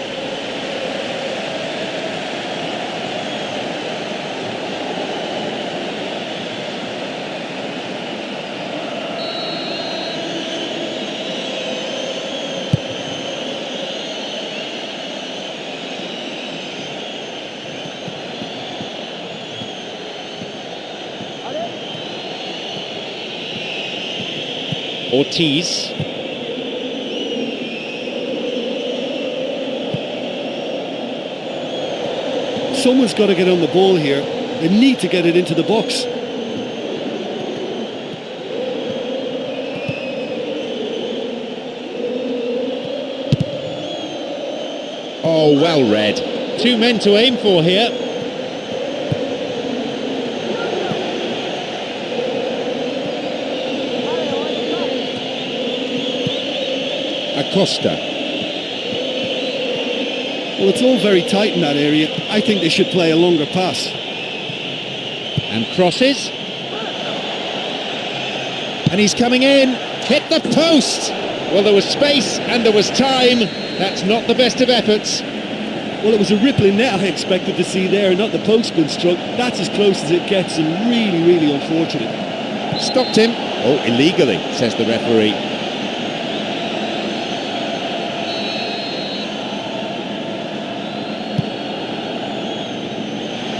Ortiz. Someone's got to get on the ball here. They need to get it into the box. Oh, well read. Two men to aim for here. Acosta. Well, it's all very tight in that area. I think they should play a longer pass. And crosses. And he's coming in. Hit the post. Well, there was space and there was time. That's not the best of efforts. Well, it was a rippling net I expected to see there, not the post being struck. That's as close as it gets, and really, really unfortunate. Stopped him. Oh, illegally, says the referee.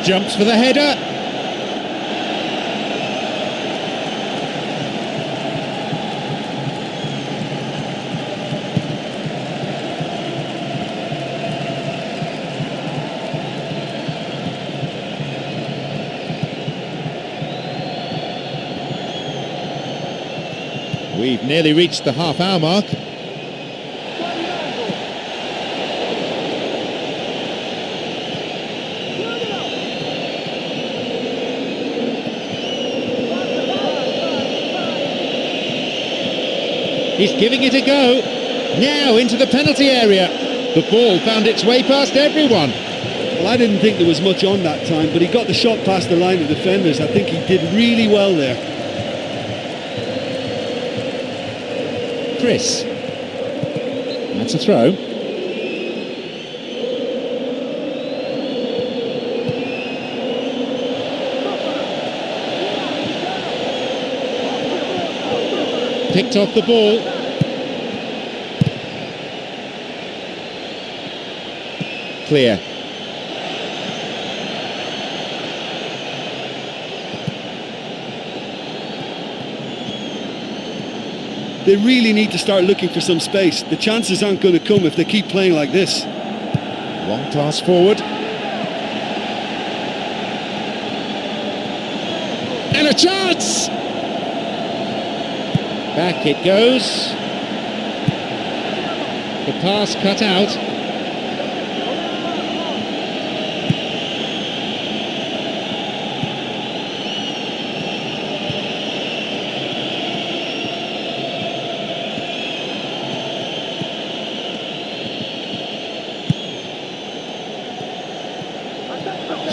Jumps for the header. We've nearly reached the half-hour mark. He's giving it a go. Now into the penalty area. The ball found its way past everyone. Well, I didn't think there was much on that time, but he got the shot past the line of defenders. I think he did really well there. Chris. That's a throw. Picked off the ball. Clear. They really need to start looking for some space. The chances aren't going to come if they keep playing like this. Long pass forward. And a chance! Back it goes. The pass cut out.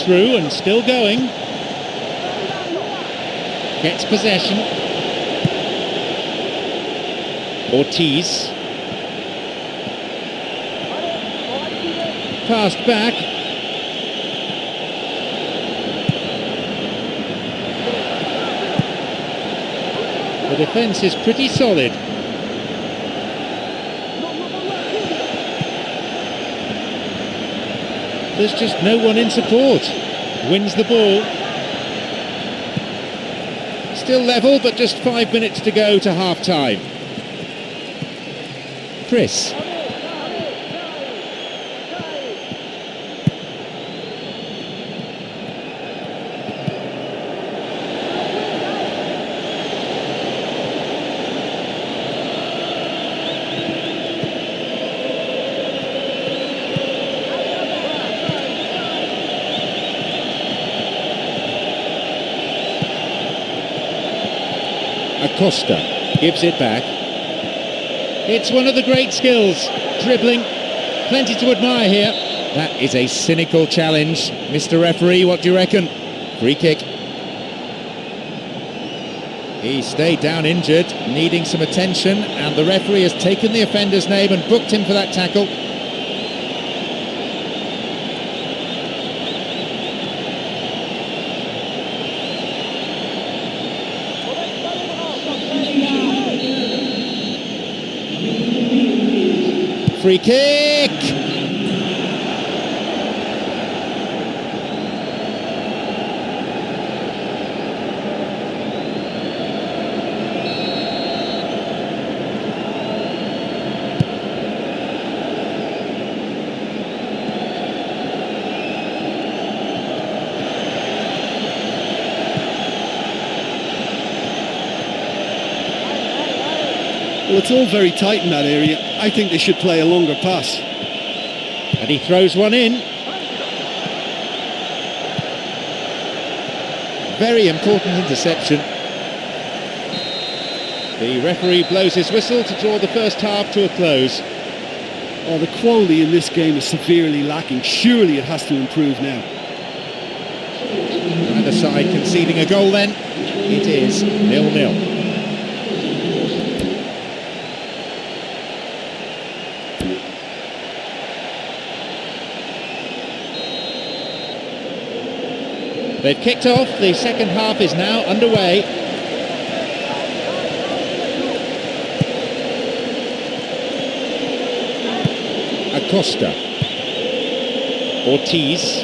Through and still going. Gets possession. Ortiz. Passed back. The defence is pretty solid. There's just no one in support. Wins the ball. Still level, but just 5 minutes to go to half-time. Chris. Acosta gives it back. It's one of the great skills, dribbling, plenty to admire here. That is a cynical challenge. Mr. Referee, what do you reckon? Free kick. He stayed down injured, needing some attention, and the referee has taken the offender's name and booked him for that tackle. Free kick! Well, it's all very tight in that area. I think they should play a longer pass. And he throws one in. Very important interception. The referee blows his whistle to draw the first half to a close. Oh, the quality in this game is severely lacking. Surely it has to improve now. Either side conceding a goal then. It is 0-0. They've kicked off, the second half is now underway. Acosta. Ortiz.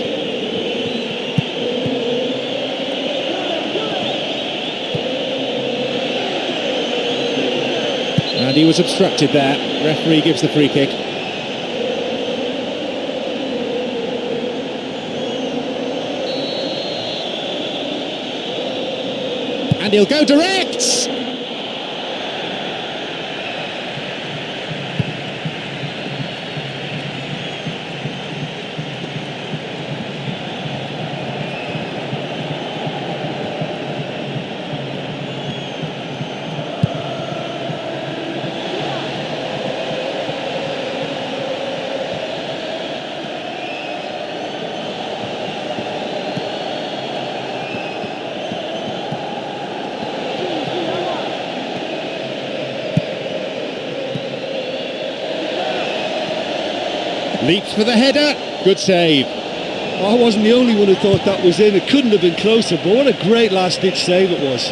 And he was obstructed there. Referee gives the free kick. And he'll go direct! Leaps for the header. Good save. I wasn't the only one who thought that was in. It couldn't have been closer, but what a great last-ditch save it was.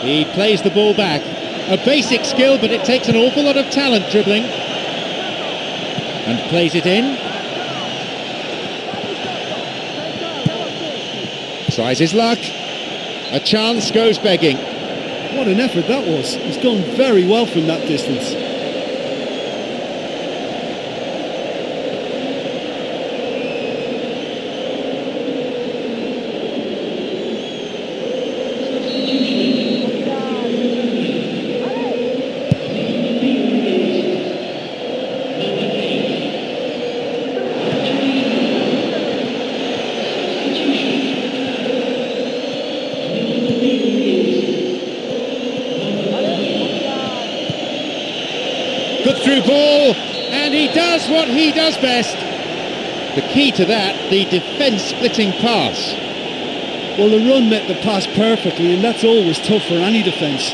He plays the ball back. A basic skill, but it takes an awful lot of talent dribbling. And plays it in. Tries his luck. A chance goes begging. What an effort that was. He's done very well from that distance. Good through ball, and he does what he does best. The key to that, the defence-splitting pass. Well, the run met the pass perfectly, and that's always tough for any defence.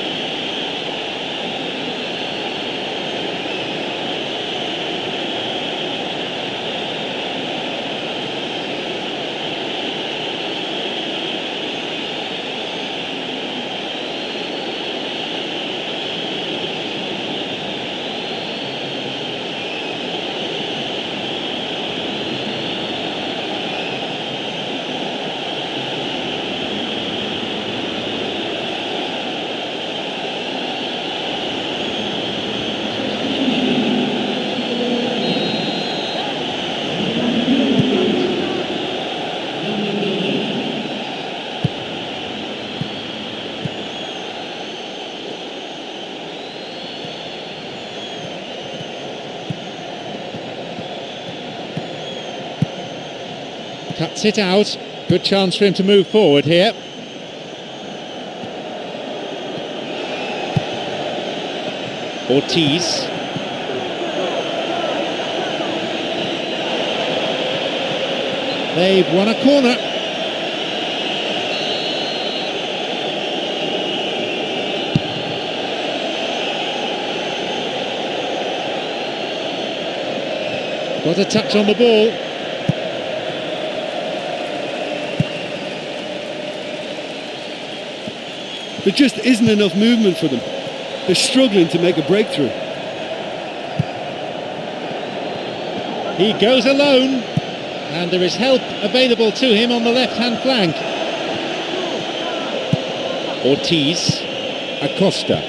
Cuts it out. Good chance for him to move forward here. Ortiz. They've won a corner. Got a touch on the ball. There just isn't enough movement for them. They're struggling to make a breakthrough. He goes alone, and there is help available to him on the left-hand flank. Ortiz, Acosta.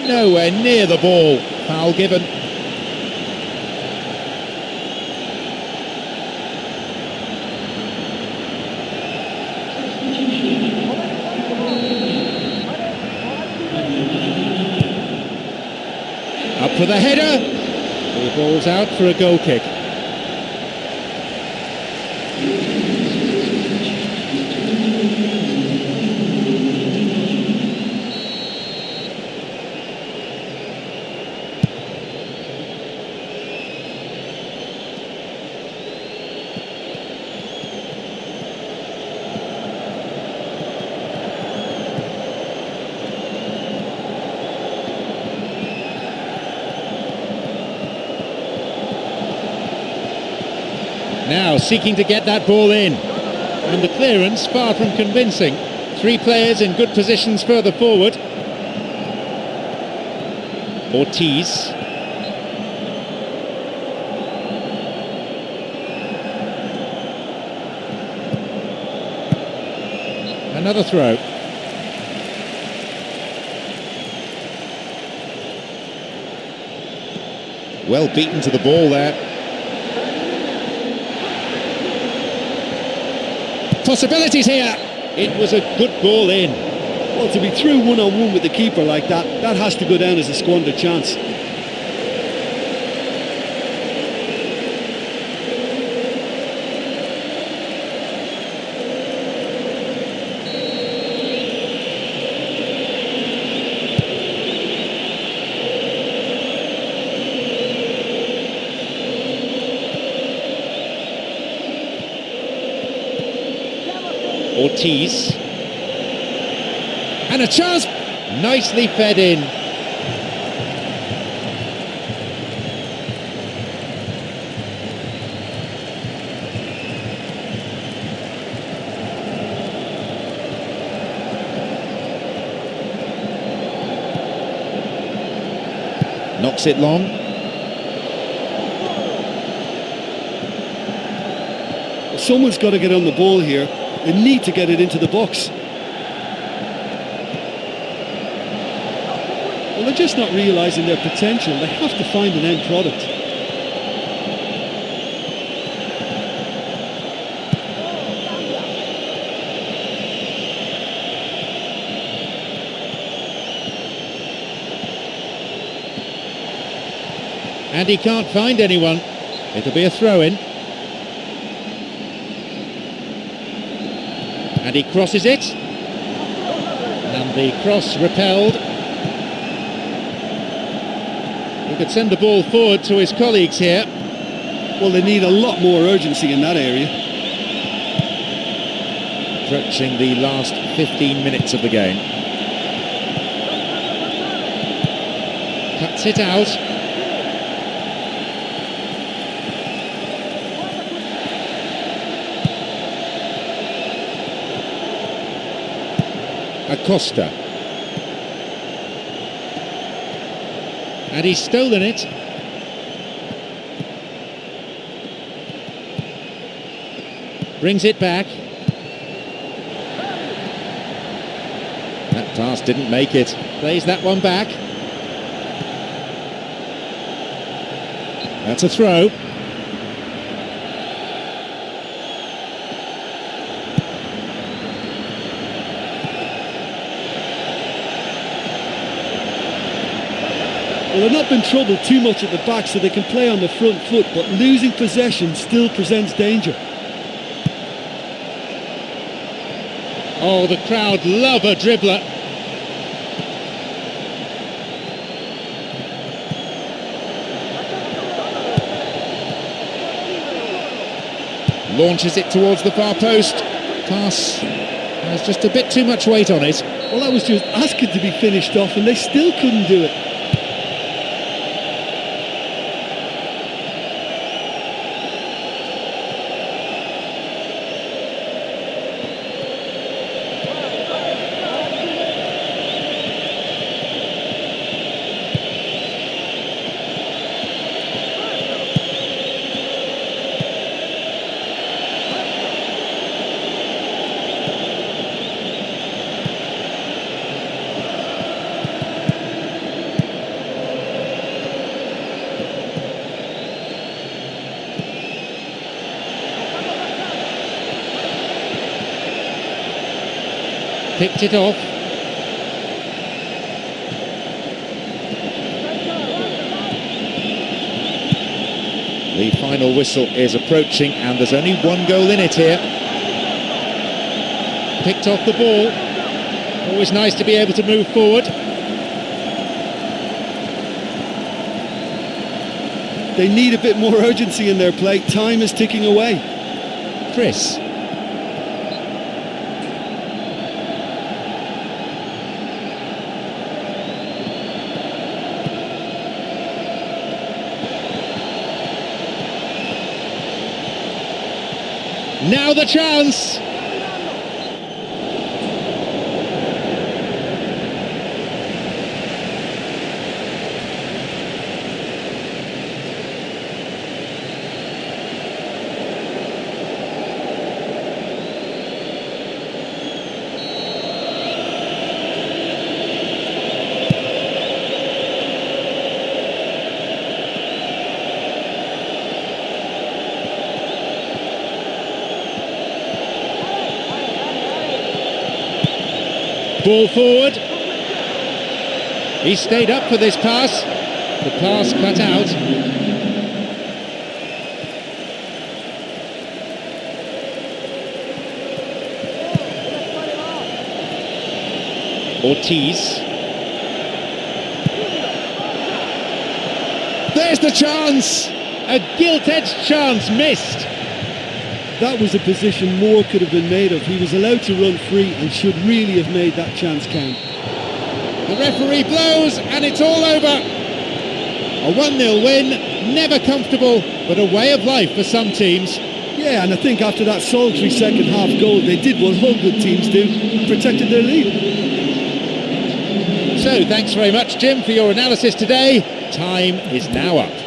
Nowhere near the ball. Foul given. Up for the header. The ball's out for a goal kick. Now seeking to get that ball in, and the clearance far from convincing. Three players in good positions further forward. Ortiz. Another throw. Well beaten to the ball there. Possibilities here. It was a good ball in. Well, to be through one-on-one with the keeper like that, that has to go down as a squandered chance. Ortiz. And a chance! Nicely fed in. Knocks it long. Someone's got to get on the ball here. They need to get it into the box. Well, they're just not realising their potential. They have to find an end product. And he can't find anyone. It'll be a throw-in. And he crosses it. And the cross repelled. He could send the ball forward to his colleagues here. Well, they need a lot more urgency in that area. Approaching the last 15 minutes of the game. Cuts it out. Acosta. And he's stolen it. Brings it back. That pass didn't make it. Plays that one back. That's a throw. Well, they've not been troubled too much at the back, so they can play on the front foot, but losing possession still presents danger. Oh, the crowd love a dribbler. Launches it towards the far post. Pass has just a bit too much weight on it. Well, that was just asking to be finished off, and they still couldn't do it. Picked it off. The final whistle is approaching and there's only one goal in it here. Picked off the ball. Always nice to be able to move forward. They need a bit more urgency in their play. Time is ticking away. Chris. Now the chance! Ball forward. He stayed up for this pass. The pass cut out. Ortiz. There's the chance! A gilt-edged chance missed. that was a position more could have been made of. He was allowed to run free and should really have made that chance count. The referee blows and it's all over. A 1-0 win, never comfortable, but a way of life for some teams. Yeah, and I think after that solitary second half goal, they did what all good teams do and protected their lead. So thanks very much, Jim, for your analysis today. Time is now up.